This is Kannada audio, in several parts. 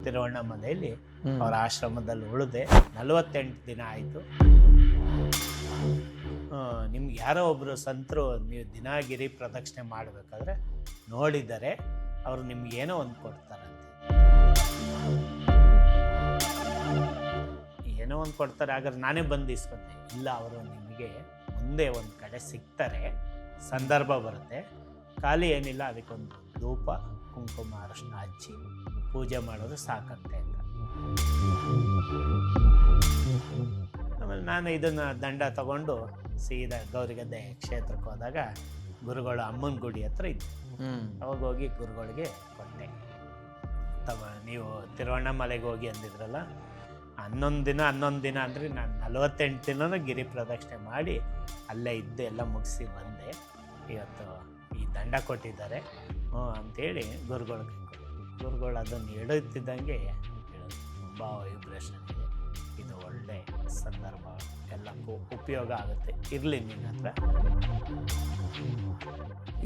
ತಿರುವಣ್ಣಾಮಲೆಯಲ್ಲಿ ಅವರ ಆಶ್ರಮದಲ್ಲಿ ಉಳಿದೆ. 48 ದಿನ ಆಯಿತು. ನಿಮ್ಗೆ ಯಾರೋ ಒಬ್ಬರು ಸಂತರು ನೀವು ದಿನಗಿರಿ ಪ್ರದಕ್ಷಿಣೆ ಮಾಡಬೇಕಾದ್ರೆ ನೋಡಿದರೆ ಅವರು ನಿಮ್ಗೆ ಏನೋ ಒಂದು ಕೊಡ್ತಾರಂತೆ. ಏನೋ ಒಂದು ಕೊಡ್ತಾರೆ. ಹಾಗಾದ್ರೆ ನಾನೇ ಬಂದು ಇಸ್ಕೊಂಡೆ. ಇಲ್ಲ, ಅವರು ನಿಮಗೆ ಮುಂದೆ ಒಂದು ಕಡೆ ಸಿಗ್ತಾರೆ, ಸಂದರ್ಭ ಬರುತ್ತೆ. ಖಾಲಿ ಏನಿಲ್ಲ, ಅದಕ್ಕೊಂದು ಧೂಪ ಕುಂಕುಮ ಅರಶಿನ ಹಚ್ಚಿ ಪೂಜೆ ಮಾಡೋದು ಸಾಕಂತೆ ಅಂತ. ಆಮೇಲೆ ನಾನು ಇದನ್ನು ದಂಡ ತಗೊಂಡು ಸೀದಾ ಗೌರಿಗದ್ದೆ ಕ್ಷೇತ್ರಕ್ಕೆ ಹೋದಾಗ ಗುರುಗಳು ಅಮ್ಮನ ಗುಡಿ ಹತ್ರ ಇತ್ತು. ಅವಾಗ ಹೋಗಿ ಗುರುಗಳಿಗೆ ಕೊಟ್ಟೆ. ನೀವು ತಿರುವಣ್ಣಾಮಲೆಗೆ ಹೋಗಿ ಅಂದಿದ್ರಲ್ಲ, 11 ದಿನ ಅಂದರೆ ನಾನು 48 ದಿನನೂ ಗಿರಿ ಪ್ರದಕ್ಷಿಣೆ ಮಾಡಿ ಅಲ್ಲೇ ಇದ್ದು ಎಲ್ಲ ಮುಗಿಸಿ ಬಂದೆ. ಇವತ್ತು ಈ ದಂಡ ಕೊಟ್ಟಿದ್ದಾರೆ ಅಂಥೇಳಿ ಗುರುಗಳು ಅದನ್ನು ಎಡುತ್ತಿದ್ದಂಗೆ ತುಂಬ ವೈಬ್ರೇಷನ್ ಇದೆ. ಇದು ಒಳ್ಳೆ ಸಂದರ್ಭ, ಎಲ್ಲಕ್ಕೂ ಉಪಯೋಗ ಆಗುತ್ತೆ. ಇರಲಿ ನಿನ್ನ ಹತ್ರ.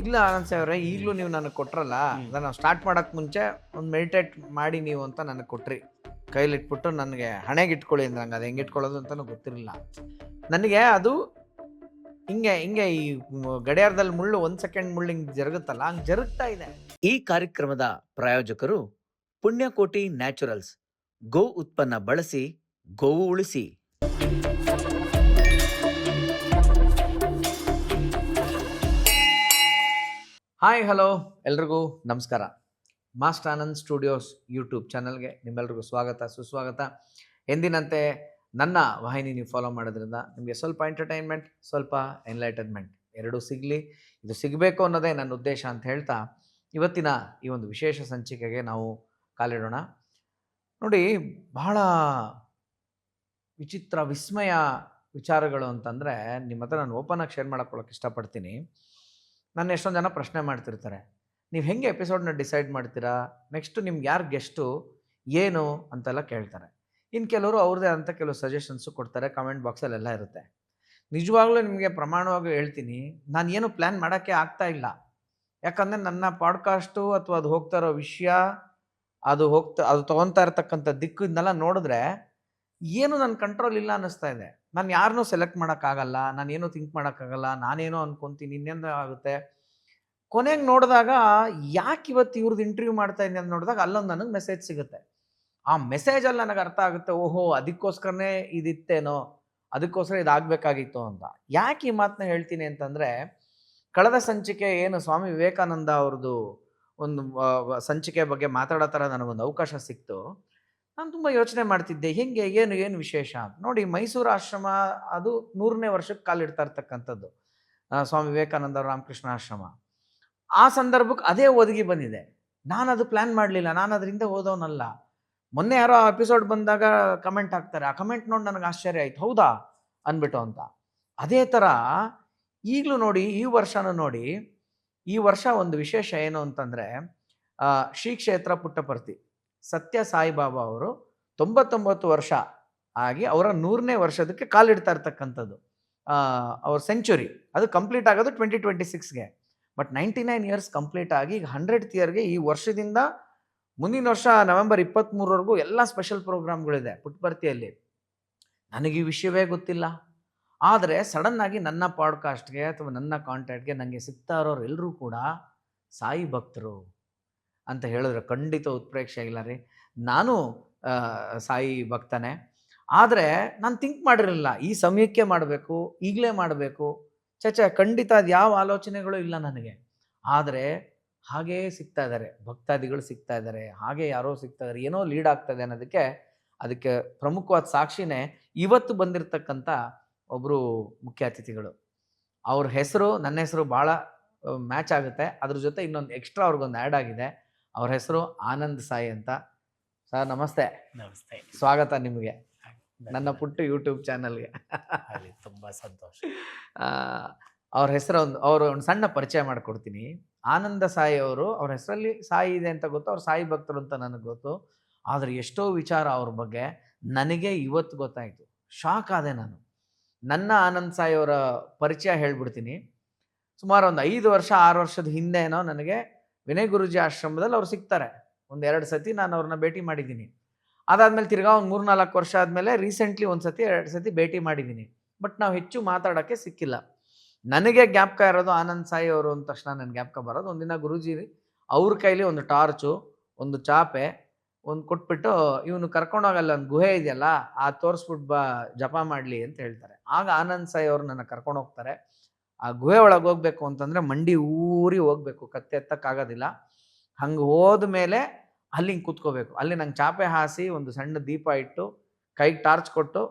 ಇಲ್ಲ ಆನಂದ್ ಸಾವ್ರೆ, ಈಗಲೂ ನೀವು ನನಗೆ ಕೊಟ್ರಲ್ಲ, ಅದನ್ನು ಸ್ಟಾರ್ಟ್ ಮಾಡೋಕ್ಕೆ ಮುಂಚೆ ಒಂದು ಮೆಡಿಟೇಟ್ ಮಾಡಿ ನೀವು ಅಂತ ನನಗೆ ಕೊಟ್ರಿ. ಕೈಲಿಟ್ಬಿಟ್ಟು ನನಗೆ ಹಣೆಗೆ ಇಟ್ಕೊಳ್ಳಿ ಅಂದ್ರೆ ನಂಗೆ ಅದು ಹೆಂಗೆ ಇಟ್ಕೊಳ್ಳೋದು ಅಂತಲೂ ಗೊತ್ತಿರಲಿಲ್ಲ ನನಗೆ. ಅದು ಹಿಂಗೆ ಈ ಗಡಿಯಾರದಲ್ಲಿ ಮುಳ್ಳು 1 ಸೆಕೆಂಡ್ ಮುಳ್ಳು ಹಿಂಗೆ ಜರುಗುತ್ತಲ್ಲ, ಹಂಗೆ ಜರುಗ್ತಾ ಇದೆ. ಈ ಕಾರ್ಯಕ್ರಮದ ಪ್ರಾಯೋಜಕರು ಪುಣ್ಯಕೋಟಿ ನ್ಯಾಚುರಲ್ಸ್. ಗೋ ಉತ್ಪನ್ನ ಬಳಸಿ ಗೋವು ಉಳಿಸಿ. ಹಾಯ್, ಹಲೋ, ಎಲ್ರಿಗೂ ನಮಸ್ಕಾರ. ಮಾಸ್ಟರ್ ಆನಂದ್ ಸ್ಟುಡಿಯೋಸ್ ಯೂಟ್ಯೂಬ್ ಚಾನಲ್ಗೆ ನಿಮ್ಮೆಲ್ರಿಗೂ ಸ್ವಾಗತ, ಸುಸ್ವಾಗತ. ಎಂದಿನಂತೆ ನನ್ನ ವಾಹಿನಿ ನೀವು ಫಾಲೋ ಮಾಡೋದ್ರಿಂದ ನಿಮಗೆ ಸ್ವಲ್ಪ ಎಂಟರ್ಟೈನ್ಮೆಂಟ್, ಸ್ವಲ್ಪ ಎನ್ಲೈಟನ್ಮೆಂಟ್ ಎರಡೂ ಸಿಗಲಿ, ಇದು ಸಿಗಬೇಕು ಅನ್ನೋದೇ ನನ್ನ ಉದ್ದೇಶ ಅಂತ ಹೇಳ್ತಾ ಇವತ್ತಿನ ಈ ಒಂದು ವಿಶೇಷ ಸಂಚಿಕೆಗೆ ನಾವು ಕಾಲಿಡೋಣ. ನೋಡಿ, ಬಹಳ ವಿಚಿತ್ರ ವಿಸ್ಮಯ ವಿಚಾರಗಳು ಅಂತಂದರೆ ನಿಮ್ಮ ಹತ್ರ ನಾನು ಓಪನಾಗಿ ಶೇರ್ ಮಾಡ್ಕೊಳ್ಳೋಕೆ ಇಷ್ಟಪಡ್ತೀನಿ. ನನ್ನ ಎಷ್ಟೊಂದು ಜನ ಪ್ರಶ್ನೆ ಮಾಡ್ತಿರ್ತಾರೆ, ನೀವು ಹೆಂಗೆ ಎಪಿಸೋಡ್ನ ಡಿಸೈಡ್ ಮಾಡ್ತೀರಾ, ನೆಕ್ಸ್ಟು ನಿಮ್ಗೆ ಯಾರು ಗೆಸ್ಟು ಏನು ಅಂತೆಲ್ಲ ಕೇಳ್ತಾರೆ. ಇನ್ನು ಕೆಲವರು ಅವ್ರದ್ದೇ ಅಂತ ಕೆಲವು ಸಜೆಷನ್ಸು ಕೊಡ್ತಾರೆ, ಕಮೆಂಟ್ ಬಾಕ್ಸಲ್ಲೆಲ್ಲ ಇರುತ್ತೆ. ನಿಜವಾಗ್ಲೂ ನಿಮಗೆ ಪ್ರಮಾಣವಾಗಿ ಹೇಳ್ತೀನಿ, ನಾನು ಏನು ಪ್ಲ್ಯಾನ್ ಮಾಡೋಕ್ಕೆ ಆಗ್ತಾ ಇಲ್ಲ. ಯಾಕಂದರೆ ನನ್ನ ಪಾಡ್ಕಾಸ್ಟು ಅಥವಾ ಅದು ಹೋಗ್ತಾ ಇರೋ ವಿಷಯ, ಅದು ತೊಗೊತಾ ಇರ್ತಕ್ಕಂಥ ದಿಕ್ಕು ಇದನ್ನೆಲ್ಲ ನೋಡಿದ್ರೆ ಏನು ನನ್ನ ಕಂಟ್ರೋಲ್ ಇಲ್ಲ ಅನ್ನಿಸ್ತಾ ಇದೆ. ನಾನು ಯಾರನ್ನೂ ಸೆಲೆಕ್ಟ್ ಮಾಡೋಕ್ಕಾಗಲ್ಲ, ನಾನೇನು ಥಿಂಕ್ ಮಾಡೋಕ್ಕಾಗಲ್ಲ, ನಾನೇನೋ ಅಂದ್ಕೊತೀನಿ, ಇನ್ನೇನು ಆಗುತ್ತೆ. ಕೊನೆಗೆ ನೋಡಿದಾಗ ಯಾಕೆ ಇವತ್ತು ಇವ್ರದ್ದು ಇಂಟರ್ವ್ಯೂ ಮಾಡ್ತಾ ಇದ್ದೀನಿ ಅಂತ ನೋಡಿದಾಗ ಅಲ್ಲೊಂದು ನನಗೆ ಮೆಸೇಜ್ ಸಿಗುತ್ತೆ. ಆ ಮೆಸೇಜಲ್ಲಿ ನನಗೆ ಅರ್ಥ ಆಗುತ್ತೆ, ಓಹೋ ಅದಕ್ಕೋಸ್ಕರನೇ ಇದಿತ್ತೇನೋ, ಅದಕ್ಕೋಸ್ಕರ ಇದಾಗಬೇಕಾಗಿತ್ತು ಅಂತ. ಯಾಕೆ ಈ ಮಾತನ್ನ ಹೇಳ್ತೀನಿ ಅಂತಂದರೆ, ಕಳೆದ ಸಂಚಿಕೆ ಏನು ಸ್ವಾಮಿ ವಿವೇಕಾನಂದ ಅವ್ರದ್ದು ಒಂದು ಸಂಚಿಕೆ ಬಗ್ಗೆ ಮಾತಾಡೋ ಥರ ನನಗೊಂದು ಅವಕಾಶ ಸಿಕ್ತು. ನಾನು ತುಂಬ ಯೋಚನೆ ಮಾಡ್ತಿದ್ದೆ, ಹೆಂಗೆ ಏನು ವಿಶೇಷ ಅಂತ. ನೋಡಿ, ಮೈಸೂರು ಆಶ್ರಮ ಅದು 100ನೇ ವರ್ಷಕ್ಕೆ ಕಾಲಿಡ್ತಾ ಇರ್ತಕ್ಕಂಥದ್ದು, ಸ್ವಾಮಿ ವಿವೇಕಾನಂದ ರಾಮಕೃಷ್ಣ ಆಶ್ರಮ. ಆ ಸಂದರ್ಭಕ್ಕೆ ಅದೇ ಒದಗಿ ಬಂದಿದೆ. ನಾನು ಅದು ಪ್ಲ್ಯಾನ್ ಮಾಡಲಿಲ್ಲ, ನಾನು ಅದರಿಂದ ಓದೋನಲ್ಲ. ಮೊನ್ನೆ ಯಾರೋ ಆ ಎಪಿಸೋಡ್ ಬಂದಾಗ ಕಮೆಂಟ್ ಹಾಕ್ತಾರೆ, ಆ ಕಮೆಂಟ್ ನೋಡಿ ನನಗೆ ಆಶ್ಚರ್ಯ ಆಯಿತು, ಹೌದಾ ಅಂದ್ಬಿಟ್ಟು ಅಂತ. ಅದೇ ಥರ ಈಗಲೂ ನೋಡಿ, ಈ ವರ್ಷನೂ ನೋಡಿ, ಈ ವರ್ಷ ಒಂದು ವಿಶೇಷ ಏನು ಅಂತಂದರೆ, ಶ್ರೀ ಕ್ಷೇತ್ರ ಪುಟ್ಟಪರ್ತಿ ಸತ್ಯ ಸಾಯಿಬಾಬಾ ಅವರು 99 ವರ್ಷ ಆಗಿ ಅವರ 100ನೇ ವರ್ಷದಕ್ಕೆ ಕಾಲಿಡ್ತಾ ಇರ್ತಕ್ಕಂಥದ್ದು. ಅವ್ರ ಸೆಂಚುರಿ ಅದು ಕಂಪ್ಲೀಟ್ ಆಗೋದು 2026ಗೆ. ಬಟ್ 99 ಇಯರ್ಸ್ ಕಂಪ್ಲೀಟ್ ಆಗಿ ಈಗ 100th ಇಯರ್ಗೆ ಈ ವರ್ಷದಿಂದ ಮುಂದಿನ ವರ್ಷ ನವೆಂಬರ್ 23ವರೆಗೂ ಎಲ್ಲ ಸ್ಪೆಷಲ್ ಪ್ರೋಗ್ರಾಮ್ಗಳಿದೆ ಪುಟ್ಟಪರ್ತಿಯಲ್ಲಿ. ನನಗೆ ಈ ವಿಷಯವೇ ಗೊತ್ತಿಲ್ಲ. ಆದರೆ ಸಡನ್ನಾಗಿ ನನ್ನ ಪಾಡ್ಕಾಸ್ಟ್ಗೆ ಅಥವಾ ನನ್ನ ಕಾಂಟ್ಯಾಕ್ಟ್ಗೆ ನನಗೆ ಸಿಗ್ತಾ ಇರೋರು ಎಲ್ಲರೂ ಕೂಡ ಸಾಯಿ ಭಕ್ತರು ಅಂತ ಹೇಳಿದ್ರೆ ಖಂಡಿತ ಉತ್ಪ್ರೇಕ್ಷೆ ಇಲ್ಲ ರೀ. ನಾನು ಸಾಯಿ ಭಕ್ತನೇ. ಆದರೆ ನಾನು ಥಿಂಕ್ ಮಾಡಿರಲಿಲ್ಲ ಈ ಸಮಯಕ್ಕೆ ಮಾಡಬೇಕು, ಈಗಲೇ ಮಾಡಬೇಕು, ಖಂಡಿತ ಅದು ಯಾವ ಆಲೋಚನೆಗಳು ಇಲ್ಲ ನನಗೆ. ಆದರೆ ಹಾಗೇ ಸಿಗ್ತಾ ಇದ್ದಾರೆ, ಭಕ್ತಾದಿಗಳು ಸಿಗ್ತಾ ಇದ್ದಾರೆ, ಹಾಗೆ ಯಾರೋ ಸಿಗ್ತಾ ಇದ್ದಾರೆ, ಏನೋ ಲೀಡ್ ಆಗ್ತದೆ ಅದಕ್ಕೆ ಪ್ರಮುಖವಾದ ಸಾಕ್ಷಿನೇ ಇವತ್ತು ಬಂದಿರತಕ್ಕಂಥ ಒಬ್ಬರು ಮುಖ್ಯ ಅತಿಥಿಗಳು. ಅವ್ರ ಹೆಸರು ನನ್ನ ಹೆಸರು ಭಾಳ ಮ್ಯಾಚ್ ಆಗುತ್ತೆ. ಅದ್ರ ಜೊತೆ ಇನ್ನೊಂದು ಎಕ್ಸ್ಟ್ರಾ ಅವ್ರಿಗೊಂದು ಆ್ಯಡ್ ಆಗಿದೆ. ಅವ್ರ ಹೆಸರು ಆನಂದ್ ಸಾಯಿ ಅಂತ. ಸರ್ ನಮಸ್ತೆ. ನಮಸ್ತೆ, ಸ್ವಾಗತ ನಿಮಗೆ ನನ್ನ ಪುಟ್ಟ ಯೂಟ್ಯೂಬ್ ಚಾನಲ್ಗೆ. ತುಂಬ ಸಂತೋಷ. ಅವ್ರ ಹೆಸರು ಅವರು ಒಂದು ಸಣ್ಣ ಪರಿಚಯ ಮಾಡಿಕೊಡ್ತೀನಿ. ಆನಂದ ಸಾಯಿ ಅವರು, ಅವ್ರ ಹೆಸರಲ್ಲಿ ಸಾಯಿ ಇದೆ ಅಂತ ಗೊತ್ತು, ಅವ್ರು ಸಾಯಿ ಭಕ್ತರು ಅಂತ ನನಗೆ ಗೊತ್ತು. ಆದರೆ ಎಷ್ಟೋ ವಿಚಾರ ಅವ್ರ ಬಗ್ಗೆ ನನಗೆ ಇವತ್ತು ಗೊತ್ತಾಯಿತು. ಶಾಕ್ ಆದೆ ನಾನು. ನನ್ನ ಆನಂದ್ ಸಾಯಿ ಅವರ ಪರಿಚಯ ಹೇಳ್ಬಿಡ್ತೀನಿ. ಸುಮಾರು ಒಂದು 5 ವರ್ಷ 6 ವರ್ಷದ ಹಿಂದೆನೋ ನನಗೆ ವಿನಯ್ ಗುರೂಜಿ ಆಶ್ರಮದಲ್ಲಿ ಅವ್ರು ಸಿಗ್ತಾರೆ. ಒಂದು 2 ಸತಿ ನಾನು ಅವ್ರನ್ನ ಭೇಟಿ ಮಾಡಿದ್ದೀನಿ. ಅದಾದಮೇಲೆ ತಿರ್ಗಾ ಒಂದು 3-4 ವರ್ಷ ಆದಮೇಲೆ ರೀಸೆಂಟ್ಲಿ 1 ಸತಿ 2 ಸತಿ ಭೇಟಿ ಮಾಡಿದ್ದೀನಿ. ಬಟ್ ನಾವು ಹೆಚ್ಚು ಮಾತಾಡೋಕ್ಕೆ ಸಿಕ್ಕಿಲ್ಲ. ನನಗೆ ಜ್ಞಾಪಕ ಇರೋದು ಆನಂದ್ ಸಾಯಿ ಅವರು ಅಂದ ತಕ್ಷಣ ನನ್ನ ಜ್ಞಾಪಕ ಬರೋದು, ಒಂದಿನ ಗುರೂಜಿ ಅವ್ರ ಕೈಲಿ ಒಂದು ಟಾರ್ಚು, ಒಂದು ಚಾಪೆ ಒಂದು ಕೊಟ್ಬಿಟ್ಟು, ಇವನು ಕರ್ಕೊಂಡೋಗಲ್ಲ ಒಂದು ಗುಹೆ ಇದೆಯಲ್ಲ ತೋರಿಸ್ಬಿಟ್ಟು ಬಾ ಜಪ ಮಾಡಲಿ ಅಂತ ಹೇಳ್ತಾರೆ. ಆಗ ಆನಂದ್ ಸಾಯಿ ಅವರು ನನ್ನ ಕರ್ಕೊಂಡು ಹೋಗ್ತಾರೆ. ಆ ಗುಹೆ ಒಳಗೆ ಹೋಗ್ಬೇಕು ಅಂತಂದರೆ ಮಂಡಿ ಊರಿ ಹೋಗ್ಬೇಕು, ಕತ್ತೆ ಎತ್ತಕ್ಕಾಗೋದಿಲ್ಲ. ಹಂಗೆ ಹೋದ್ಮೇಲೆ ಅಲ್ಲಿ ಹಿಂಗೆ ಕೂತ್ಕೋಬೇಕು. ಅಲ್ಲಿ ನಂಗೆ ಚಾಪೆ ಹಾಸಿ ಒಂದು ಸಣ್ಣ ದೀಪ ಇಟ್ಟು ಕೈಗೆ ಟಾರ್ಚ್ ಕೊಟ್ಟು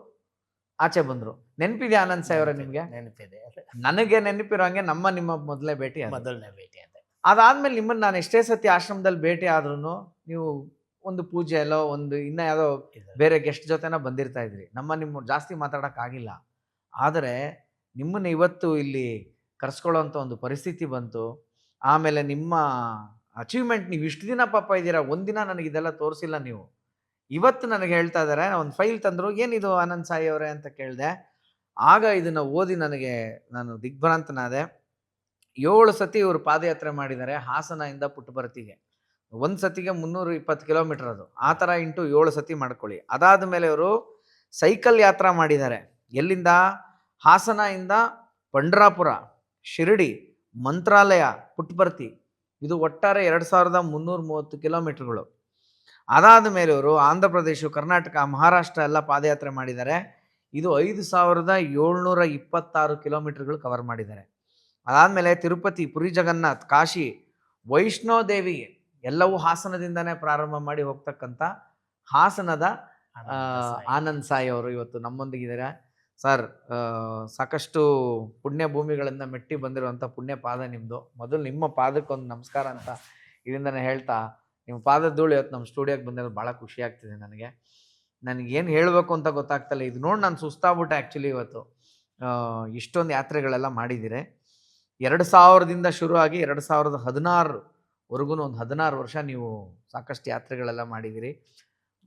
ಆಚೆ ಬಂದರು. ನೆನಪಿದೆ ಆನಂದ್ ಸಾಯಿ ಅವರೇ ನಿಮಗೆ? ನೆನಪಿದೆ. ನನಗೆ ನೆನಪಿರೋ ಹಂಗೆ ನಿಮ್ಮ ಮೊದಲನೇ ಭೇಟಿ ಅದು. ಮೊದಲನೇ ಭೇಟಿ ಅದೇ. ಅದಾದ್ಮೇಲೆ ನಿಮ್ಮನ್ನು ನಾನು ಎಷ್ಟೇ ಸತಿ ಆಶ್ರಮದಲ್ಲಿ ಭೇಟಿ ಆದ್ರೂ ನೀವು ಒಂದು ಪೂಜೆ ಎಲ್ಲೋ ಒಂದು ಇನ್ನ ಯಾವುದೋ ಬೇರೆ ಗೆಸ್ಟ್ ಜೊತೆನ ಬಂದಿರ್ತಾ ಇದ್ರಿ. ನಿಮ್ಮ ಜಾಸ್ತಿ ಮಾತಾಡೋಕ್ಕಾಗಿಲ್ಲ. ಆದರೆ ನಿಮ್ಮನ್ನು ಇವತ್ತು ಇಲ್ಲಿ ಕರೆಸ್ಕೊಳ್ಳೋಂಥ ಒಂದು ಪರಿಸ್ಥಿತಿ ಬಂತು. ಆಮೇಲೆ ನಿಮ್ಮ ಅಚೀವ್ಮೆಂಟ್, ನೀವು ಇಷ್ಟು ದಿನ ಪಾಪ ಇದ್ದೀರಾ, ಒಂದಿನ ನನಗೆ ಇದೆಲ್ಲ ತೋರಿಸಿಲ್ಲ ನೀವು. ಇವತ್ತು ನನಗೆ ಹೇಳ್ತಾ ಇದ್ದಾರೆ, ಒಂದು ಫೈಲ್ ತಂದರು, ಏನಿದು ಆನಂದ್ ಸಾಯಿ ಅವರೇ ಅಂತ ಕೇಳಿದೆ. ಆಗ ಇದನ್ನು ಓದಿ ನಾನು ದಿಗ್ಭ್ರಾಂತನಾದೆ. 7 ಸತಿ ಇವರು ಪಾದಯಾತ್ರೆ ಮಾಡಿದ್ದಾರೆ ಹಾಸನದಿಂದ ಪುಟ್ಟಪರ್ತಿಗೆ. ಒಂದು ಸತಿಗೆ 320 ಕಿಲೋಮೀಟರ್ ಅದು. ಆ ಥರ ಇಂಟು 7 ಸತಿ ಮಾಡ್ಕೊಳ್ಳಿ. ಅದಾದ ಮೇಲೆ ಇವರು ಸೈಕಲ್ ಯಾತ್ರಾ ಮಾಡಿದ್ದಾರೆ. ಎಲ್ಲಿಂದ? ಹಾಸನದಿಂದ ಪಂಡ್ರಾಪುರ, ಶಿರಡಿ, ಮಂತ್ರಾಲಯ, ಪುಟ್ಟಪರ್ತಿ. ಇದು ಒಟ್ಟಾರೆ 2330 ಕಿಲೋಮೀಟರ್ಗಳು. ಅದಾದ ಮೇಲೆ ಇವರು ಆಂಧ್ರ ಪ್ರದೇಶ, ಕರ್ನಾಟಕ, ಮಹಾರಾಷ್ಟ್ರ ಎಲ್ಲ ಪಾದಯಾತ್ರೆ ಮಾಡಿದ್ದಾರೆ. ಇದು 5726 ಕಿಲೋಮೀಟರ್ಗಳು ಕವರ್ ಮಾಡಿದ್ದಾರೆ. ಅದಾದಮೇಲೆ ತಿರುಪತಿ, ಪುರಿ ಜಗನ್ನಾಥ್, ಕಾಶಿ, ವೈಷ್ಣೋದೇವಿ ಎಲ್ಲವೂ ಹಾಸನದಿಂದನೇ ಪ್ರಾರಂಭ ಮಾಡಿ ಹೋಗ್ತಕ್ಕಂಥ ಹಾಸನದ ಆನಂದ್ ಸಾಯಿ ಅವರು ಇವತ್ತು ನಮ್ಮೊಂದಿಗಿದ್ದಾರೆ. ಸರ್, ಸಾಕಷ್ಟು ಪುಣ್ಯ ಭೂಮಿಗಳಿಂದ ಮೆಟ್ಟಿ ಬಂದಿರುವಂಥ ಪುಣ್ಯ ಪಾದ ನಿಮ್ಮದು. ಮೊದಲು ನಿಮ್ಮ ಪಾದಕ್ಕೊಂದು ನಮಸ್ಕಾರ ಅಂತ ಇದರಿಂದನೇ ಹೇಳ್ತಾ, ನಿಮ್ಮ ಪಾದದ ಧೂಳು ಇವತ್ತು ನಮ್ಮ ಸ್ಟುಡಿಯೋಗೆ ಬಂದಿರೋದು ಭಾಳ ಖುಷಿ ಆಗ್ತಿದೆ ನನಗೆ. ನನಗೇನು ಹೇಳಬೇಕು ಅಂತ ಗೊತ್ತಾಗ್ತಲ್ಲ. ಇದು ನೋಡಿ ನಾನು ಸುಸ್ತಾಗ್ಬಿಟ್ಟೆ ಆ್ಯಕ್ಚುಲಿ. ಇವತ್ತು ಇಷ್ಟೊಂದು ಯಾತ್ರೆಗಳೆಲ್ಲ ಮಾಡಿದ್ದೀರಿ. 2000ದಿಂದ ಶುರು ಆಗಿ 2016ವರೆಗೂ ಒಂದು 16 ವರ್ಷ ನೀವು ಸಾಕಷ್ಟು ಯಾತ್ರೆಗಳೆಲ್ಲ ಮಾಡಿದ್ದೀರಿ.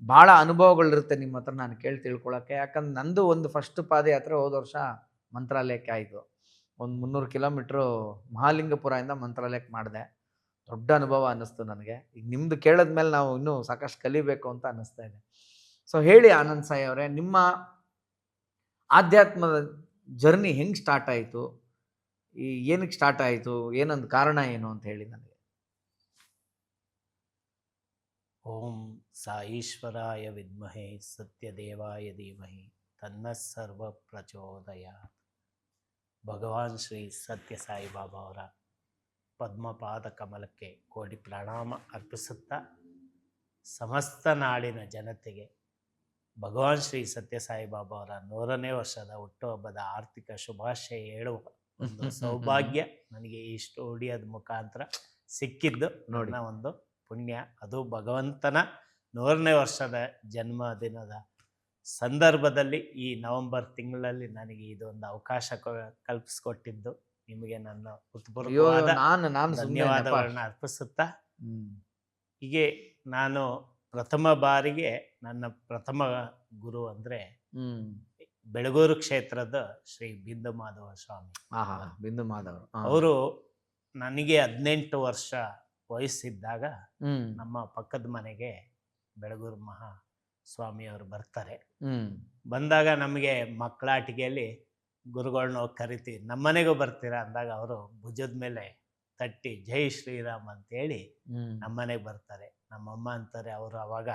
ಭಾಳ ಅನುಭವಗಳಿರುತ್ತೆ ನಿಮ್ಮ ಹತ್ರ ನಾನು ಕೇಳಿ ತಿಳ್ಕೊಳ್ಳೋಕ್ಕೆ. ಯಾಕಂದ್ರೆ ನಂದು ಒಂದು ಫಸ್ಟ್ ಪಾದಯಾತ್ರೆ ಹೋದ ವರ್ಷ ಮಂತ್ರಾಲಯಕ್ಕೆ ಆಯಿತು. ಒಂದು 300 ಕಿಲೋಮೀಟ್ರು ಮಹಾಲಿಂಗಪುರದಿಂದ ಮಂತ್ರಾಲಯಕ್ಕೆ ಮಾಡಿದೆ. ದೊಡ್ಡ ಅನುಭವ ಅನ್ನಿಸ್ತು ನನಗೆ. ಈಗ ನಿಮ್ಮದು ಕೇಳಿದ್ಮೇಲೆ ನಾವು ಇನ್ನೂ ಸಾಕಷ್ಟು ಕಲಿಬೇಕು ಅಂತ ಅನ್ನಿಸ್ತಾ ಇದೆ. ಸೊ ಹೇಳಿ ಆನಂದ್ ಸಾಯಿ ಅವರೇ, ನಿಮ್ಮ ಆಧ್ಯಾತ್ಮದ ಜರ್ನಿ ಹೆಂಗೆ ಸ್ಟಾರ್ಟ್ ಆಯಿತು? ಏನಕ್ಕೆ ಸ್ಟಾರ್ಟ್ ಆಯಿತು? ಏನೊಂದು ಕಾರಣ ಏನು ಅಂತ ಹೇಳಿ ನನಗೆ. ಓಂ ಸಾಯೀಶ್ವರಾಯ ವಿದ್ಮಹೇ ಸತ್ಯದೇವಾಯ ಧೀಮಹಿ ತನ್ನ ಸರ್ವ ಪ್ರಚೋದಯಾತ್. ಭಗವಾನ್ ಶ್ರೀ ಸತ್ಯ ಸಾಯಿ ಬಾಬಾ ಅವರ ಪದ್ಮಪಾದ ಕಮಲಕ್ಕೆ ಕೋಟಿ ಪ್ರಣಾಮ ಅರ್ಪಿಸುತ್ತಾ, ಸಮಸ್ತ ನಾಡಿನ ಜನತೆಗೆ ಭಗವಾನ್ ಶ್ರೀ ಸತ್ಯ ಸಾಯಿ ಬಾಬಾ ಅವರ 100ನೇ ವರ್ಷದ ಹುಟ್ಟುಹಬ್ಬದ ಆರ್ಥಿಕ ಶುಭಾಶಯ ಹೇಳುವ ಒಂದು ಸೌಭಾಗ್ಯ ನನಗೆ ಈ ಸ್ಟುಡಿಯೋದ ಮುಖಾಂತರ ಸಿಕ್ಕಿದ್ದು ನನ್ನ ಒಂದು ಪುಣ್ಯ. ಅದು ಭಗವಂತನ 100ನೇ ವರ್ಷದ ಜನ್ಮದಿನದ ಸಂದರ್ಭದಲ್ಲಿ ಈ ನವೆಂಬರ್ ತಿಂಗಳಲ್ಲಿ ನನಗೆ ಇದೊಂದು ಅವಕಾಶ ಕಲ್ಪಿಸ್ಕೊಟ್ಟಿದ್ದು ನಿಮಗೆ ನನ್ನ ಹೃತ್ಪೂರ್ವಕವಾದ ಧನ್ಯವಾದಗಳನ್ನ ಅರ್ಪಿಸುತ್ತಾ, ಹೀಗೆ ನಾನು ಪ್ರಥಮ ಬಾರಿಗೆ ನನ್ನ ಪ್ರಥಮ ಗುರು ಅಂದರೆ ಬೆಳಗೂರು ಕ್ಷೇತ್ರದ ಶ್ರೀ ಬಿಂದು ಮಾಧವ ಸ್ವಾಮಿ. ಬಿಂದು ಮಾಧವ ಅವರು ನನಗೆ 18 ವರ್ಷ ವಯಸ್ಸಿದ್ದಾಗ ನಮ್ಮ ಪಕ್ಕದ ಮನೆಗೆ ಬೆಳಗೂರು ಮಹಾ ಸ್ವಾಮಿಯವರು ಬರ್ತಾರೆ. ಬಂದಾಗ ನಮಗೆ ಮಕ್ಕಳಾಟಿಕೆಯಲ್ಲಿ ಗುರುಗಳನ್ನ ಹೋಗಿ ಕರಿತೀವಿ. ನಮ್ಮನೆಗೂ ಬರ್ತೀರಾ ಅಂದಾಗ ಅವರು ಭುಜದ ಮೇಲೆ ತಟ್ಟಿ ಜೈ ಶ್ರೀರಾಮ್ ಅಂತೇಳಿ ನಮ್ಮನೆಗೆ ಬರ್ತಾರೆ. ನಮ್ಮಮ್ಮ ಅಂತಾರೆ, ಅವರು ಅವಾಗ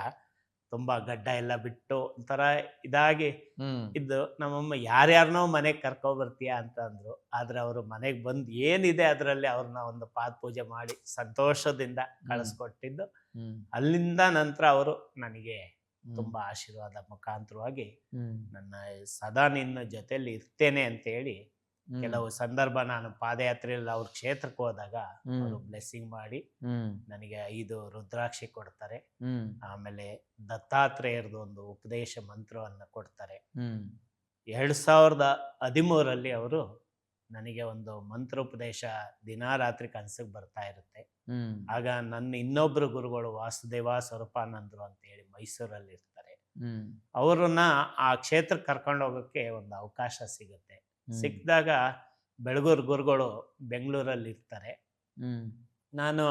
ತುಂಬ ಗಡ್ಡ ಎಲ್ಲ ಬಿಟ್ಟು ಒಂಥರ ಇದಾಗಿ ಇದ್ದು, ನಮ್ಮಮ್ಮ ಯಾರ್ಯಾರನೋ ಮನೆಗೆ ಕರ್ಕೊಬರ್ತೀಯ ಅಂತ ಅಂದರು. ಆದರೆ ಅವರು ಮನೆಗೆ ಬಂದು ಏನಿದೆ ಅದರಲ್ಲಿ ಅವ್ರನ್ನ ಒಂದು ಪಾದ ಪೂಜೆ ಮಾಡಿ ಸಂತೋಷದಿಂದ ಕಳಿಸ್ಕೊಟ್ಟಿದ್ದು. ಅಲ್ಲಿಂದ ನಂತರ ಅವರು ನನಗೆ ತುಂಬ ಆಶೀರ್ವಾದ ಮುಖಾಂತರವಾಗಿ ನನ್ನ ಸದಾ ನಿನ್ನ ಜೊತೆಯಲ್ಲಿ ಇರ್ತೇನೆ ಅಂತೇಳಿ ಕೆಲವು ಸಂದರ್ಭ ನಾನು ಪಾದಯಾತ್ರೆಯಲ್ಲಿ ಅವ್ರ ಕ್ಷೇತ್ರಕ್ಕೆ ಹೋದಾಗ ಅವರು ಬ್ಲೆಸ್ಸಿಂಗ್ ಮಾಡಿ ನನಗೆ 5 ರುದ್ರಾಕ್ಷಿ ಕೊಡ್ತಾರೆ. ಆಮೇಲೆ ದತ್ತಾತ್ರೇಯರದು ಒಂದು ಉಪದೇಶ ಮಂತ್ರವನ್ನು ಕೊಡ್ತಾರೆ. 2013ರಲ್ಲಿ ಅವರು ನನಗೆ ಒಂದು ಮಂತ್ರೋಪದೇಶ ದಿನಾರಾತ್ರಿ ಕನಸಿಗೆ ಬರ್ತಾ ಇರುತ್ತೆ. ಆಗ ನನ್ನ ಇನ್ನೊಬ್ರು ಗುರುಗಳು ವಾಸುದೇವ ಸ್ವರೂಪಾನಂದರು ಅಂತೇಳಿ ಮೈಸೂರಲ್ಲಿ ಇರ್ತಾರೆ. ಅವ್ರನ್ನ ಆ ಕ್ಷೇತ್ರಕ್ಕೆ ಕರ್ಕೊಂಡು ಹೋಗೋಕ್ಕೆ ಒಂದು ಅವಕಾಶ ಸಿಗುತ್ತೆ. ಸಿಕ್ಕಿದಾಗ ಬೆಳಗೂರು ಗುರುಗಳು ಬೆಂಗಳೂರಲ್ಲಿ ಇರ್ತಾರೆ. ನಾನು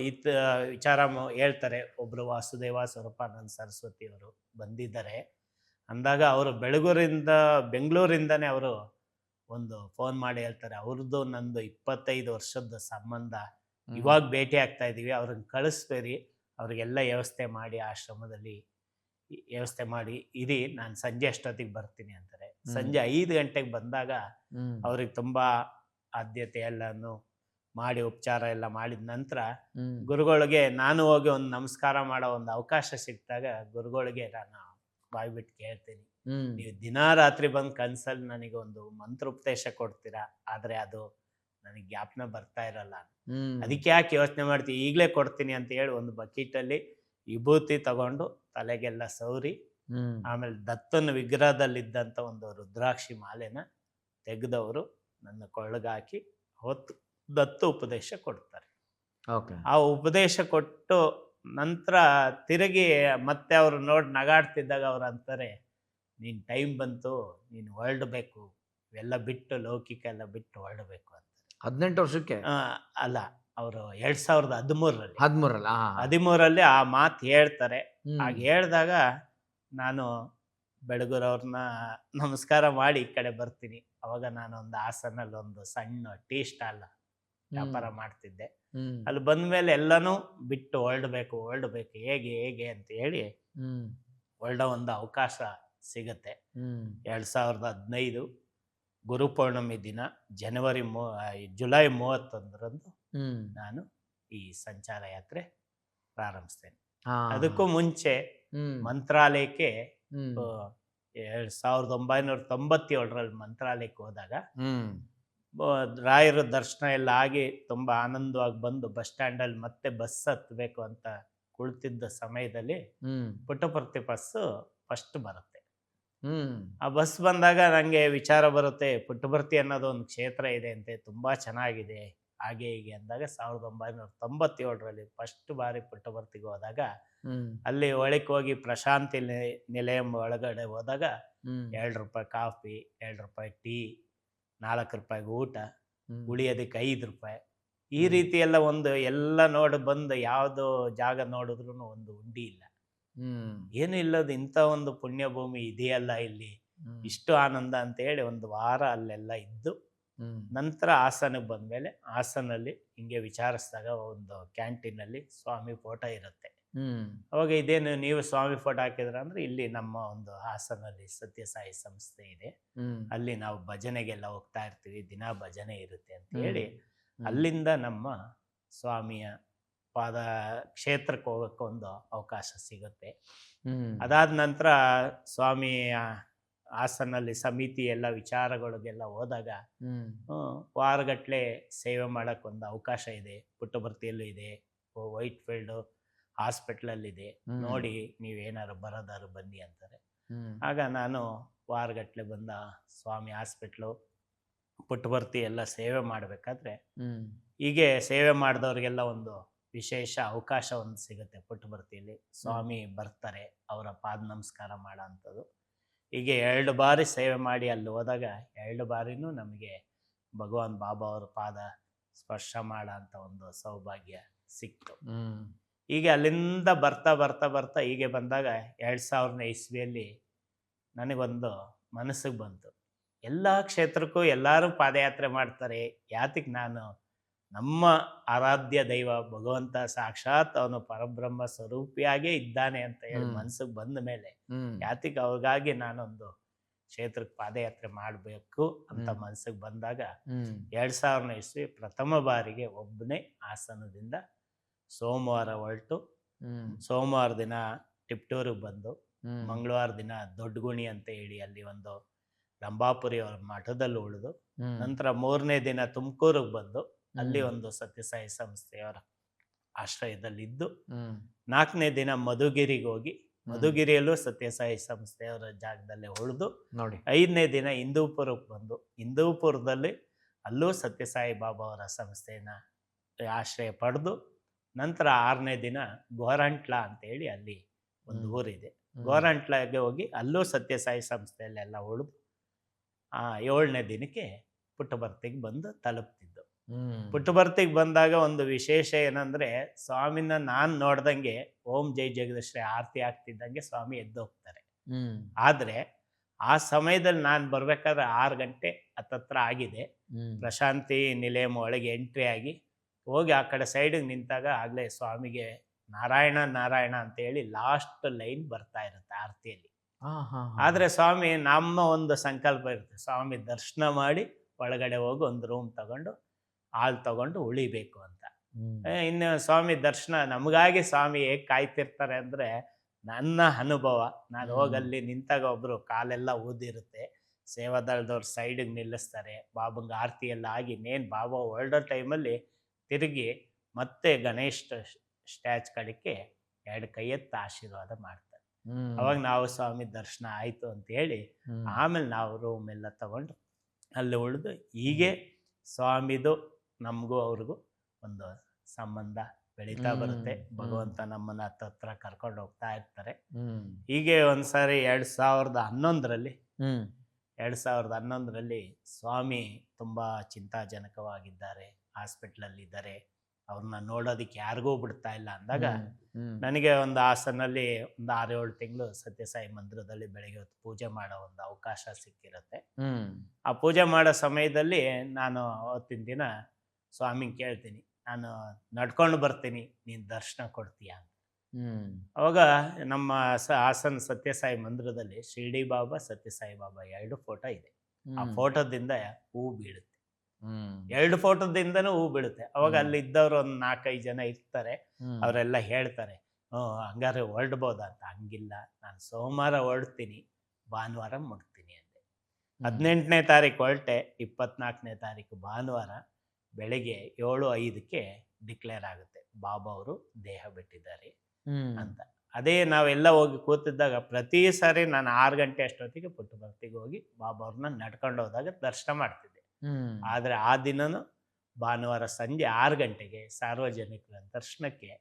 ಈತ ವಿಚಾರ ಹೇಳ್ತಾರೆ. ಒಬ್ಬರು ವಾಸುದೇವ ಸ್ವರೂಪಾನಂದ ಸರಸ್ವತಿ ಅವರು ಬಂದಿದ್ದಾರೆ ಅಂದಾಗ ಅವರು ಬೆಂಗಳೂರಿಂದನೇ ಅವರು ಒಂದು ಫೋನ್ ಮಾಡಿ ಹೇಳ್ತಾರೆ, ಅವ್ರದ್ದು ನಂದು 25 ವರ್ಷದ ಸಂಬಂಧ, ಇವಾಗ ಭೇಟಿ ಆಗ್ತಾ ಇದ್ದೀವಿ, ಅವ್ರನ್ನ ಕಳಿಸ್ಬೇಡಿ, ಅವ್ರಿಗೆಲ್ಲ ವ್ಯವಸ್ಥೆ ಮಾಡಿ ಆಶ್ರಮದಲ್ಲಿ ವ್ಯವಸ್ಥೆ ಮಾಡಿ ಇರಿ, ನಾನು ಸಂಜೆ ಅಷ್ಟೊತ್ತಿಗೆ ಬರ್ತೀನಿ ಅಂತಾರೆ. ಸಂಜೆ 5 ಗಂಟೆಗೆ ಬಂದಾಗ ಅವ್ರಿಗೆ ತುಂಬ ಆದ್ಯತೆ ಎಲ್ಲನೂ ಮಾಡಿ ಉಪಚಾರ ಎಲ್ಲ ಮಾಡಿದ ನಂತರ ಗುರುಗಳಿಗೆ ನಾನು ಹೋಗಿ ಒಂದು ನಮಸ್ಕಾರ ಮಾಡೋ ಒಂದು ಅವಕಾಶ ಸಿಕ್ಕಿದಾಗ ಗುರುಗಳಿಗೆ ನಾನು ಬಾಯ್ಬಿಟ್ಟು ಕೇಳ್ತೀನಿ, ನೀವು ದಿನಾ ರಾತ್ರಿ ಬಂದು ಕನ್ಸಲ್ಲಿ ನನಗೆ ಒಂದು ಮಂತ್ರೋಪದೇಶ ಕೊಡ್ತೀರಾ, ಆದರೆ ಅದು ನನಗೆ ಜ್ಞಾಪನ ಬರ್ತಾ ಇರಲ್ಲ, ಅದಕ್ಕೆ ಯಾಕೆ ಯೋಚನೆ ಮಾಡ್ತೀವಿ, ಈಗಲೇ ಕೊಡ್ತೀನಿ ಅಂತ ಹೇಳಿ ಒಂದು ಬಕೀಟಲ್ಲಿ ವಿಭೂತಿ ತಗೊಂಡು ತಲೆಗೆಲ್ಲ ಸೌರಿ ಆಮೇಲೆ ದತ್ತನ ವಿಗ್ರಹದಲ್ಲಿದ್ದಂಥ ಒಂದು ರುದ್ರಾಕ್ಷಿ ಮಾಲೆನ ತೆಗೆದವರು ನನ್ನ ಕೊಳ್ಳಗಾಕಿ ಹೊತ್ತು ದತ್ತ ಉಪದೇಶ ಕೊಡ್ತಾರೆ. ಆ ಉಪದೇಶ ಕೊಟ್ಟು ನಂತರ ತಿರುಗಿ ಮತ್ತೆ ಅವರು ನೋಡಿ ನಗಾಡ್ತಿದ್ದಾಗ ಅವ್ರು ಅಂತಾರೆ, ನೀನು ಟೈಮ್ ಬಂತು, ನೀನು ಹೊರಡಬೇಕು, ಇವೆಲ್ಲ ಬಿಟ್ಟು ಲೌಕಿಕ ಎಲ್ಲ ಬಿಟ್ಟು ಹೊರಡಬೇಕು ಅಂತ. 18 ವರ್ಷಕ್ಕೆ ಅಲ್ಲ, ಅವರು 2013ರಲ್ಲಿ 13 ಆ ಮಾತು ಹೇಳ್ತಾರೆ. ಹಾಗೆ ಹೇಳಿದಾಗ ನಾನು ಬೆಳಗುರವ್ರನ್ನ ನಮಸ್ಕಾರ ಮಾಡಿ ಈ ಕಡೆ ಬರ್ತೀನಿ. ಅವಾಗ ನಾನು ಒಂದು ಹಾಸನಲ್ಲಿ ಒಂದು ಸಣ್ಣ ಟೀ ಸ್ಟಾಲ್ ವ್ಯಾಪಾರ ಮಾಡ್ತಿದ್ದೆ. ಅಲ್ಲಿ ಬಂದ್ಮೇಲೆ ಎಲ್ಲನೂ ಬಿಟ್ಟು ಹೊರಡಬೇಕು ಹೇಗೆ ಅಂತ ಹೇಳಿ ಹೊರಡೋ ಒಂದು ಅವಕಾಶ ಸಿಗತ್ತೆ. 2015 ಗುರುಪೌರ್ಣಮಿ ದಿನ ಜುಲೈ 31ರಂದು ನಾನು ಈ ಸಂಚಾರ ಯಾತ್ರೆ ಪ್ರಾರಂಭಿಸ್ತೇನೆ. ಅದಕ್ಕೂ ಮುಂಚೆ ಮಂತ್ರಾಲಯಕ್ಕೆ 1997ರಲ್ಲಿ ಮಂತ್ರಾಲಯಕ್ಕೆ ಹೋದಾಗ ರಾಯರ ದರ್ಶನ ಎಲ್ಲ ಆಗಿ ತುಂಬ ಆನಂದವಾಗಿ ಬಂದು ಬಸ್ ಸ್ಟ್ಯಾಂಡಲ್ಲಿ ಮತ್ತೆ ಬಸ್ ಹತ್ತಬೇಕು ಅಂತ ಕುಳಿತಿದ್ದ ಸಮಯದಲ್ಲಿ ಪುಟ್ಟಪರ್ತಿ ಬಸ್ಸು ಫಸ್ಟ್ ಬರುತ್ತೆ. ಆ ಬಸ್ ಬಂದಾಗ ನನಗೆ ವಿಚಾರ ಬರುತ್ತೆ, ಪುಟ್ಟಪರ್ತಿ ಅನ್ನೋದು ಒಂದು ಕ್ಷೇತ್ರ ಇದೆ ಅಂತೆ, ತುಂಬ ಚೆನ್ನಾಗಿದೆ, ಹಾಗೆ ಹೀಗೆ ಅಂದಾಗ 1997ರಲ್ಲಿ ಫಸ್ಟ್ ಬಾರಿ ಪುಟ್ಟಪರ್ತಿಗೆ ಹೋದಾಗ ಅಲ್ಲಿ ಒಳಕ್ಕೆ ಹೋಗಿ ಪ್ರಶಾಂತಿ ನಿಲಯ ಒಳಗಡೆ ಹೋದಾಗ 2 ರೂಪಾಯಿ ಕಾಫಿ, 2 ರೂಪಾಯಿ ಟೀ, 4 ರೂಪಾಯಿಗೆ ಊಟ, ಉಳಿಯೋದಕ್ಕೆ 5 ರೂಪಾಯಿ, ಈ ರೀತಿ ಎಲ್ಲ ನೋಡಿ ಬಂದು ಯಾವ್ದು ಜಾಗ ನೋಡಿದ್ರು ಒಂದು ಉಂಡಿ ಇಲ್ಲ, ಏನು ಇಲ್ಲದು, ಇಂಥ ಒಂದು ಪುಣ್ಯ ಭೂಮಿ ಇದೆಯಲ್ಲ ಇಲ್ಲಿ, ಇಷ್ಟು ಆನಂದ ಅಂತ ಹೇಳಿ ಒಂದು ವಾರ ಅಲ್ಲೆಲ್ಲ ಇದ್ದು ನಂತರ ಹಾಸನಕ್ಕೆ ಬಂದ್ಮೇಲೆ ಹಾಸನಲ್ಲಿ ಹಿಂಗೆ ವಿಚಾರಿಸಿದಾಗ ಒಂದು ಕ್ಯಾಂಟೀನಲ್ಲಿ ಸ್ವಾಮಿ ಫೋಟೋ ಇರುತ್ತೆ. ಅವಾಗ ಇದೇನು ನೀವು ಸ್ವಾಮಿ ಫೋಟೋ ಹಾಕಿದ್ರ ಅಂದ್ರೆ, ಇಲ್ಲಿ ನಮ್ಮ ಒಂದು ಹಾಸನಲ್ಲಿ ಸತ್ಯಸಾಯಿ ಸಂಸ್ಥೆ ಇದೆ, ಅಲ್ಲಿ ನಾವು ಭಜನೆಗೆಲ್ಲ ಹೋಗ್ತಾ ಇರ್ತೀವಿ, ದಿನ ಭಜನೆ ಇರುತ್ತೆ ಅಂತ ಹೇಳಿ ಅಲ್ಲಿಂದ ನಮ್ಮ ಸ್ವಾಮಿಯ ಪಾದ ಕ್ಷೇತ್ರಕ್ಕೆ ಹೋಗಕ್ಕೆ ಒಂದು ಅವಕಾಶ ಸಿಗುತ್ತೆ. ಅದಾದ ನಂತರ ಸ್ವಾಮಿಯ ಹಾಸನಲ್ಲಿ ಸಮಿತಿ ಎಲ್ಲ ವಿಚಾರಗಳಿಗೆಲ್ಲ ಹೋದಾಗ ವಾರಗಟ್ಲೆ ಸೇವೆ ಮಾಡಕ್ ಒಂದು ಅವಕಾಶ ಇದೆ. ಪುಟ್ಟಪರ್ತಿಯಲ್ಲೂ ಇದೆ, ವೈಟ್ ಫೀಲ್ಡ್ ಹಾಸ್ಪಿಟ್ಲಲ್ಲಿದೆ, ನೋಡಿ ನೀವೇನಾರು ಬರೋದಾರು ಬನ್ನಿ ಅಂತಾರೆ. ಆಗ ನಾನು ವಾರಗಟ್ಲೆ ಬಂದ ಸ್ವಾಮಿ ಹಾಸ್ಪಿಟ್ಲು ಪುಟ್ಟಪರ್ತಿ ಎಲ್ಲ ಸೇವೆ ಮಾಡಬೇಕಾದ್ರೆ ಹೀಗೆ ಸೇವೆ ಮಾಡಿದವ್ರಿಗೆಲ್ಲ ಒಂದು ವಿಶೇಷ ಅವಕಾಶ ಒಂದು ಸಿಗುತ್ತೆ. ಪುಟ್ಟಪರ್ತಿಯಲ್ಲಿ ಸ್ವಾಮಿ ಬರ್ತಾರೆ, ಅವರ ಪಾದ ನಮಸ್ಕಾರ ಮಾಡೋ ಅಂಥದ್ದು. ಹೀಗೆ 2 ಬಾರಿ ಸೇವೆ ಮಾಡಿ ಅಲ್ಲಿ ಹೋದಾಗ 2 ಬಾರಿನೂ ನಮಗೆ ಭಗವಾನ್ ಬಾಬಾ ಅವ್ರ ಪಾದ ಸ್ಪರ್ಶ ಮಾಡೋ ಅಂಥ ಒಂದು ಸೌಭಾಗ್ಯ ಸಿಕ್ತು. ಹೀಗೆ ಅಲ್ಲಿಂದ ಬರ್ತಾ ಹೀಗೆ ಬಂದಾಗ 2000ನೇ ಇಸ್ವಿಯಲ್ಲಿ ನನಗೊಂದು ಮನಸ್ಸಿಗೆ ಬಂತು, ಎಲ್ಲ ಕ್ಷೇತ್ರಕ್ಕೂ ಎಲ್ಲರೂ ಪಾದಯಾತ್ರೆ ಮಾಡ್ತಾರೆ, ಯಾತಿಗೆ ನಾನು ನಮ್ಮ ಆರಾಧ್ಯ ದೈವ ಭಗವಂತ ಸಾಕ್ಷಾತ್ ಅವನು ಪರಬ್ರಹ್ಮ ಸ್ವರೂಪಿಯಾಗೇ ಇದ್ದಾನೆ ಅಂತ ಹೇಳಿ ಮನಸ್ಸಿಗೆ ಬಂದ ಮೇಲೆ ಯಾತಿಗೆ ಅವ್ರಿಗಾಗಿ ನಾನೊಂದು ಕ್ಷೇತ್ರಕ್ಕೆ ಪಾದಯಾತ್ರೆ ಮಾಡಬೇಕು ಅಂತ ಮನಸ್ಸಿಗೆ ಬಂದಾಗ 2000ನೇ ಇಸ್ವಿ ಪ್ರಥಮ ಬಾರಿಗೆ ಒಬ್ಬನೇ ಹಾಸನದಿಂದ ಸೋಮವಾರ ಹೊರಟು ಸೋಮವಾರ ದಿನ ಟಿಪ್ಟೂರಿಗೆ ಬಂದು ಮಂಗಳವಾರ ದಿನ ದೊಡ್ಡಗುಣಿ ಅಂತ ಹೇಳಿ ಅಲ್ಲಿ ಒಂದು ರಂಭಾಪುರಿ ಅವ್ರ ಮಠದಲ್ಲಿ ಉಳಿದು ನಂತರ 3ನೇ ದಿನ ತುಮಕೂರಿಗೆ ಬಂದು ಅಲ್ಲಿ ಒಂದು ಸತ್ಯಸಾಯಿ ಸಂಸ್ಥೆಯವರ ಆಶ್ರಯದಲ್ಲಿದ್ದು 4ನೇ ದಿನ ಮಧುಗಿರಿಗೆ ಹೋಗಿ ಮಧುಗಿರಿಯಲ್ಲೂ ಸತ್ಯಸಾಯಿ ಸಂಸ್ಥೆಯವರ ಜಾಗದಲ್ಲೇ ಉಳಿದು ನೋಡಿ 5ನೇ ದಿನ ಹಿಂದೂಪುರಕ್ಕೆ ಬಂದು ಹಿಂದೂಪುರದಲ್ಲಿ ಅಲ್ಲೂ ಸತ್ಯಸಾಯಿ ಬಾಬಾ ಅವರ ಸಂಸ್ಥೆಯನ್ನ ಆಶ್ರಯ ಪಡೆದು ನಂತರ 6ನೇ ದಿನ ಗೋರಂಟ್ಲ ಅಂತ ಹೇಳಿ ಅಲ್ಲಿ ಒಂದು ಊರಿದೆ, ಗೋರಂಟ್ಲಾಗೆ ಹೋಗಿ ಅಲ್ಲೂ ಸತ್ಯಸಾಯಿ ಸಂಸ್ಥೆಯಲ್ಲೆಲ್ಲ ಉಳಿದು 7ನೇ ದಿನಕ್ಕೆ ಪುಟ್ಟಪರ್ತಿಗೆ ಬಂದು ತಲುಪ್ತಿದ್ದು. ಪುಟ್ಟಭರ್ತಿಗೆ ಬಂದಾಗ ಒಂದು ವಿಶೇಷ ಏನಂದ್ರೆ ಸ್ವಾಮಿನ ನಾನು ನೋಡ್ದಂಗೆ ಓಂ ಜೈ ಜಗದೀಶ್ರೀ ಆರತಿ ಆಗ್ತಿದ್ದಂಗೆ ಸ್ವಾಮಿ ಎದ್ದು ಹೋಗ್ತಾರೆ. ಆದ್ರೆ ಆ ಸಮಯದಲ್ಲಿ ನಾನು ಬರ್ಬೇಕಾದ್ರೆ 6 ಗಂಟೆ ಹತ್ತತ್ರ ಆಗಿದೆ. ಪ್ರಶಾಂತಿ ನಿಲಯಂ ಒಳಗೆ ಎಂಟ್ರಿ ಆಗಿ ಹೋಗಿ ಆ ಕಡೆ ಸೈಡಿಗೆ ನಿಂತಾಗ ಆಗ್ಲೇ ಸ್ವಾಮಿಗೆ ನಾರಾಯಣ ನಾರಾಯಣ ಅಂತ ಹೇಳಿ ಲಾಸ್ಟ್ ಲೈನ್ ಬರ್ತಾ ಇರುತ್ತೆ ಆರತಿಯಲ್ಲಿ. ಆದ್ರೆ ಸ್ವಾಮಿ ನಮ್ಮ ಒಂದು ಸಂಕಲ್ಪ ಇರುತ್ತೆ, ಸ್ವಾಮಿ ದರ್ಶನ ಮಾಡಿ ಒಳಗಡೆ ಹೋಗಿ ಒಂದು ರೂಮ್ ತಗೊಂಡು ಹಾಲ್ ತಗೊಂಡು ಉಳಿಬೇಕು ಅಂತ. ಇನ್ನು ಸ್ವಾಮಿ ದರ್ಶನ ನಮಗಾಗಿ ಸ್ವಾಮಿ ಹೇಗೆ ಕಾಯ್ತಿರ್ತಾರೆ ಅಂದ್ರೆ ನನ್ನ ಅನುಭವ, ನಾನು ಹೋಗಲ್ಲಿ ನಿಂತಾಗ ಒಬ್ರು ಕಾಲೆಲ್ಲ ಊದಿರುತ್ತೆ, ಸೇವಾದಳದವ್ರು ಸೈಡಿಗೆ ನಿಲ್ಲಿಸ್ತಾರೆ, ಬಾಬಂಗೆ ಆರತಿ ಎಲ್ಲ ಆಗಿ ಇನ್ನೇನು ಬಾಬಾ ಹೊರಡೋ ಟೈಮಲ್ಲಿ ತಿರುಗಿ ಮತ್ತೆ ಗಣೇಶ್ ಸ್ಟ್ಯಾಚ್ ಕಡೆಗೆ 2 ಕೈ ಎತ್ತಿ ಆಶೀರ್ವಾದ ಮಾಡ್ತಾರೆ. ಅವಾಗ ನಾವು ಸ್ವಾಮಿ ದರ್ಶನ ಆಯ್ತು ಅಂತ ಹೇಳಿ ಆಮೇಲೆ ನಾವು ರೂಮ್ ಎಲ್ಲ ತಗೊಂಡು ಅಲ್ಲಿ ಉಳಿದು ಹೀಗೆ ಸ್ವಾಮಿದು ನಮಗೂ ಅವ್ರಿಗೂ ಒಂದು ಸಂಬಂಧ ಬೆಳೀತಾ ಬರುತ್ತೆ. ಭಗವಂತ ನಮ್ಮನ್ನ ಹತ್ತತ್ರ ಕರ್ಕೊಂಡು ಹೋಗ್ತಾ ಇರ್ತಾರೆ. ಹೀಗೆ ಒಂದ್ಸಾರಿ 2011ರಲ್ಲಿ ಸ್ವಾಮಿ ತುಂಬಾ ಚಿಂತಾಜನಕವಾಗಿದ್ದಾರೆ, ಹಾಸ್ಪಿಟ್ಲಲ್ಲಿ ಇದ್ದಾರೆ, ಅವ್ರನ್ನ ನೋಡೋದಕ್ಕೆ ಯಾರಿಗೂ ಬಿಡ್ತಾ ಇಲ್ಲ ಅಂದಾಗ ನನಗೆ ಒಂದು ಹಾಸನಲ್ಲಿ ಒಂದು 6-7 ತಿಂಗಳು ಸತ್ಯಸಾಯಿ ಮಂದಿರದಲ್ಲಿ ಬೆಳಗ್ಗೆ ಹೊತ್ತು ಪೂಜೆ ಮಾಡೋ ಒಂದು ಅವಕಾಶ ಸಿಕ್ಕಿರುತ್ತೆ. ಆ ಪೂಜೆ ಮಾಡೋ ಸಮಯದಲ್ಲಿ ನಾನು ಅವತ್ತಿನ ದಿನ ಸ್ವಾಮಿಗೆ ಕೇಳ್ತೀನಿ, ನಾನು ನಡ್ಕೊಂಡು ಬರ್ತೀನಿ, ನೀನು ದರ್ಶನ ಕೊಡ್ತೀಯಾ ಅಂತ. ಅವಾಗ ನಮ್ಮ ಹಾಸನ ಸತ್ಯಸಾಯಿ ಮಂದಿರದಲ್ಲಿ ಶಿರ್ಡಿ ಬಾಬಾ ಸತ್ಯಸಾಯಿ ಬಾಬಾ 2 ಫೋಟೋ ಇದೆ. ಆ ಫೋಟೋದಿಂದ ಹೂ ಬೀಳುತ್ತೆ, 2 ಫೋಟೋದಿಂದನೂ ಹೂ ಬೀಳುತ್ತೆ. ಅವಾಗ ಅಲ್ಲಿ ಇದ್ದವ್ರು ಒಂದು 4-5 ಜನ ಇರ್ತಾರೆ, ಅವರೆಲ್ಲ ಹೇಳ್ತಾರೆ, ಹಂಗಾರೆ ಹೊರಡ್ಬೋದಾ ಅಂತ. ಹಂಗಿಲ್ಲ, ನಾನು ಸೋಮವಾರ ಹೊರಡ್ತೀನಿ, ಭಾನುವಾರ ಮುಟ್ತೀನಿ ಅಂದೆ. 18ನೇ ತಾರೀಕು ಹೊರಟೆ, 24ನೇ ತಾರೀಕು ಭಾನುವಾರ ಬೆಳಿಗ್ಗೆ 7:05ಕ್ಕೆ ಡಿಕ್ಲೇರ್ ಆಗುತ್ತೆ, ಬಾಬಾ ಅವರು ದೇಹ ಬಿಟ್ಟಿದ್ದಾರೆ ಅಂತ. ಅದೇ ನಾವೆಲ್ಲ ಹೋಗಿ ಕೂತಿದ್ದಾಗ ಪ್ರತಿ ಸಾರಿ ನಾನು 6 ಗಂಟೆ ಅಷ್ಟೊತ್ತಿಗೆ ಪುಟ್ಟಭರ್ತಿಗೆ ಹೋಗಿ ಬಾಬಾ ಅವ್ರನ್ನ ನಡ್ಕೊಂಡು ಹೋದಾಗ ದರ್ಶನ ಮಾಡ್ತಿದ್ದೆ. ಆದರೆ ಆ ದಿನನೂ ಭಾನುವಾರ ಸಂಜೆ 6 ಗಂಟೆಗೆ ಸಾರ್ವಜನಿಕರ ದರ್ಶನಕ್ಕೆ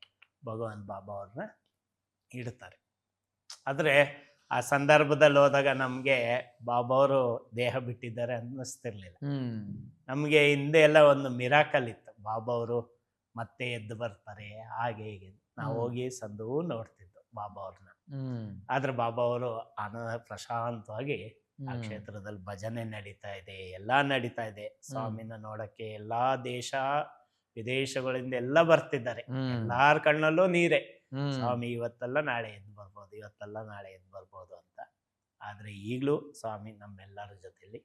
ಭಗವಾನ್ ಬಾಬಾ ಅವ್ರನ್ನ ಇಡ್ತಾರೆ. ಆದರೆ ಆ ಸಂದರ್ಭದಲ್ಲಿ ಹೋದಾಗ ನಮಗೆ ಬಾಬಾ ಅವರು ದೇಹ ಬಿಟ್ಟಿದ್ದಾರೆ ಅನ್ನಿಸ್ತಿರ್ಲಿಲ್ಲ. ನಮಗೆ ಹಿಂದೆ ಎಲ್ಲ ಒಂದು ಮಿರಾಕಲ್ ಇತ್ತು, ಬಾಬಾ ಅವರು ಮತ್ತೆ ಎದ್ದು ಬರ್ತಾರೆ ಹಾಗೆ ಹೀಗೆ. ನಾವು ಹೋಗಿ ಸಂದೂ ನೋಡ್ತಿದ್ದು ಬಾಬಾ ಅವ್ರನ್ನ. ಆದ್ರೆ ಬಾಬಾ ಅವರು ಪ್ರಶಾಂತವಾಗಿ ಆ ಕ್ಷೇತ್ರದಲ್ಲಿ ಭಜನೆ ನಡೀತಾ ಇದೆ, ಎಲ್ಲಾ ನಡೀತಾ ಇದೆ. ಸ್ವಾಮಿನ ನೋಡಕ್ಕೆ ಎಲ್ಲಾ ದೇಶ ವಿದೇಶಗಳಿಂದ ಎಲ್ಲ ಬರ್ತಿದ್ದಾರೆ, ಎಲ್ಲಾರ ಕಣ್ಣಲ್ಲೂ ನೀರೇ, ಸ್ವಾಮಿ ಇವತ್ತಲ್ಲ ನಾಳೆ ಎದ್ದು ಬರ್ಬೋದು, ಇವತ್ತಲ್ಲ ನಾಳೆ ಎದ್ದು ಬರ್ಬೋದು ಅಂತ. ಆದ್ರೆ ಈಗಲೂ ಸ್ವಾಮಿ ನಮ್ಮೆಲ್ಲರ ಜೊತೆಲಿ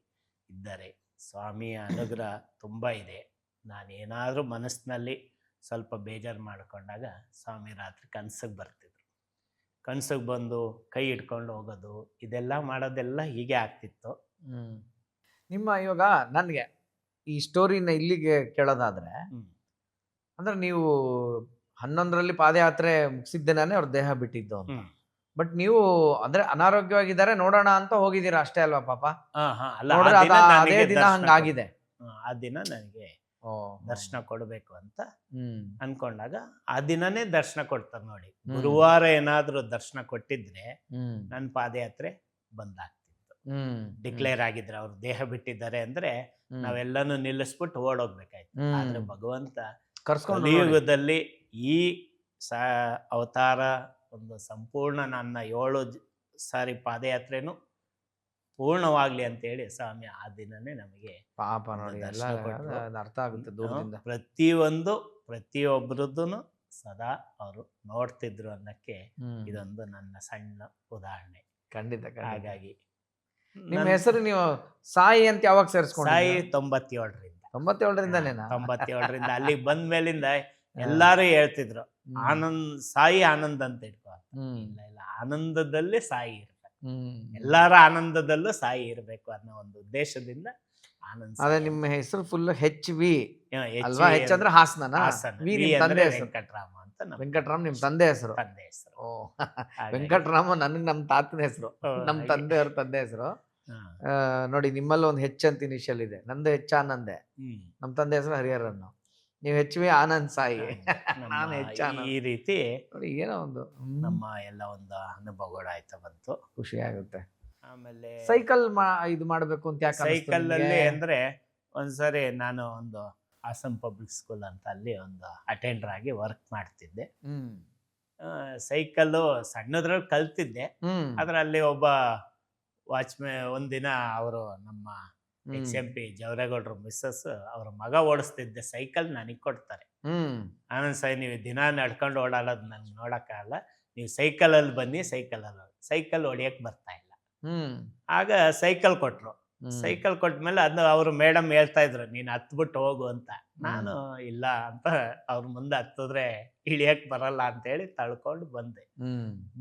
ಇದ್ದಾರೆ. ಸ್ವಾಮಿಯ ಅನುಗ್ರಹ ತುಂಬಾ ಇದೆ. ನಾನೇನಾದ್ರೂ ಮನಸ್ಸಿನಲ್ಲಿ ಸ್ವಲ್ಪ ಬೇಜಾರು ಮಾಡ್ಕೊಂಡಾಗ ಸ್ವಾಮಿ ರಾತ್ರಿ ಕನ್ಸಿಗೆ ಬರ್ತಿದ್ರು, ಕನ್ಸಿಗೆ ಬಂದು ಕೈ ಹಿಡ್ಕೊಂಡು ಹೋಗೋದು, ಇದೆಲ್ಲ ಮಾಡೋದೆಲ್ಲ ಹೀಗೆ ಆಗ್ತಿತ್ತು. ನಿಮ್ಮ ಇವಾಗ ನನಗೆ ಈ ಸ್ಟೋರಿನ ಇಲ್ಲಿಗೆ ಕೇಳೋದಾದ್ರೆ, ಅಂದ್ರೆ ನೀವು 11ರಲ್ಲಿ ಪಾದಯಾತ್ರೆ ಮುಗಿಸಿದ್ದೇನೆ ಅವ್ರ ದೇಹ ಬಿಟ್ಟಿದ್ದು ಅಂತ. ಬಟ್ ನೀವು ಅಂದ್ರೆ ಅನಾರೋಗ್ಯವಾಗಿದ್ದಾರೆ ನೋಡೋಣ ಅಂತ ಹೋಗಿದ್ದೀರಾ ಅಷ್ಟೇ ಅಲ್ವಾ ಪಾಪ? ಅದೇ ದಿನ ಹಂಗಾಗಿದೆ. ಆ ದಿನ ನನಗೆ ದರ್ಶನ ಕೊಡ್ಬೇಕು ಅಂತ ಅನ್ಕೊಂಡಾಗ ಆ ದಿನನೇ ದರ್ಶನ ಕೊಡ್ತಾರೆ ನೋಡಿ. ಗುರುವಾರ ಏನಾದ್ರೂ ದರ್ಶನ ಕೊಟ್ಟಿದ್ರೆ ನನ್ನ ಪಾದಯಾತ್ರೆ ಬಂದಾಗ್ತಿತ್ತು. ಡಿಕ್ಲೇರ್ ಆಗಿದ್ರೆ ಅವ್ರು ದೇಹ ಬಿಟ್ಟಿದ್ದಾರೆ ಅಂದ್ರೆ ನಾವೆಲ್ಲಾನು ನಿಲ್ಲಿಸ್ಬಿಟ್ಟು ಓಡೋಗ್ಬೇಕಾಯ್ತು. ಆದ್ರೆ ಭಗವಂತ ಕಲಿಯುಗದಲ್ಲಿ ಈ ಅವತಾರ ಒಂದು ಸಂಪೂರ್ಣ ನನ್ನ 7 ಸಾರಿ ಪಾದಯಾತ್ರೆನು ಪೂರ್ಣವಾಗ್ಲಿ ಅಂತ ಹೇಳಿ ಸ್ವಾಮಿ ಆ ದಿನನೇ ನಮಗೆ ಪಾಪ ನೋಡಿ ಅರ್ಥ ಆಗುತ್ತೆ ದೂರದಿಂದ. ಪ್ರತಿಯೊಬ್ಬರದ್ದು ಸದಾ ಅವರು ನೋಡ್ತಿದ್ರು ಅನ್ನಕ್ಕೆ ಇದೊಂದು ನನ್ನ ಸಣ್ಣ ಉದಾಹರಣೆ. ಖಂಡಿತ. ಹಾಗಾಗಿ ನಿಮ್ಮ ಹೆಸರು ನೀವು ಸಾಯಿ ಅಂತ ಯಾವಾಗ ಸೇರಿಸ್ಕೊಂಡು? ಸಾಯಿ 97ರಿಂದ. 97ರಿಂದನೇನಾ? ಅಲ್ಲಿಗೆ ಬಂದ ಮೇಲಿಂದ ಎಲ್ಲಾರು ಹೇಳ್ತಿದ್ರು ಸಾಯಿ ಆನಂದ್ ಅಂತ ಇಟ್ಕೋ. ಇಲ್ಲ, ಆನಂದದಲ್ಲಿ ಸಾಯಿ ಇರ್ಬೇಕು, ಎಲ್ಲಾರ ಆನಂದದಲ್ಲೂ ಸಾಯಿ ಇರ್ಬೇಕು ಅನ್ನೋ ಒಂದು ಉದ್ದೇಶದಿಂದ ಆನಂದ್. ಅದೇ ನಿಮ್ಮ ಹೆಸರು ಫುಲ್ HV ಅಲ್ವಾ? H ಅಂದ್ರೆ ಹಾಸನ, ವೆಂಕಟರಾಮ ಅಂತ. ವೆಂಕಟರಾಮ್ ನಿಮ್ ತಂದೆ ಹೆಸರು? ತಂದೆ ಹೆಸರು. ವೆಂಕಟರಾಮ ನನಗೆ ನಮ್ಮ ತಾತನ ಹೆಸರು, ನಮ್ಮ ತಂದೆಯವ್ರ ತಂದೆ ಹೆಸರು. ನೋಡಿ ನಿಮ್ಮಲ್ಲಿ ಒಂದು H ಅಂತ ಇನಿಷಿಯಲ್ ಇದೆ, ನಂದು H ಆನಂದೆ, ನಮ್ಮ ತಂದೆ ಹೆಸರು ಹರಿಹರನ್ನು. ನೀವು HV ಆನಂದ್ ಸಾಯಿ, ನಾನು H ಆನಂದ್. ಈ ರೀತಿ ನೋಡಿ ಏನೋ ಒಂದು ನಮ್ಮ ಎಲ್ಲ ಒಂದು ಅನುಭವಗಳು ಆಯ್ತಾ ಬಂತು, ಖುಷಿ ಆಗುತ್ತೆ. ಆಮೇಲೆ ಸೈಕಲ್ ಇದು ಮಾಡ್ಬೇಕು ಅಂತ ಯಾಕೆ ಸೈಕಲ್ ಅಲ್ಲಿ ಅಂದ್ರೆ ಒಂದ್ಸರಿ ನಾನು ಒಂದು ಹಾಸನ್ ಪಬ್ಲಿಕ್ ಸ್ಕೂಲ್ ಅಂತ ಅಲ್ಲಿ ಒಂದು ಅಟೆಂಡರ್ ಆಗಿ ವರ್ಕ್ ಮಾಡ್ತಿದ್ದೆ. ಹ್ಮ್ ಸೈಕಲ್ಲು ಸಣ್ಣದ್ರಲ್ಲಿ ಕಲ್ತಿದ್ದೆ. ಹ್ಮ್ ಆದ್ರೆ ಅಲ್ಲಿ ಒಬ್ಬ ಒಂದಿನ ಅವರು ನಮ್ಮ ಎಕ್ಸ್ ಎಂ ಪಿ ಜವರೇಗೌಡರು ಮಿಸ್ಸಸ್ ಅವ್ರ ಮಗ ಓಡಿಸ್ತಿದ್ದೆ ಸೈಕಲ್ ನನಗೆ ಕೊಡ್ತಾರೆ. ಹ್ಮ್ ಆನಂದ್ ಸಾಯಿ, ನೀವು ದಿನ ನಡ್ಕೊಂಡು ಓಡಾಡೋದು ನನ್ಗೆ ನೋಡೋಕ್ಕಾಗಲ್ಲ, ನೀವು ಸೈಕಲಲ್ಲಿ ಬನ್ನಿ. ಸೈಕಲ್ ಹೊಡಿಯಕ್ಕೆ ಬರ್ತಾ ಇಲ್ಲ. ಹ್ಮ್ ಆಗ ಸೈಕಲ್ ಕೊಟ್ರು. ಸೈಕಲ್ ಕೊಟ್ಮೇಲೆ ಅದು ಅವರು ಮೇಡಮ್ ಹೇಳ್ತಾ ಇದ್ರು, ನೀನು ಹತ್ಬಿಟ್ಟು ಹೋಗು ಅಂತ. ನಾನು ಇಲ್ಲ ಅಂತ ಅವ್ರ ಮುಂದೆ ಹತ್ತಿದ್ರೆ ಇಳಿಯಕ್ ಬರಲ್ಲ ಅಂತೇಳಿ ತಳ್ಕೊಂಡು ಬಂದೆ.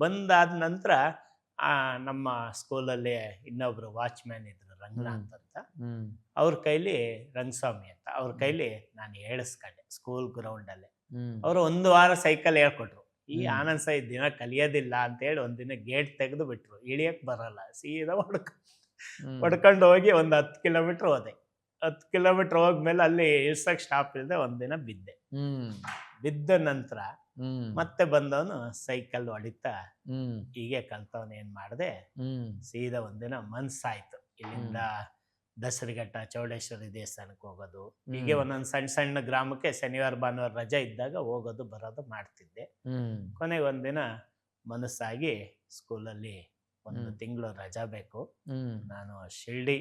ಬಂದಾದ ನಂತರ ನಮ್ಮ ಸ್ಕೂಲಲ್ಲಿ ಇನ್ನೊಬ್ರು ವಾಚ್ಮ್ಯಾನ್ ಇದ್ರು, ರಂಗನಾಥ್ ಅಂತ. ಅವ್ರ ಕೈಲಿ ರಂಗಸ್ವಾಮಿ ಅಂತ, ಅವ್ರ ಕೈಲಿ ನಾನು ಹೇಳಿಸ್ಕೊಂಡೆ ಸ್ಕೂಲ್ ಗ್ರೌಂಡಲ್ಲೇ. ಅವರು 1 ವಾರ ಸೈಕಲ್ ಹೇಳ್ಕೊಟ್ರು. ಈ ಆನಂದ್ ಸಾಯಿ ದಿನ ಕಲಿಯೋದಿಲ್ಲ ಅಂತೇಳಿ ಒಂದಿನ ಗೇಟ್ ತೆಗೆದು ಬಿಟ್ರು. ಇಳಿಯಕ್ ಬರಲ್ಲ, ಸೀದಾ ಹೊಡ್ಕೊಂಡು ಹೋಗಿ ಒಂದು 10 ಕಿಲೋಮೀಟ್ರ್ ಹೋದೆ. 10 ಕಿಲೋಮೀಟ್ರ್ ಹೋದ್ಮೇಲೆ ಅಲ್ಲಿ ಇಳ್ಸಕ್ ಸ್ಟಾಪ್ ಇಲ್ಲದೆ ಒಂದಿನ ಬಿದ್ದೆ. ಬಿದ್ದ ನಂತರ ಮತ್ತೆ ಬಂದವನು ಸೈಕಲ್ ಹೊಡಿತಾ ಹೀಗೆ ಕಲ್ತವನು. ಏನ್ ಮಾಡಿದೆ, ಸೀದಾ ಒಂದಿನ ಮನ್ಸಾಯ್ತು, ಇಲ್ಲಿಂದ ದಸರಿಘಟ್ಟ ಚೌಡೇಶ್ವರಿ ದೇವಸ್ಥಾನಕ್ಕೆ ಹೋಗೋದು. ಹೀಗೆ ಒಂದೊಂದು ಸಣ್ಣ ಸಣ್ಣ ಗ್ರಾಮಕ್ಕೆ ಶನಿವಾರ ಭಾನುವಾರ ರಜೆ ಇದ್ದಾಗ ಹೋಗೋದು ಬರೋದು ಮಾಡ್ತಿದ್ದೆ. ಕೊನೆಗೆ ಒಂದಿನ ಮನಸ್ಸಾಗಿ ಸ್ಕೂಲಲ್ಲಿ 1 ತಿಂಗಳು ರಜಾ ಬೇಕು, ನಾನು ಶಿರ್ಡಿ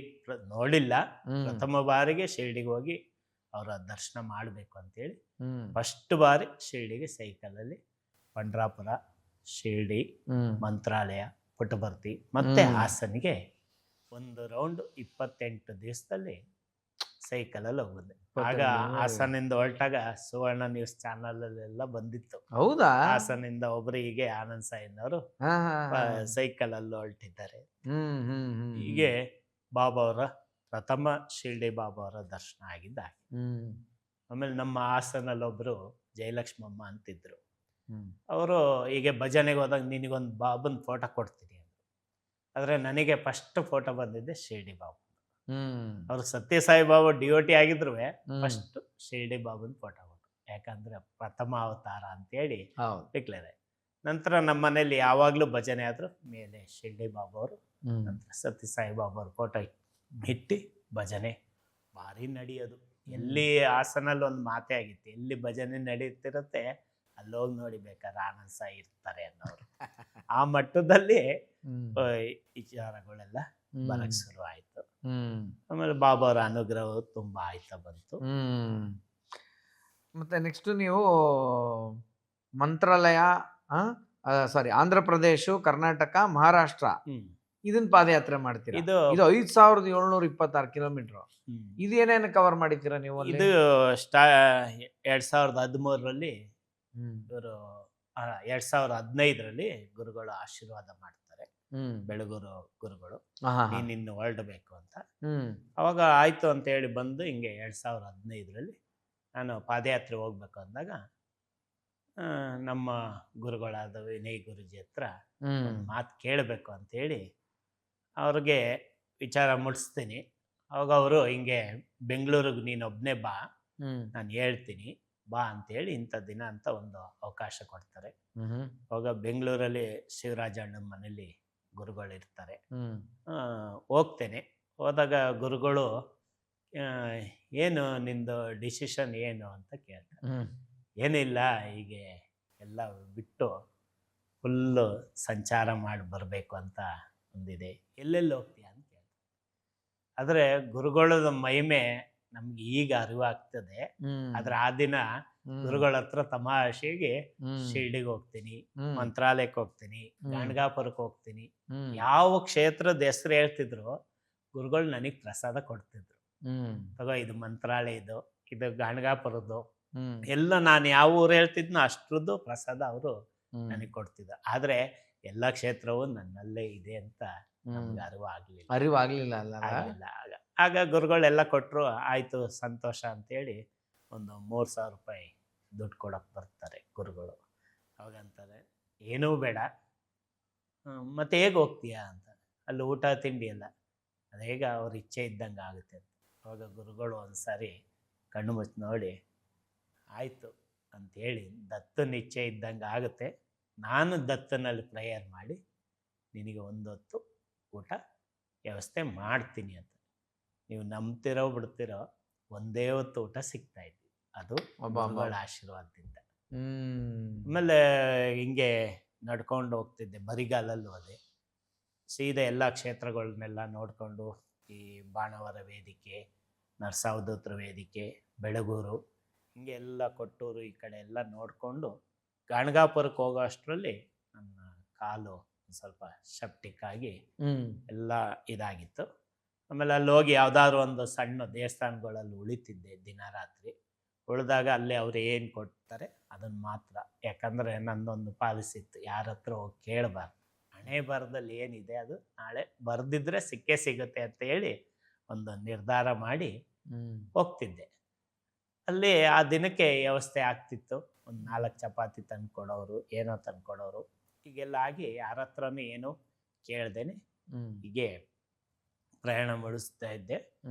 ನೋಡಿಲ್ಲ, ಪ್ರಥಮ ಬಾರಿಗೆ ಶಿರ್ಡಿಗೆ ಹೋಗಿ ಅವರ ದರ್ಶನ ಮಾಡಬೇಕು ಅಂತೇಳಿ ಫಸ್ಟ್ ಬಾರಿ ಶಿರ್ಡಿಗೆ ಸೈಕಲಲ್ಲಿ ಪಂಡ್ರಾಪುರ, ಶಿರ್ಡಿ, ಮಂತ್ರಾಲಯ, ಪುಟ್ಟಪರ್ತಿ ಮತ್ತೆ ಹಾಸನಿಗೆ 1 ರೌಂಡ್ 28 ದಿವಸದಲ್ಲಿ ಸೈಕಲಲ್ಲಿ ಹೋಗಿದ್ದೆ. ಆಗ ಹಾಸನಿಂದ ಹೊರಟಾಗ ಸುವರ್ಣ ನ್ಯೂಸ್ ಚಾನಲ್ ಅಲ್ಲೆಲ್ಲ ಬಂದಿತ್ತು. ಹೌದಾ? ಹಾಸನಿಂದ ಒಬ್ರು ಹೀಗೆ ಆನಂದ್ ಸಾಯಿನವರು ಸೈಕಲ್ ಅಲ್ಲಿ ಹೊರಟಿದ್ದಾರೆ. ಹೀಗೆ ಬಾಬಾ ಅವರ ಪ್ರಥಮ ಶಿರ್ಡಿ ಬಾಬಾ ಅವರ ದರ್ಶನ ಆಗಿದ್ದ. ಆಮೇಲೆ ನಮ್ಮ ಹಾಸನಲ್ಲಿ ಒಬ್ರು ಜಯಲಕ್ಷ್ಮಮ್ಮ ಅಂತಿದ್ರು. ಅವರು ಹೀಗೆ ಭಜನೆಗೆ ಹೋದಾಗ ನಿನಗೊಂದು ಬಾಬನ್ ಫೋಟೋ ಕೊಡ್ತೀನಿ ಅಂದ್ರು. ಆದ್ರೆ ನನಗೆ ಫಸ್ಟ್ ಫೋಟೋ ಬಂದಿದ್ದೆ ಶಿರ್ಡಿ ಬಾಬು. ಅವ್ರು ಸತ್ಯಸಾಯಿ ಬಾಬಾ ಡಿಒಟಿ ಆಗಿದ್ರು ಫಸ್ಟ್ ಶಿರ್ಡಿ ಬಾಬನ್ ಫೋಟೋ ಕೊಟ್ಟರು. ಯಾಕಂದ್ರೆ ಪ್ರಥಮ ಅವತಾರ ಅಂತೇಳಿ ಡಿಕ್ಲೇರ್. ನಂತರ ನಮ್ಮ ಮನೇಲಿ ಯಾವಾಗ್ಲೂ ಭಜನೆ ಆದ್ರೂ ಮೇಲೆ ಶಿರ್ಡಿ ಬಾಬಾ ಅವರು, ನಂತರ ಸತ್ಯಸಾಯಿ ಬಾಬಾ ಅವ್ರ ಫೋಟೋ ಇಟ್ಟು ಭಜನೆ ಭಾರಿ ನಡೆಯೋದು. ಎಲ್ಲಿ ಹಾಸನಲ್ಲಿ ಒಂದು ಮಾತೆ ಆಗಿತ್ತು, ಎಲ್ಲಿ ಭಜನೆ ನಡೀತಿರುತ್ತೆ ಅಲ್ಲೋಗಿ ನೋಡಿ ಬೇಕಾದ್ರೆ ಆನಂದ್ ಸಾಯಿ ಇರ್ತಾರೆ ಅನ್ನೋರು. ಆ ಮಟ್ಟದಲ್ಲಿ ವಿಚಾರಗಳೆಲ್ಲ ಬರಕ್ ಶುರು ಆಯ್ತು. ಆಮೇಲೆ ಬಾಬಾ ಅವರ ಅನುಗ್ರಹ ತುಂಬಾ ಆಯ್ತಾ ಬಂತು. ಮತ್ತೆ ನೆಕ್ಸ್ಟ್ ನೀವು ಮಂತ್ರಾಲಯ, ಸಾರಿ ಆಂಧ್ರ ಪ್ರದೇಶ, ಕರ್ನಾಟಕ, ಮಹಾರಾಷ್ಟ್ರ ಇದನ್ನ ಪಾದಯಾತ್ರೆ ಮಾಡ್ತೀರಾ. ಇದು 5726 ಕಿಲೋಮೀಟರ್. ಇದೇನೇನು ಕವರ್ ಮಾಡಿದ್ದೀರಾ ನೀವು? ಇದು 2013ರಲ್ಲಿ ಇವರು 2015ರಲ್ಲಿ ಗುರುಗಳು ಆಶೀರ್ವಾದ ಮಾಡ್ತಾರೆ, ಬೆಳಗೂರು ಗುರುಗಳು, ನೀನಿನ್ನು ಹೊರಡಬೇಕು ಅಂತ. ಅವಾಗ ಆಯ್ತು ಅಂತ ಹೇಳಿ ಬಂದು ಹಿಂಗೆ 2015ರಲ್ಲಿ ನಾನು ಪಾದಯಾತ್ರೆ ಹೋಗ್ಬೇಕು ಅಂದಾಗ ನಮ್ಮ ಗುರುಗಳಾದ ವಿನಯ್ ಗುರುಜಿ ಹತ್ರ ಮಾತು ಕೇಳಬೇಕು ಅಂತೇಳಿ ಅವ್ರಿಗೆ ವಿಚಾರ ಮುಟ್ಟಿಸ್ತೀನಿ. ಅವಾಗ ಅವರು ಹಿಂಗೆ ಬೆಂಗಳೂರಿಗೆ ನೀನೊಬ್ಬನೇ ಬಾ, ನಾನು ಹೇಳ್ತೀನಿ ಬಾ ಅಂತೇಳಿ ಇಂಥ ದಿನ ಅಂತ ಒಂದು ಅವಕಾಶ ಕೊಡ್ತಾರೆ. ಅವಾಗ ಬೆಂಗಳೂರಲ್ಲಿ ಶಿವರಾಜ ಅಣ್ಣನ ಮನೇಲಿ ಗುರುಗಳು ಇರ್ತಾರೆ. ಹೋಗ್ತೇನೆ. ಹೋದಾಗ ಗುರುಗಳು ಏನು ನಿಂದು ಡಿಸಿಷನ್ ಏನು ಅಂತ ಕೇಳ್ತಾರೆ. ಏನಿಲ್ಲ, ಹೀಗೆ ಎಲ್ಲ ಬಿಟ್ಟು ಫುಲ್ಲು ಸಂಚಾರ ಮಾಡಿ ಬರಬೇಕು ಅಂತ ಒಂದಿದೆ, ಎಲ್ಲೆಲ್ಲಿ ಹೋಗ್ತೀಯ ಅಂತ ಕೇಳ್ತಾರೆ. ಆದರೆ ಗುರುಗಳದ ಮಹಿಮೆ ನಮ್ಗೆ ಈಗ ಅರಿವಾಗ್ತದೆ. ಆದ್ರೆ ಆ ದಿನ ಗುರುಗಳ ಹತ್ರ ತಮಾಷೆಗೆ ಶಿರ್ಡಿಗೆ ಹೋಗ್ತೀನಿ, ಮಂತ್ರಾಲಯಕ್ಕೆ ಹೋಗ್ತೀನಿ, ಗಾಣಗಾಪುರಕ್ಕೆ ಹೋಗ್ತೀನಿ, ಯಾವ ಕ್ಷೇತ್ರದ ಹೆಸರು ಹೇಳ್ತಿದ್ರು ಗುರುಗಳು ನನಗೆ ಪ್ರಸಾದ ಕೊಡ್ತಿದ್ರು. ತಗೋ ಇದು ಮಂತ್ರಾಲಯದು, ಇದು ಗಾಣಗಾಪುರದ್ದು, ಎಲ್ಲ ನಾನು ಯಾವ ಊರು ಹೇಳ್ತಿದ್ನೋ ಅಷ್ಟ್ರದ್ದು ಪ್ರಸಾದ ಅವರು ನನಗೆ ಕೊಡ್ತಿದ್ರು. ಆದ್ರೆ ಎಲ್ಲ ಕ್ಷೇತ್ರವು ನನ್ನಲ್ಲೇ ಇದೆ ಅಂತ ನಮ್ಗೆ ಅರಿವಾಗ್ಲಿಲ್ಲ. ಆಗ ಗುರುಗಳೆಲ್ಲ ಕೊಟ್ಟರು. ಆಯ್ತು ಸಂತೋಷ ಅಂತೇಳಿ ಒಂದು 3000 ರೂಪಾಯಿ ದುಡ್ಡು ಕೊಡಕ್ಕೆ ಬರ್ತಾರೆ ಗುರುಗಳು. ಅವಾಗಂತಾರೆ ಏನೂ ಬೇಡ, ಮತ್ತೆ ಹೇಗೆ ಹೋಗ್ತೀಯಾ ಅಂತ. ಅಲ್ಲಿ ಊಟ ತಿಂಡಿ ಎಲ್ಲ ಅದು ಹೇಗೆ ಅವ್ರ ಇಚ್ಛೆ ಇದ್ದಂಗೆ ಆಗುತ್ತೆ ಅಂತ. ಅವಾಗ ಗುರುಗಳು ಒಂದ್ಸಾರಿ ಕಣ್ಣು ಮುಚ್ಚಿ ನೋಡಿ ಆಯಿತು ಅಂಥೇಳಿ, ದತ್ತನ ಇಚ್ಛೆ ಇದ್ದಂಗೆ ಆಗುತ್ತೆ, ನಾನು ದತ್ತನಲ್ಲಿ ಪ್ರೇಯರ್ ಮಾಡಿ ನಿನಗೆ 1 ಹೊತ್ತು ಊಟ ವ್ಯವಸ್ಥೆ ಮಾಡ್ತೀನಿ ಅಂತ. ನೀವು ನಂಬ್ತಿರೋ ಬಿಡ್ತಿರೋ ಒಂದೇ ಹೊತ್ತು ಊಟ ಸಿಗ್ತಾ ಇತ್ತು. ಅದು ಗುರುಗಳ ಆಶೀರ್ವಾದದಿಂದ. ಆಮೇಲೆ ಹಿಂಗೆ ನಡ್ಕೊಂಡು ಹೋಗ್ತಿದ್ದೆ, ಬರಿಗಾಲಲ್ಲಿ ಹೋದೆ. ಸೀದಾ ಎಲ್ಲ ಕ್ಷೇತ್ರಗಳನ್ನೆಲ್ಲ ನೋಡಿಕೊಂಡು, ಈ ಬಾಣವರ ವೇದಿಕೆ, ನರಸಾವಧೂತರ ವೇದಿಕೆ, ಬೆಳಗೂರು, ಹಿಂಗೆ ಎಲ್ಲ ಕೊಟ್ಟೂರು ಈ ಕಡೆ ಎಲ್ಲ ನೋಡಿಕೊಂಡು ಗಾಣಗಾಪುರಕ್ಕೆ ಹೋಗೋ ಅಷ್ಟರಲ್ಲಿ ನನ್ನ ಕಾಲು ಸ್ವಲ್ಪ ಸೆಪ್ಟಿಕ್ ಆಗಿ ಎಲ್ಲ ಇದಾಗಿತ್ತು. ಆಮೇಲೆ ಅಲ್ಲಿ ಹೋಗಿ ಯಾವುದಾದ್ರು ಒಂದು ಸಣ್ಣ ದೇವಸ್ಥಾನಗಳಲ್ಲಿ ಉಳಿತಿದ್ದೆ ದಿನ ರಾತ್ರಿ. ಉಳಿದಾಗ ಅಲ್ಲೇ ಅವ್ರು ಏನು ಕೊಡ್ತಾರೆ ಅದನ್ನು ಮಾತ್ರ, ಯಾಕಂದರೆ ನನ್ನೊಂದು ಪಾಲಿಸಿ ಇತ್ತು, ಯಾರ ಹತ್ರ ಹೋಗಿ ಕೇಳಬಾರ್ದು. ಹಣೆ ಬರದಲ್ಲಿ ಏನಿದೆ ಅದು ನಾಳೆ ಬರೆದಿದ್ರೆ ಸಿಕ್ಕೇ ಸಿಗುತ್ತೆ ಅಂತ ಹೇಳಿ ಒಂದು ನಿರ್ಧಾರ ಮಾಡಿ ಹೋಗ್ತಿದ್ದೆ. ಅಲ್ಲಿ ಆ ದಿನಕ್ಕೆ ವ್ಯವಸ್ಥೆ ಆಗ್ತಿತ್ತು. ಒಂದು 4 ಚಪಾತಿ ತಂದ್ಕೊಡೋರು, ಏನೋ ತಂದ್ಕೊಡೋರು, ಹೀಗೆಲ್ಲ ಆಗಿ ಯಾರ ಹತ್ರನೂ ಏನೂ ಕೇಳ್ದೇನೆ ಹೀಗೆ ಪ್ರಯಾಣ ಮಾಡಿಸ್ತಾ ಇದ್ದೆ.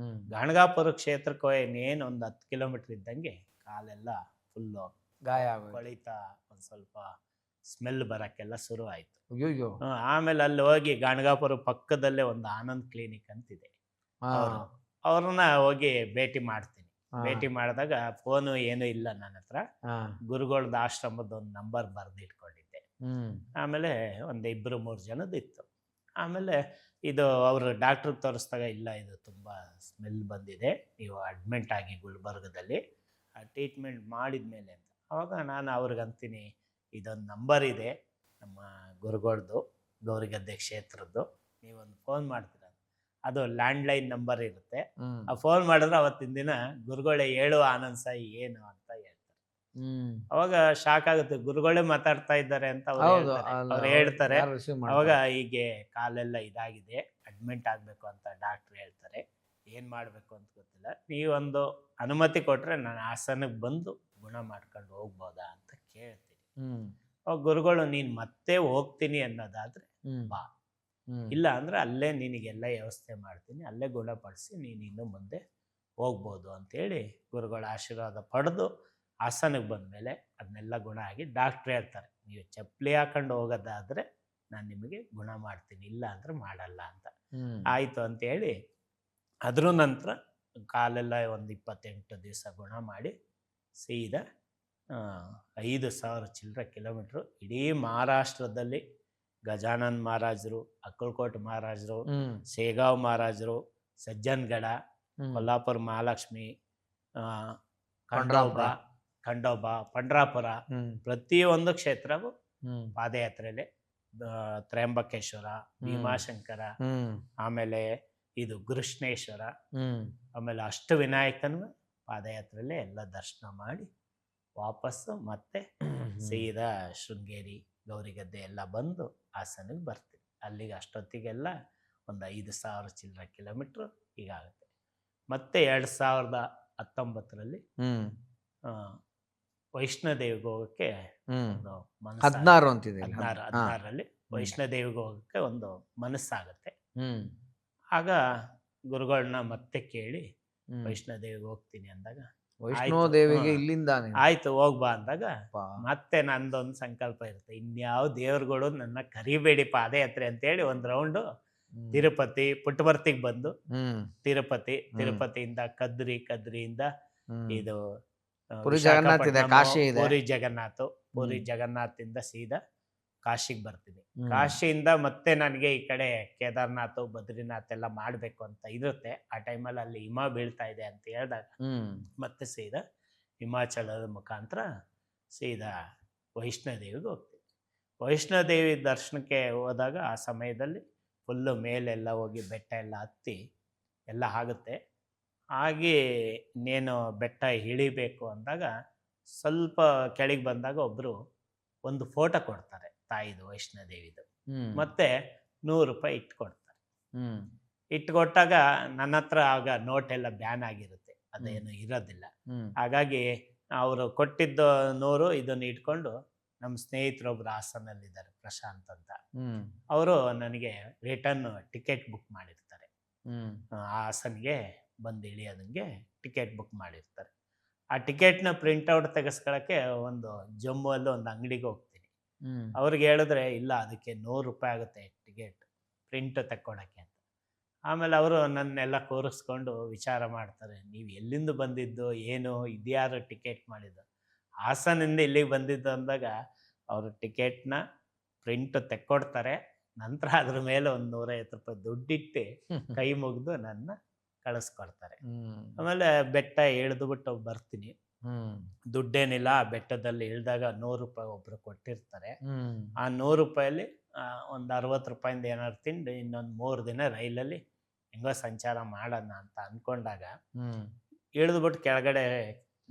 ಗಾಣಗಾಪುರ ಕ್ಷೇತ್ರಕ್ಕೆ ಇನ್ನೇನು ಒಂದು 10 ಕಿಲೋಮೀಟ್ರ್ ಇದ್ದಂಗೆ ಕಾಲೆಲ್ಲ ಫುಲ್ಲು ಗಾಯ ಕೊಳಿತಾ ಒಂದು ಸ್ವಲ್ಪ ಸ್ಮೆಲ್ ಬರೋಕ್ಕೆಲ್ಲ ಶುರು ಆಯಿತು. ಅಯ್ಯೋ. ಆಮೇಲೆ ಅಲ್ಲಿ ಹೋಗಿ ಗಾಣಗಾಪುರ ಪಕ್ಕದಲ್ಲೇ ಒಂದು ಆನಂದ್ ಕ್ಲಿನಿಕ್ ಅಂತಿದೆ, ಅವ್ರನ್ನ ಹೋಗಿ ಭೇಟಿ ಮಾಡ್ತೀನಿ. ಭೇಟಿ ಮಾಡಿದಾಗ ಫೋನು ಏನೂ ಇಲ್ಲ ನನ್ನ ಹತ್ರ. ಗುರುಗಳದ ಆಶ್ರಮದ ಒಂದು ನಂಬರ್ ಬರೆದಿಟ್ಕೊಂಡಿದ್ದೆ. ಆಮೇಲೆ ಒಂದು 2-3 ಜನದಿತ್ತು. ಆಮೇಲೆ ಇದು ಅವರು ಡಾಕ್ಟ್ರಿಗೆ ತೋರಿಸ್ದಾಗ, ಇಲ್ಲ ಇದು ತುಂಬ ಸ್ಮೆಲ್ ಬಂದಿದೆ, ನೀವು ಅಡ್ಮಿಂಟ್ ಆಗಿ ಗುಲ್ಬರ್ಗದಲ್ಲಿ ಟ್ರೀಟ್ಮೆಂಟ್ ಮಾಡಿದ ಮೇಲೆ ಅಂತ. ಅವಾಗ ನಾನು ಅವ್ರಿಗೆ ಅಂತೀನಿ, ಇದೊಂದು ನಂಬರ್ ಇದೆ ನಮ್ಮ ಗುರುಗಳದ್ದು, ಗೌರಿಗದ್ದೆ ಕ್ಷೇತ್ರದ್ದು, ನೀವೊಂದು ಫೋನ್ ಮಾಡ್ತೀರ. ಅದು ಲ್ಯಾಂಡ್ಲೈನ್ ನಂಬರ್ ಇರುತ್ತೆ. ಆ ಫೋನ್ ಮಾಡಿದ್ರೆ ಅವತ್ತಿನ ದಿನ ಗುರುಗಳೇ ಹೇಳು ಆನಂದ್ ಸಾಯಿ ಏನು ಅಂತ ಹೇಳ್ತಾರೆ. ಅವಾಗ ಶಾಕ್ ಆಗುತ್ತೆ, ಗುರುಗಳೇ ಮಾತಾಡ್ತಾ ಇದ್ದಾರೆ ಅಂತ ಅವ್ರು ಹೇಳ್ತಾರೆ. ಅವಾಗ ಹೀಗೆ ಕಾಲೆಲ್ಲ ಇದಾಗಿದೆ, ಅಡ್ಮಿಂಟ್ ಆಗಬೇಕು ಅಂತ ಡಾಕ್ಟ್ರ್ ಹೇಳ್ತಾರೆ, ಏನು ಮಾಡಬೇಕು ಅಂತ ಗೊತ್ತಿಲ್ಲ, ನೀವೊಂದು ಅನುಮತಿ ಕೊಟ್ಟರೆ ನಾನು ಹಾಸನಕ್ಕೆ ಬಂದು ಗುಣ ಮಾಡ್ಕೊಂಡು ಹೋಗ್ಬೋದಾ ಅಂತ ಕೇಳ್ತೀನಿ. ಅವಾಗ ಗುರುಗಳು, ನೀನು ಮತ್ತೆ ಹೋಗ್ತೀನಿ ಅನ್ನೋದಾದರೆ ಬಾ, ಇಲ್ಲ ಅಂದರೆ ಅಲ್ಲೇ ನಿನಗೆಲ್ಲ ವ್ಯವಸ್ಥೆ ಮಾಡ್ತೀನಿ, ಅಲ್ಲೇ ಗುಣಪಡಿಸಿ ನೀನು ಇನ್ನು ಮುಂದೆ ಹೋಗ್ಬೋದು ಅಂತೇಳಿ ಗುರುಗಳ ಆಶೀರ್ವಾದ ಪಡೆದು ಹಾಸನಕ್ಕೆ ಬಂದಮೇಲೆ ಅದನ್ನೆಲ್ಲ ಗುಣ ಆಗಿ ಡಾಕ್ಟ್ರ್ ಹೇಳ್ತಾರೆ, ನೀವು ಚಪ್ಪಲಿ ಹಾಕೊಂಡು ಹೋಗೋದಾದರೆ ನಾನು ನಿಮಗೆ ಗುಣ ಮಾಡ್ತೀನಿ, ಇಲ್ಲ ಅಂದರೆ ಮಾಡಲ್ಲ ಅಂತ. ಆಯಿತು ಅಂತೇಳಿ ಅದ್ರ ನಂತರ ಕಾಲೆಲ್ಲ ಒಂದು 28 ದಿವಸ ಗುಣ ಮಾಡಿ ಸೀದಾ 5,000 ಚಿಲ್ಲರೆ ಕಿಲೋಮೀಟ್ರು ಇಡೀ ಮಹಾರಾಷ್ಟ್ರದಲ್ಲಿ ಗಜಾನನ್ ಮಹಾರಾಜರು, ಅಕ್ಕಲ್ಕೋಟ್ ಮಹಾರಾಜರು, ಸೇಗಾವ್ ಮಹಾರಾಜರು, ಸಜ್ಜನ್ಗಢ, ಕೊಲ್ಲಾಪುರ ಮಹಾಲಕ್ಷ್ಮಿ, ಖಂಡೋಬಾ, ಪಂಡ್ರಾಪುರ, ಪ್ರತಿಯೊಂದು ಕ್ಷೇತ್ರವು ಪಾದಯಾತ್ರೆಯಲ್ಲಿ, ತ್ರಯಂಬಕೇಶ್ವರ, ಭೀಮಾಶಂಕರ, ಆಮೇಲೆ ಇದು ಕೃಷ್ಣೇಶ್ವರ, ಆಮೇಲೆ ಅಷ್ಟವಿನಾಯಕನ ಪಾದಯಾತ್ರೆಯಲ್ಲೇ ಎಲ್ಲ ದರ್ಶನ ಮಾಡಿ ವಾಪಸ್ಸು ಮತ್ತೆ ಸೀದಾ ಶೃಂಗೇರಿ, ಗೌರಿಗದ್ದೆ ಎಲ್ಲ ಬಂದು ಹಾಸನಕ್ಕೆ ಬರ್ತೀವಿ. ಅಲ್ಲಿಗೆ ಅಷ್ಟೊತ್ತಿಗೆಲ್ಲ ಒಂದು 5,000 ಚಿಲ್ಲರೆ ಕಿಲೋಮೀಟ್ರು ಹೀಗಾಗುತ್ತೆ. ಮತ್ತೆ 2019ರಲ್ಲಿ ವೈಷ್ಣೋದೇವಿಗೆ ಹೋಗೋಕ್ಕೆ ಒಂದು 16ರಲ್ಲಿ ವೈಷ್ಣೋದೇವಿಗೆ ಹೋಗೋಕ್ಕೆ ಒಂದು ಮನಸ್ಸಾಗುತ್ತೆ. ಆಗ ಗುರುಗಳನ್ನ ಮತ್ತೆ ಕೇಳಿ ವೈಷ್ಣೋದೇವಿಗೆ ಹೋಗ್ತೀನಿ ಅಂದಾಗ, ವೈಷ್ಣೋದೇವಿಗೆ ಇಲ್ಲಿಂದ ಆಯ್ತು ಹೋಗ್ಬಾ ಅಂದಾಗ ಮತ್ತೆ ನಂದೊಂದು ಸಂಕಲ್ಪ ಇರುತ್ತೆ, ಇನ್ಯಾವ ದೇವ್ರುಗಳು ನನ್ನ ಕರಿಬೇಡಿ ಪಾದಯಾತ್ರೆ ಅಂತೇಳಿ ಒಂದು ರೌಂಡು ತಿರುಪತಿ, ಪುಟ್ಟಪರ್ತಿಗೆ ಬಂದು ತಿರುಪತಿಯಿಂದ ಕದ್ರಿಯಿಂದ ಇದು ಪುರಿ ಜಗನ್ನಾಥಿಂದ ಸೀದಾ ಕಾಶಿಗೆ ಬರ್ತೀನಿ. ಕಾಶಿಯಿಂದ ಮತ್ತೆ ನನಗೆ ಈ ಕಡೆ ಕೇದಾರ್ನಾಥ್, ಬದ್ರಿನಾಥ್ ಎಲ್ಲ ಮಾಡಬೇಕು ಅಂತ ಇರುತ್ತೆ. ಆ ಟೈಮಲ್ಲಿ ಅಲ್ಲಿ ಹಿಮ ಬೀಳ್ತಾ ಇದೆ ಅಂತ ಹೇಳಿದಾಗ ಮತ್ತೆ ಸೀದಾ ಹಿಮಾಚಲದ ಮುಖಾಂತರ ಸೀದಾ ವೈಷ್ಣೋದೇವಿಗೆ ಹೋಗ್ತೀವಿ. ವೈಷ್ಣೋದೇವಿ ದರ್ಶನಕ್ಕೆ ಹೋದಾಗ ಆ ಸಮಯದಲ್ಲಿ ಫುಲ್ಲು ಮೇಲೆಲ್ಲ ಹೋಗಿ ಬೆಟ್ಟ ಎಲ್ಲ ಹತ್ತಿ ಎಲ್ಲ ಆಗುತ್ತೆ. ಹಾಗೆ ಇನ್ನೇನು ಬೆಟ್ಟ ಇಳಿಬೇಕು ಅಂದಾಗ ಸ್ವಲ್ಪ ಕೆಳಗೆ ಬಂದಾಗ ಒಬ್ಬರು ಒಂದು ಫೋಟೋ ಕೊಡ್ತಾರೆ ತಾಯಿದು, ವೈಷ್ಣೋದೇವಿದು, ಮತ್ತೆ 100 ರೂಪಾಯಿ ಇಟ್ಕೊಡ್ತಾರೆ. ಇಟ್ಕೊಟ್ಟಾಗ ನನ್ನ ಹತ್ರ ಆಗ ನೋಟ್ ಎಲ್ಲ ಬ್ಯಾನ್ ಆಗಿರುತ್ತೆ, ಅದೇನು ಇರೋದಿಲ್ಲ. ಹಾಗಾಗಿ ಅವರು ಕೊಟ್ಟಿದ್ದು 100 ಇದನ್ನು ಇಟ್ಕೊಂಡು ನಮ್ಮ ಸ್ನೇಹಿತರೊಬ್ರು ಹಾಸನಲ್ಲಿದ್ದಾರೆ, ಪ್ರಶಾಂತ್ ಅಂತ, ಅವರು ನನಗೆ ರಿಟರ್ನ್ ಟಿಕೆಟ್ ಬುಕ್ ಮಾಡಿರ್ತಾರೆ. ಹಾಸನ್ಗೆ ಬಂದು ಇಳಿಯೋದಂಗೆ ಟಿಕೆಟ್ ಬುಕ್ ಮಾಡಿರ್ತಾರೆ. ಆ ಟಿಕೆಟ್ನ ಪ್ರಿಂಟೌಟ್ ತೆಗೆಸ್ಕೊಳ್ಳೋಕ್ಕೆ ಒಂದು ಜಮ್ಮುವಲ್ಲಿ ಒಂದು ಅಂಗಡಿಗೆ ಹೋಗ್ತೀನಿ. ಅವ್ರಿಗೆ ಹೇಳಿದ್ರೆ, ಇಲ್ಲ ಅದಕ್ಕೆ 100 ರೂಪಾಯಿ ಆಗುತ್ತೆ ಟಿಕೆಟ್ ಪ್ರಿಂಟ್ ತಕ್ಕೊಳಕ್ಕೆ ಅಂತ. ಆಮೇಲೆ ಅವರು ನನ್ನೆಲ್ಲ ಕೂರಿಸ್ಕೊಂಡು ವಿಚಾರ ಮಾಡ್ತಾರೆ, ನೀವು ಎಲ್ಲಿಂದ ಬಂದಿದ್ದು, ಏನು, ಇದ್ಯಾರು ಟಿಕೆಟ್ ಮಾಡಿದ್ದು. ಹಾಸನಿಂದ ಇಲ್ಲಿಗೆ ಬಂದಿದ್ದು ಅಂದಾಗ ಅವರು ಟಿಕೆಟ್ನ ಪ್ರಿಂಟ್ ತೆಕ್ಕೊಡ್ತಾರೆ. ನಂತರ ಅದ್ರ ಮೇಲೆ ಒಂದು 150 ರೂಪಾಯಿ ದುಡ್ಡಿಟ್ಟು ಕೈ ಮುಗಿದು ನನ್ನ ಕಳಿಸ್ಕೊಡ್ತಾರೆ. ಆಮೇಲೆ ಬೆಟ್ಟ ಇಳಿದ್ಬಿಟ್ಟು ಬರ್ತೀನಿ. ದುಡ್ಡೇನಿಲ್ಲ, ಆ ಬೆಟ್ಟದಲ್ಲಿ ಇಳಿದಾಗ 100 ರೂಪಾಯಿ ಒಬ್ರು ಕೊಟ್ಟಿರ್ತಾರೆ. ಆ 100 ರೂಪಾಯಲ್ಲಿ ಒಂದು 60 ರೂಪಾಯಿಂದ ಏನಾದ್ರು ತಿಂದು ಇನ್ನೊಂದು 3 ದಿನ ರೈಲಲ್ಲಿ ಹೆಂಗೋ ಸಂಚಾರ ಮಾಡೋಣ ಅಂತ ಅಂದ್ಕೊಂಡಾಗ ಇಳಿದ್ಬಿಟ್ಟು ಕೆಳಗಡೆ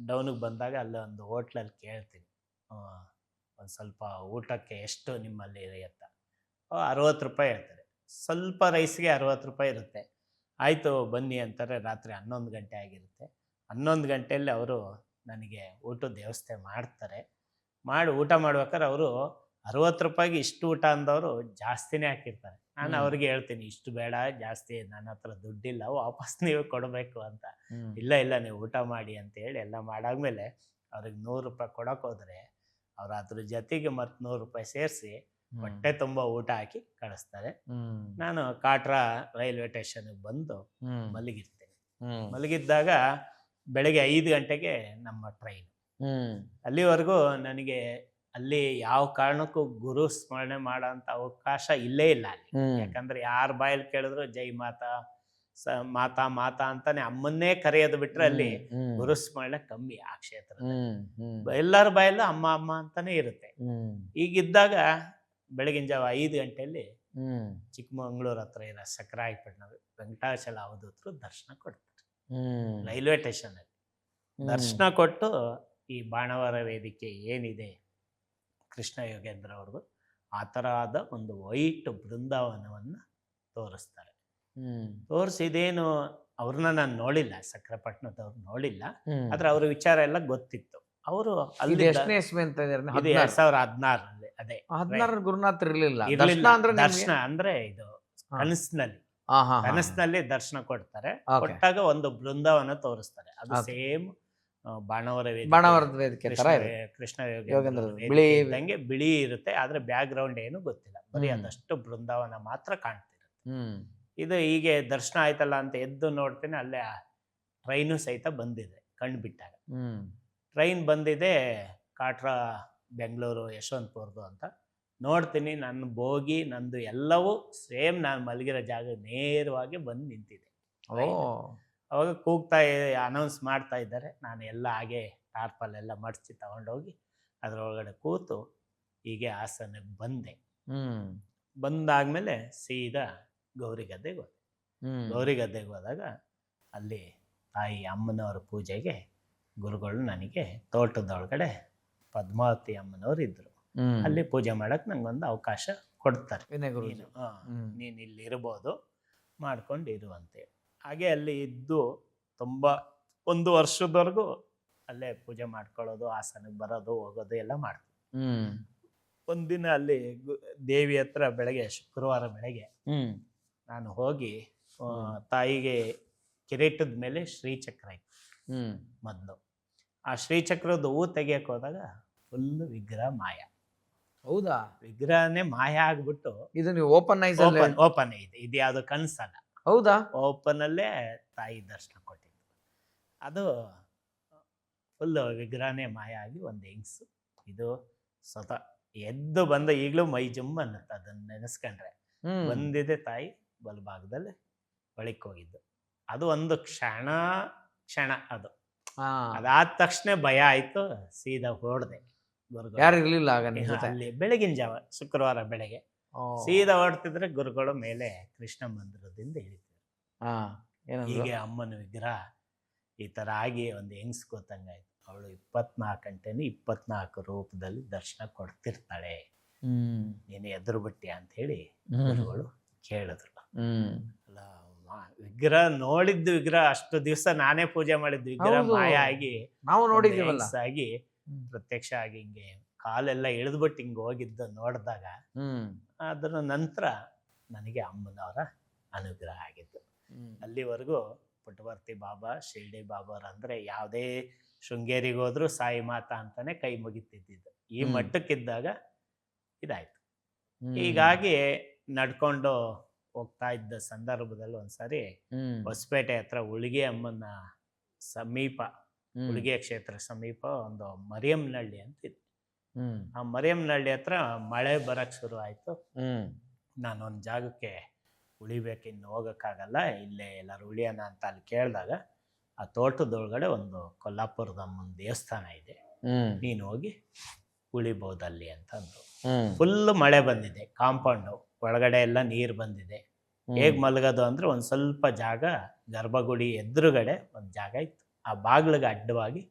ಡೌನಿಗೆ ಬಂದಾಗ ಅಲ್ಲಿ ಒಂದು ಹೋಟ್ಲಲ್ಲಿ ಕೇಳ್ತೀನಿ, ಒಂದು ಸ್ವಲ್ಪ ಊಟಕ್ಕೆ ಎಷ್ಟು ನಿಮ್ಮಲ್ಲಿ ಅಂತ. 60 ರೂಪಾಯಿ ಹೇಳ್ತಾರೆ. ಸ್ವಲ್ಪ ರೈಸ್ಗೆ 60 ರೂಪಾಯಿ ಇರುತ್ತೆ. ಆಯಿತು ಬನ್ನಿ ಅಂತಾರೆ. ರಾತ್ರಿ 11 ಗಂಟೆ ಆಗಿರುತ್ತೆ. 11 ಗಂಟೆಯಲ್ಲಿ ಅವರು ನನಗೆ ಊಟದ ವ್ಯವಸ್ಥೆ ಮಾಡ್ತಾರೆ. ಮಾಡಿ ಊಟ ಮಾಡ್ಬೇಕಾದ್ರೆ ಅವರು 60 ರೂಪಾಯಿಗೆ ಇಷ್ಟು ಊಟ ಅಂದವರು ಜಾಸ್ತಿನೇ ಹಾಕಿರ್ತಾರೆ. ನಾನು ಅವ್ರಿಗೆ ಹೇಳ್ತೀನಿ, ಇಷ್ಟು ಬೇಡ, ಜಾಸ್ತಿ ನನ್ನ ಹತ್ರ ದುಡ್ಡಿಲ್ಲ, ವಾಪಸ್ ನೀವು ಕೊಡಬೇಕು ಅಂತ. ಇಲ್ಲ ಇಲ್ಲ, ನೀವು ಊಟ ಮಾಡಿ ಅಂತ ಹೇಳಿ ಎಲ್ಲ ಮಾಡಾದ್ಮೇಲೆ ಅವ್ರಿಗೆ 100 ರೂಪಾಯಿ ಕೊಡೋಕೆ ಹೋದರೆ ಅವ್ರು ಅದ್ರ ಜೊತೆಗೆ ಮತ್ತೆ 100 ರೂಪಾಯಿ ಸೇರಿಸಿ ಹೊಟ್ಟೆ ತುಂಬ ಊಟ ಹಾಕಿ ಕಳಿಸ್ತಾರೆ. ನಾನು ಕಾಟ್ರಾ ರೈಲ್ವೆ ಸ್ಟೇಷನ್ಗೆ ಬಂದು ಮಲಗಿರ್ತೀನಿ. ಮಲಗಿದ್ದಾಗ ಬೆಳಗ್ಗೆ 5 ಗಂಟೆಗೆ ನಮ್ಮ ಟ್ರೈನ್. ಅಲ್ಲಿವರೆಗೂ ನನಗೆ ಅಲ್ಲಿ ಯಾವ ಕಾರಣಕ್ಕೂ ಗುರು ಸ್ಮರಣೆ ಮಾಡೋ ಅಂತ ಅವಕಾಶ ಇಲ್ಲೇ ಇಲ್ಲ ಅಲ್ಲಿ. ಯಾಕಂದ್ರೆ ಯಾರ ಬಾಯಲ್ಲಿ ಕೇಳಿದ್ರು ಜೈ ಮಾತಾ ಮಾತಾ ಮಾತಾ ಅಂತಾನೆ ಅಮ್ಮನ್ನೇ ಕರೆಯೋದು ಬಿಟ್ರೆ ಅಲ್ಲಿ ಗುರು ಸ್ಮರಣೆ ಕಮ್ಮಿ ಆ ಕ್ಷೇತ್ರ. ಎಲ್ಲರ ಬಾಯಲ್ಲೂ ಅಮ್ಮ ಅಮ್ಮ ಅಂತಾನೆ ಇರುತ್ತೆ. ಈಗಿದ್ದಾಗ ಬೆಳಗಿನ ಜಾವ 5 ಗಂಟೆಯಲ್ಲಿ ಚಿಕ್ಕಮಂಗ್ಳೂರ್ ಹತ್ರ ಇರೋ ಸಕ್ರಾಯಪಟ್ಟಣ ವೆಂಕಟಾಚಲ ಅವಧೂತರು ದರ್ಶನ ಕೊಡ್ತಾರೆ ರೈಲ್ವೆ ಸ್ಟೇಷನ್ ಅಲ್ಲಿ. ದರ್ಶನ ಕೊಟ್ಟು ಈ ಬಾಣವರ ವೇದಿಕೆ ಏನಿದೆ ಕೃಷ್ಣ ಯೋಗೇಂದ್ರ ಅವ್ರದ್ದು, ಆ ಥರ ಆದ ಒಂದು ವೈಟ್ ಬೃಂದಾವನವನ್ನು ತೋರಿಸ್ತಾರೆ. ತೋರಿಸಿದೇನು ಅವ್ರನ್ನ ನಾನು ನೋಡಿಲ್ಲ, ಸಕ್ರಪಟ್ಟಣದವ್ರು ನೋಡಿಲ್ಲ, ಆದ್ರೆ ಅವ್ರ ವಿಚಾರ ಎಲ್ಲ ಗೊತ್ತಿತ್ತು. ಅವರು ಅಲ್ಲಿ 2016 ಅದೇ 16 ಗುರುನಾಥ್ ಇರ್ಲಿಲ್ಲ. ದರ್ಶನ ಅಂದ್ರೆ ಇದು ಕನಸಿನಲ್ಲಿ ದರ್ಶನ ಕೊಡ್ತಾರೆ. ಕೊಟ್ಟಾಗ ಒಂದು ಬೃಂದಾವನ ತೋರಿಸ್ತಾರೆ. ಅದು ಸೇಮ್ ಬಾಣವರ ವೇದಿಕೆ ಕೃಷ್ಣ ಇದ್ದಂಗೆ ಬಿಳಿ ಇರುತ್ತೆ. ಆದ್ರೆ ಬ್ಯಾಕ್ ಗ್ರೌಂಡ್ ಏನು ಗೊತ್ತಿಲ್ಲ, ಬರೀ ಅದಷ್ಟು ಬೃಂದಾವನ ಮಾತ್ರ ಕಾಣ್ತಿರುತ್ತೆ. ಇದು ಹೀಗೆ ದರ್ಶನ ಆಯ್ತಲ್ಲ ಅಂತ ಎದ್ದು ನೋಡ್ತೇನೆ, ಅಲ್ಲೇ ಟ್ರೈನು ಸಹಿತ ಬಂದಿದೆ. ಕಣ್ಣು ಬಿಟ್ಟಾಗ ಟ್ರೈನ್ ಬಂದಿದೆ, ಕಾಟ್ರಾ ಬೆಂಗಳೂರು ಯಶವಂತಪುರದು ಅಂತ ನೋಡ್ತೀನಿ. ನನ್ನ ಬೋಗಿ ನಂದು ಎಲ್ಲವೂ ಸೇಮ್ ನಾನು ಮಲಗಿರೋ ಜಾಗ ನೇರವಾಗಿ ಬಂದು ನಿಂತಿದೆ. ಅವಾಗ ಕೂಗ್ತಾ ಅನೌನ್ಸ್ ಮಾಡ್ತಾ ಇದ್ದಾರೆ. ನಾನು ಎಲ್ಲ ಹಾಗೆ ಟಾರ್ಪಲ್ಲೆಲ್ಲ ಮಡಚಿ ತಗೊಂಡೋಗಿ ಅದರೊಳಗಡೆ ಕೂತು ಹೀಗೆ ಹಾಸನಕ್ಕೆ ಬಂದೆ. ಬಂದಾದ್ಮೇಲೆ ಸೀದಾ ಗೌರಿಗದ್ದೆಗೆ ಹೋದೆ. ಗೌರಿಗದ್ದೆಗೆ ಹೋದಾಗ ಅಲ್ಲಿ ತಾಯಿ ಅಮ್ಮನವರ ಪೂಜೆಗೆ ಗುರುಗಳು ನನಗೆ ತೋಟದೊಳಗಡೆ ಪದ್ಮಾವತಿ ಅಮ್ಮನವ್ರು ಇದ್ರು. ಅಲ್ಲಿ ಪೂಜೆ ಮಾಡಕ್ ನಂಗೊಂದು ಅವಕಾಶ ಕೊಡ್ತಾರೆ. ನೀನು ಇಲ್ಲಿ ಇರ್ಬೋದು, ಮಾಡ್ಕೊಂಡು ಇರುವಂತೆ. ಹಾಗೆ ಅಲ್ಲಿ ಇದ್ದು ತುಂಬ 1 ವರ್ಷದವರೆಗೂ ಅಲ್ಲೇ ಪೂಜೆ ಮಾಡ್ಕೊಳ್ಳೋದು, ಹಾಸನಕ್ಕೆ ಬರೋದು ಹೋಗೋದು ಎಲ್ಲ ಮಾಡ್ತೀವಿ. ಒಂದಿನ ಅಲ್ಲಿ ದೇವಿ ಹತ್ರ ಬೆಳಗ್ಗೆ ಶುಕ್ರವಾರ ಬೆಳಗ್ಗೆ ನಾನು ಹೋಗಿ ತಾಯಿಗೆ ಕಿರೀಟದ ಮೇಲೆ ಶ್ರೀಚಕ್ರ ಇತ್ತು ಮೊದಲು. ಆ ಶ್ರೀಚಕ್ರದ ಹೂ ತೆಗಿಯಕ್ಕೆ ಹೋದಾಗ ಫುಲ್ ವಿಗ್ರಹ ಮಾಯ. ಹೌದಾ? ವಿಗ್ರಹನೇ ಮಾಯ ಆಗ್ಬಿಟ್ಟು ಇದು ನೀವು ಓಪನ್ ಇದೆ. ಇದು ಯಾವ್ದು ಕನ್ಸಲ್ಲ. ಹೌದಾ? ಓಪನ್ ಅಲ್ಲೇ ತಾಯಿ ದರ್ಶನ ಕೊಟ್ಟಿದ್ದು. ಅದು ಫುಲ್ ವಿಗ್ರಹನೇ ಮಾಯ ಆಗಿ ಒಂದು ಹೆಂಗ್ಸು. ಇದು ಸ್ವತಃ ಎದ್ದು ಬಂದ ಈಗಲೂ ಮೈ ಜುಮ್ ಅನ್ನತ್ತೆ ಅದನ್ನ ನೆನೆಸ್ಕೊಂಡ್ರೆ. ಬಂದಿದೆ ತಾಯಿ ಬಲಭಾಗದಲ್ಲಿ ಒಳಕ್ಕೆ ಹೋಗಿದ್ದು. ಅದು ಒಂದು ಕ್ಷಣ ಅದು. ಅದಾದ ತಕ್ಷಣ ಭಯ ಆಯ್ತು, ಸೀದಾ ಹೊಡ್ದೆ. ಯಾರು ಇರ್ಲಿಲ್ಲ ಆಗ ಅಲ್ಲಿ ಬೆಳಗಿನ ಜಾವ ಶುಕ್ರವಾರ ಬೆಳಗ್ಗೆ ಸೀದಾ ಹೊಡ್ತಿದ್ರೆ ಗುರುಗಳು ಮೇಲೆ ಕೃಷ್ಣ ಮಂದಿರದಿಂದ ಇಳಿತಿದ್ರು. ಹೀಗೆ ಅಮ್ಮನ ವಿಗ್ರಹ ಈ ತರ ಆಗಿ ಒಂದು ಹೆಂಗ್ಸ್ ಗೊತ್ತಂಗಾಯ್ತು. ಅವಳು 24 ಗಂಟೆನೂ 24 ರೂಪದಲ್ಲಿ ದರ್ಶನ ಕೊಡ್ತಿರ್ತಾಳೆ, ನೀನು ಎದುರು ಬಿಟ್ಟಿ ಅಂತ ಹೇಳಿ ಗುರುಗಳು ಕೇಳಿದ್ರು. ಅಲ್ಲ, ವಿಗ್ರಹ ನೋಡಿದ್ದು ವಿಗ್ರಹ ಅಷ್ಟು ದಿವಸ ನಾನೇ ಪೂಜೆ ಮಾಡಿದ್ದು ವಿಗ್ರಹ ಮಾಯ ಆಗಿ ನಾವು ನೋಡಿದ್ದೀವಲ್ಲ ಆಗಿ ಪ್ರತ್ಯಕ್ಷ ಆಗಿ ಹಿಂಗೆ ಕಾಲೆಲ್ಲ ಇಳಿದ್ಬಿಟ್ಟು ಹಿಂಗೆ ಹೋಗಿದ್ದು ನೋಡಿದಾಗ ಅದರ ನಂತರ ನನಗೆ ಅಮ್ಮನವರ ಅನುಗ್ರಹ ಆಗಿತ್ತು. ಅಲ್ಲಿವರೆಗೂ ಪುಟ್ಟವರ್ತಿ ಬಾಬಾ, ಶಿರ್ಡಿ ಬಾಬಾರು ಅಂದ್ರೆ ಯಾವುದೇ ಶೃಂಗೇರಿಗೆ ಹೋದ್ರು ಸಾಯಿ ಮಾತಾ ಅಂತಾನೆ ಕೈ ಮುಗಿತಿದ್ದಿದ್ದು. ಈ ಮಟ್ಟಕ್ಕಿದ್ದಾಗ ಇದಾಯ್ತು. ಹೀಗಾಗಿ ನಡ್ಕೊಂಡು ಹೋಗ್ತಾ ಇದ್ದ ಸಂದರ್ಭದಲ್ಲಿ ಒಂದ್ಸಾರಿ ಹ್ಮ್ ಹೊಸಪೇಟೆ ಹತ್ರ ಉಳಿಗೆ ಅಮ್ಮನ ಸಮೀಪ, ಹ್ಮ್ ಉಳಿಗೆ ಕ್ಷೇತ್ರ ಸಮೀಪ ಒಂದು ಮರಿಯಮ್ಮನಹಳ್ಳಿ ಅಂತ ಇದೆ. ಹ್ಮ್ ಆ ಮರಿಯಮ್ಮನಹಳ್ಳಿ ಹತ್ರ ಮಳೆ ಬರಕ್ಕೆ ಶುರು ಆಯಿತು. ಹ್ಮ್ ನಾನೊಂದು ಜಾಗಕ್ಕೆ ಉಳಿಬೇಕು, ಇನ್ನು ಹೋಗೋಕ್ಕಾಗಲ್ಲ, ಇಲ್ಲೇ ಎಲ್ಲರೂ ಉಳಿಯೋಣ ಅಂತ ಅಲ್ಲಿ ಕೇಳಿದಾಗ ಆ ತೋಟದೊಳಗಡೆ ಒಂದು ಕೊಲ್ಲಾಪುರದ ಅಮ್ಮನ ದೇವಸ್ಥಾನ ಇದೆ, ಹ್ಮ್ ನೀನು ಹೋಗಿ ಉಳಿಬೋದಲ್ಲಿ ಅಂತ ಅಂದರು. ಹ್ಮ್ ಫುಲ್ ಮಳೆ ಬಂದಿದೆ, ಕಾಂಪೌಂಡು ಒಳಗಡೆ ಎಲ್ಲ ನೀರು ಬಂದಿದೆ. ಹೇಗೆ ಮಲಗೋದು ಅಂದರೆ ಒಂದು ಸ್ವಲ್ಪ ಜಾಗ ಗರ್ಭಗುಡಿ ಎದುರುಗಡೆ ಒಂದು ಜಾಗ ಇತ್ತು, ಆ ಬಾಗಿಲಿಗೆ ಅಡ್ಡವಾಗಿ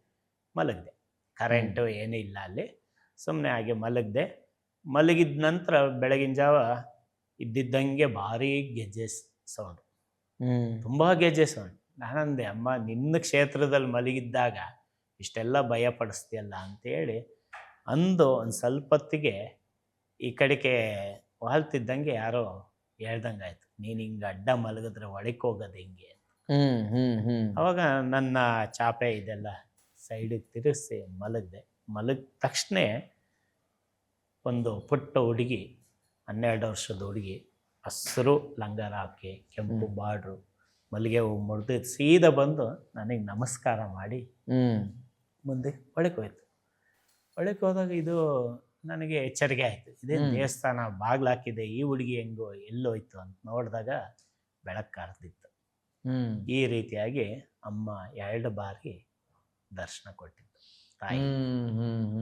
ಮಲಗಿದೆ. ಕರೆಂಟು ಏನೂ ಇಲ್ಲ ಅಲ್ಲಿ, ಸುಮ್ಮನೆ ಹಾಗೆ ಮಲಗಿದೆ. ಮಲಗಿದ ನಂತರ ಬೆಳಗಿನ ಜಾವ ಇದ್ದಿದ್ದಂಗೆ ಭಾರಿ ಗೆಜ್ಜೆ ಸೌಂಡು, ತುಂಬ ಗೆಜ್ಜೆ ಸೌಂಡು. ನಾನಂದೆ, ಅಮ್ಮ ನಿನ್ನ ಕ್ಷೇತ್ರದಲ್ಲಿ ಮಲಗಿದ್ದಾಗ ಇಷ್ಟೆಲ್ಲ ಭಯ ಪಡಿಸ್ತೀಯಲ್ಲ ಅಂತೇಳಿ ಅಂದು ಒಂದು ಸ್ವಲ್ಪ ಹೊತ್ತಿಗೆ ಈ ಕಡೆಗೆ ವಾಲ್ತಿದ್ದಂಗೆ ಯಾರೋ ಹೇಳ್ದಂಗೆ ಆಯಿತು, ನೀನು ಹಿಂಗೆ ಅಡ್ಡ ಮಲಗಿದ್ರೆ ಒಳಕ್ಕೆ ಹೋಗೋದು ಹೆಂಗೆ ಅಂತ. ಅವಾಗ ನನ್ನ ಚಾಪೆ ಇದೆಲ್ಲ ಸೈಡಿಗೆ ತಿರುಗಿಸಿ ಮಲಗಿದೆ. ಮಲಗಿದ ತಕ್ಷಣ ಒಂದು ಪುಟ್ಟ ಹುಡುಗಿ, 12 ವರ್ಷದ ಹುಡುಗಿ, ಹಸಿರು ಲಂಗಾರ ಹಾಕಿ ಕೆಂಪು ಬಾರ್ಡ್ರು, ಮಲ್ಲಿಗೆ ಹೂವು ಮುಡ್ದು ಸೀದಾ ಬಂದು ನನಗೆ ನಮಸ್ಕಾರ ಮಾಡಿ ಮುಂದೆ ಒಳಕ್ಕೆ ಹೋಯ್ತು. ಒಳಕ್ಕೆ ಹೋದಾಗ ಇದು ನನಗೆ ಎಚ್ಚರಿಕೆ ಆಯಿತು, ಇದೇನು ದೇವಸ್ಥಾನ ಬಾಗಿಲು ಹಾಕಿದೆ, ಈ ಹುಡುಗಿ ಹೆಂಗೋ ಎಲ್ಲೋಯ್ತು ಅಂತ ನೋಡಿದಾಗ ಬೆಳಕು ಕಾರ್ತಿತ್ತು. ಈ ರೀತಿಯಾಗಿ ಅಮ್ಮ 2 ಬಾರಿ ದರ್ಶನ ಕೊಟ್ಟಿದ್ದು ತಾಯಿ.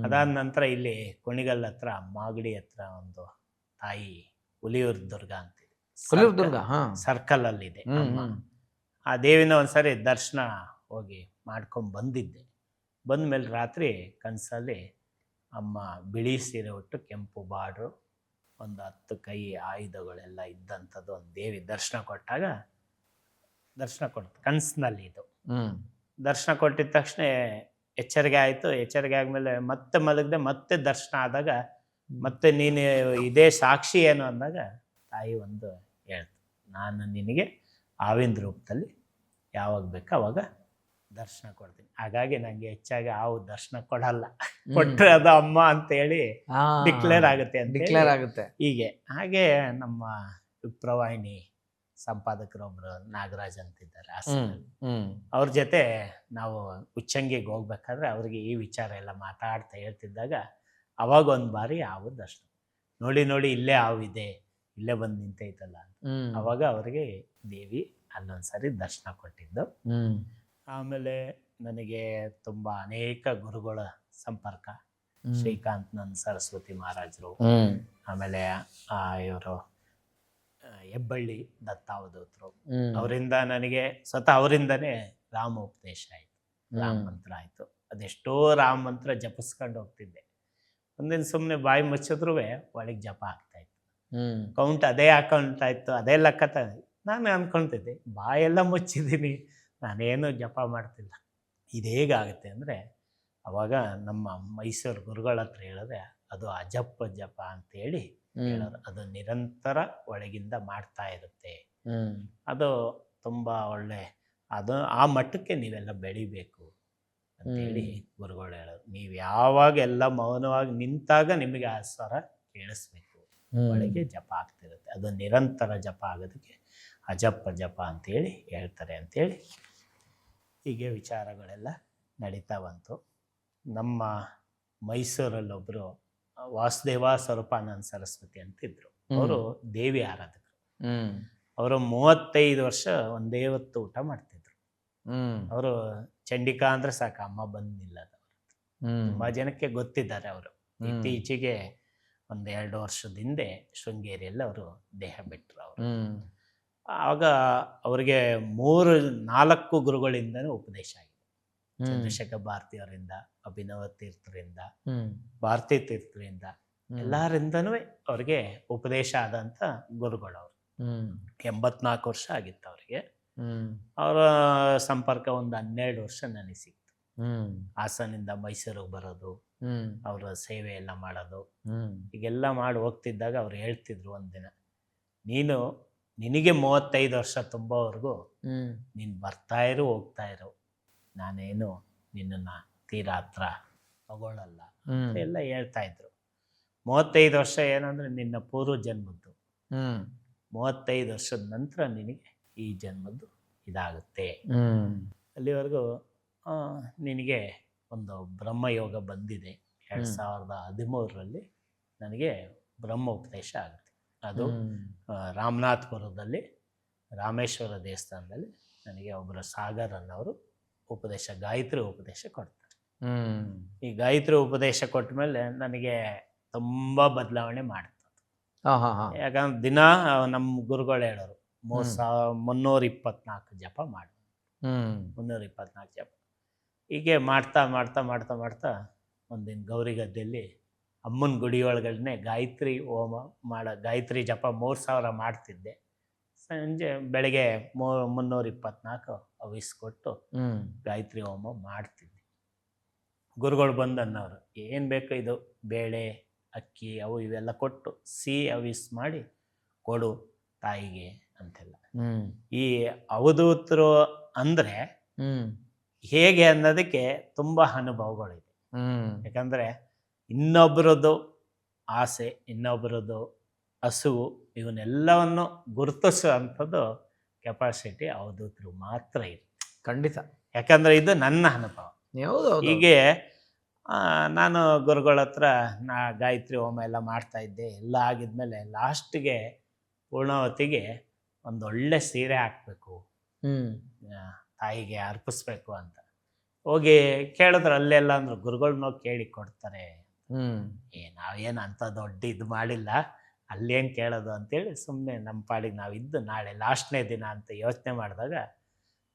ಅದಾದ ನಂತರ ಇಲ್ಲಿ ಕುಣಿಗಲ್ ಹತ್ರ ಮಾಗಡಿ ಹತ್ರ ಒಂದು ತಾಯಿ ಹುಲಿಯೂರು ದುರ್ಗ ಅಂತಿದೆ, ಸರ್ಕಲ್ ಅಲ್ಲಿ ಇದೆ ಅಮ್ಮ. ಆ ದೇವಿನ ಒಂದ್ಸರಿ ದರ್ಶನ ಹೋಗಿ ಮಾಡ್ಕೊಂಡು ಬಂದಿದ್ದೆ. ಬಂದ್ಮೇಲೆ ರಾತ್ರಿ ಕನಸಲ್ಲಿ ಅಮ್ಮ ಬಿಳಿ ಸೀರೆ ಉಟ್ಟು ಕೆಂಪು ಬಾರ್ಡ್ರು, ಒಂದು 10 ಕೈ ಆಯುಧಗಳೆಲ್ಲ ಇದ್ದಂಥದ್ದು ಒಂದು ದೇವಿ ದರ್ಶನ ಕೊಟ್ಟಾಗ ದರ್ಶನ ಕೊಡ್ತು ಕನಸಿನಲ್ಲಿ. ಇದು ದರ್ಶನ ಕೊಟ್ಟಿದ ತಕ್ಷಣ ಎಚ್ಚರಿಕೆ ಆಯಿತು. ಎಚ್ಚರಿಕೆ ಆದಮೇಲೆ ಮತ್ತೆ ಮಲಗದೆ ಮತ್ತೆ ದರ್ಶನ ಆದಾಗ ಮತ್ತೆ ನೀನು ಇದೇ ಸಾಕ್ಷಿ ಏನು ಅಂದಾಗ ತಾಯಿ ಒಂದು ಹೇಳ್ತು, ನಾನು ನಿನಗೆ ಆವಿನ ರೂಪದಲ್ಲಿ ಯಾವಾಗ ಬೇಕೋ ಅವಾಗ ದರ್ಶನ ಕೊಡ್ತೀನಿ. ಹಾಗಾಗಿ ನನಗೆ ಹೆಚ್ಚಾಗಿ ಹಾವು ದರ್ಶನ ಕೊಡಲ್ಲ, ಕೊಟ್ಟರೆ ಅದು ಅಮ್ಮ ಅಂತೇಳಿ ಡಿಕ್ಲೇರ್ ಆಗುತ್ತೆ ಹೀಗೆ. ಹಾಗೆ ನಮ್ಮ ವಿಪ್ರವಾಹಿನಿ ಸಂಪಾದಕರೊಬ್ರು ನಾಗರಾಜ್ ಅಂತಿದ್ದಾರೆ ಹಾಸನಲ್ಲಿ, ಅವ್ರ ಜೊತೆ ನಾವು ಉಚ್ಚಂಗಿಗೆ ಹೋಗ್ಬೇಕಾದ್ರೆ ಅವ್ರಿಗೆ ಈ ವಿಚಾರ ಎಲ್ಲ ಮಾತಾಡ್ತಾ ಹೇಳ್ತಿದ್ದಾಗ ಅವಾಗ ಒಂದು ಬಾರಿ ಹಾವು ದರ್ಶನ ನೋಡಿ ಇಲ್ಲೇ ಹಾವಿದೆ, ಇಲ್ಲೇ ಬಂದು ನಿಂತೈತಲ್ಲ ಅಂತ. ಅವಾಗ ಅವ್ರಿಗೆ ದೇವಿ ಅಲ್ಲೊಂದ್ಸರಿ ದರ್ಶನ ಕೊಟ್ಟಿದ್ದು. ಆಮೇಲೆ ನನಗೆ ತುಂಬ ಅನೇಕ ಗುರುಗಳ ಸಂಪರ್ಕ, ಶ್ರೀಕಾಂತ್ ಸರಸ್ವತಿ ಮಹಾರಾಜರು, ಆಮೇಲೆ ಇವರು ಹೆಬ್ಬಳ್ಳಿ ದತ್ತಾವಧೂತರು, ಅವರಿಂದ ನನಗೆ ಸ್ವತಃ ಅವರಿಂದನೇ ರಾಮ ಉಪದೇಶ ಆಯಿತು, ರಾಮ ಮಂತ್ರ ಆಯಿತು. ಅದೆಷ್ಟೋ ರಾಮ ಮಂತ್ರ ಜಪಿಸ್ಕೊಂಡು ಹೋಗ್ತಿದ್ದೆ. ಒಂದಿನ ಸುಮ್ಮನೆ ಬಾಯಿ ಮುಚ್ಚಿದ್ರೂ ಒಳಗೆ ಜಪ ಆಗ್ತಾಯಿತ್ತು, ಕೌಂಟ್ ಅದೇ ಹಾಕೊಂಡ್ತಾ ಇತ್ತು, ಅದೇ ಲೆಕ್ಕ. ನಾನು ಅಂದ್ಕೊಳ್ತಿದ್ದೆ ಬಾಯೆಲ್ಲ ಮುಚ್ಚಿದ್ದೀನಿ, ನಾನೇನು ಜಪ ಮಾಡ್ತಿಲ್ಲ. ಇದು ಹೇಗಾಗುತ್ತೆ ಅಂದರೆ ಅವಾಗ ನಮ್ಮ ಮೈಸೂರು ಗುರುಗಳ ಹತ್ರ ಹೇಳಿದ್ರೆ ಅದು ಅಜಪ್ಪ ಜಪ ಅಂತೇಳಿ ಹೇಳೋರು, ಅದು ನಿರಂತರ ಒಳಗಿಂದ ಮಾಡ್ತಾ ಇರುತ್ತೆ, ಅದು ತುಂಬ ಒಳ್ಳೆ, ಅದು ಆ ಮಟ್ಟಕ್ಕೆ ನೀವೆಲ್ಲ ಬೆಳಿಬೇಕು ಅಂತೇಳಿ ಗುರುಗಳು ಹೇಳೋರು. ನೀವು ಯಾವಾಗ ಎಲ್ಲ ಮೌನವಾಗಿ ನಿಂತಾಗ ನಿಮಗೆ ಆ ಸ್ವರ ಕೇಳಿಸ್ಬೇಕು, ಒಳಗೆ ಜಪ ಆಗ್ತಿರುತ್ತೆ, ಅದು ನಿರಂತರ ಜಪ ಆಗೋದಕ್ಕೆ ಅಜಪ್ಪ ಜಪ ಅಂತೇಳಿ ಹೇಳ್ತಾರೆ ಅಂತೇಳಿ ಹೀಗೆ ವಿಚಾರಗಳೆಲ್ಲ ನಡೀತಾ ಬಂತು. ನಮ್ಮ ಮೈಸೂರಲ್ಲೊಬ್ಬರು ವಾಸುದೇವ ಸ್ವರೂಪಾನಂದ ಸರಸ್ವತಿ ಅಂತಿದ್ರು, ಅವರು ದೇವಿ ಆರಾಧಕರು. ಅವರು 35 ವರ್ಷ ಒಂದೇ ಹೊತ್ತು ಊಟ ಮಾಡ್ತಿದ್ರು. ಅವರು ಚಂಡಿಕಾ ಅಂದ್ರೆ ಸಾಕು ಅಮ್ಮ ಬಂದು ನಿಲ್ಲದು. ತುಂಬ ಜನಕ್ಕೆ ಗೊತ್ತಿದ್ದಾರೆ ಅವರು. ಇತ್ತೀಚೆಗೆ 1-2 ವರ್ಷದ ಹಿಂದೆ ಶೃಂಗೇರಿಯಲ್ಲಿ ಅವರು ದೇಹ ಬಿಟ್ಟರು. ಅವರು ಆಗ ಅವ್ರಿಗೆ 3-4 ಗುರುಗಳಿಂದನೂ ಉಪದೇಶ ಆಗಿದೆ. ಚಂದ್ರಶೇಖರ್ ಭಾರತಿಯವರಿಂದ, ಅಭಿನವ ತೀರ್ಥರಿಂದ, ಭಾರತೀ ತೀರ್ಥರಿಂದ, ಎಲ್ಲರಿಂದನೂ ಅವ್ರಿಗೆ ಉಪದೇಶ ಆದಂಥ ಗುರುಗಳು ಅವರು. 84 ವರ್ಷ ಆಗಿತ್ತು ಅವರಿಗೆ. ಅವರ ಸಂಪರ್ಕ ಒಂದು 12 ವರ್ಷ ನನಗೆ ಸಿಕ್ತು. ಹಾಸನಿಂದ ಮೈಸೂರಿಗೆ ಬರೋದು, ಅವರ ಸೇವೆ ಎಲ್ಲ ಮಾಡೋದು, ಹೀಗೆಲ್ಲ ಮಾಡಿ ಹೋಗ್ತಿದ್ದಾಗ ಅವ್ರು ಹೇಳ್ತಿದ್ರು, ಒಂದಿನ ನಿನಗೆ 35 ವರ್ಷ ತುಂಬೋವರೆಗೂ ನೀನು ಬರ್ತಾ ಇರು ಹೋಗ್ತಾ ಇರು, ನಾನೇನು ನಿನ್ನನ್ನು ತೀರಾ ಹತ್ರ ತಗೊಳ್ಳಲ್ಲ ಎಲ್ಲ ಹೇಳ್ತಾ ಇದ್ರು. 35 ವರ್ಷ ಏನಂದ್ರೆ ನಿನ್ನ ಪೂರ್ವ ಜನ್ಮದ್ದು, 35 ವರ್ಷದ ನಂತರ ನಿನಗೆ ಈ ಜನ್ಮದ್ದು ಇದಾಗುತ್ತೆ. ಅಲ್ಲಿವರೆಗೂ ನಿನಗೆ ಒಂದು ಬ್ರಹ್ಮಯೋಗ ಬಂದಿದೆ. 2013ರಲ್ಲಿ ನನಗೆ ಬ್ರಹ್ಮ ಉಪದೇಶ ಆಗುತ್ತೆ. ಅದು ರಾಮನಾಥಪುರದಲ್ಲಿ ರಾಮೇಶ್ವರ ದೇವಸ್ಥಾನದಲ್ಲಿ ನನಗೆ ಒಬ್ಬರು ಸಾಗರ್ ಅನ್ನೋರು ಉಪದೇಶ, ಗಾಯತ್ರಿ ಉಪದೇಶ ಕೊಡ್ತಾರೆ. ಈ ಗಾಯತ್ರಿ ಉಪದೇಶ ಕೊಟ್ಟ ಮೇಲೆ ನನಗೆ ತುಂಬ ಬದಲಾವಣೆ ಮಾಡ್ತದೆ. ಯಾಕಂದ್ರೆ ದಿನ ನಮ್ಮ ಗುರುಗಳು ಹೇಳೋರು 324 ಜಪ ಮಾಡಿ, 324 ಜಪ. ಹೀಗೆ ಮಾಡ್ತಾ ಮಾಡ್ತಾ ಮಾಡ್ತಾ ಮಾಡ್ತಾ ಒಂದಿನ ಗೌರಿ ಗದ್ದೆಯಲ್ಲಿ ಅಮ್ಮನ ಗುಡಿಯೊಳಗಡೆ ಗಾಯತ್ರಿ ಹೋಮ ಗಾಯತ್ರಿ ಜಪ 3000 ಮಾಡ್ತಿದ್ದೆ. ಸಂಜೆ ಬೆಳಗ್ಗೆ 324 ಹವಿಸ್ಕೊಟ್ಟು ಗಾಯತ್ರಿ ಹೋಮ ಮಾಡ್ತಿದ್ದೆ. ಗುರುಗಳು ಬಂದು ಅನ್ನೋರು, ಏನು ಬೇಕು ಇದು ಬೇಳೆ ಅಕ್ಕಿ ಅವು ಇವೆಲ್ಲ ಕೊಟ್ಟು ಸಿಹಿ ಹವಿಸ್ ಮಾಡಿ ಕೊಡು ತಾಯಿಗೆ ಅಂತೆಲ್ಲ. ಈ ಅವಧೂತರು ಅಂದರೆ ಹೇಗೆ ಅನ್ನೋದಕ್ಕೆ ತುಂಬ ಅನುಭವಗಳಿದೆ. ಯಾಕಂದರೆ ಇನ್ನೊಬ್ಬರದ್ದು ಆಸೆ, ಇನ್ನೊಬ್ಬರದ್ದು ಹಸುವು, ಇವನ್ನೆಲ್ಲವನ್ನು ಗುರುತಿಸೋ ಅಂಥದ್ದು ಕೆಪಾಸಿಟಿ ಅವಧೂತರು ಮಾತ್ರ ಇದೆ. ಖಂಡಿತ. ಯಾಕಂದರೆ ಇದು ನನ್ನ ಅನುಭವ. ಹೀಗೆ ನಾನು ಗುರುಗಳ ಹತ್ರ ಗಾಯತ್ರಿ ಹೋಮ ಎಲ್ಲ ಮಾಡ್ತಾಯಿದ್ದೆ. ಎಲ್ಲ ಆಗಿದ್ಮೇಲೆ ಲಾಸ್ಟಿಗೆ ಪೂರ್ಣಾವತಿಗೆ ಒಂದು ಒಳ್ಳೆ ಸೀರೆ ಹಾಕಬೇಕು, ತಾಯಿಗೆ ಅರ್ಪಿಸ್ಬೇಕು ಅಂತ ಹೋಗಿ ಕೇಳಿದ್ರೆ ಅಲ್ಲೆಲ್ಲ ಅಂದರು, ಗುರುಗಳನ್ನ ಕೇಳಿ ಕೊಡ್ತಾರೆ. ನಾವೇನು ಅಂಥ ದೊಡ್ಡ ಇದು ಮಾಡಿಲ್ಲ, ಅಲ್ಲೇನು ಕೇಳೋದು ಅಂತೇಳಿ ಸುಮ್ಮನೆ ನಮ್ಮ ಪಾಡಿಗೆ ನಾವಿದ್ದು ನಾಳೆ ಲಾಸ್ಟ್ನೇ ದಿನ ಅಂತ ಯೋಚನೆ ಮಾಡಿದಾಗ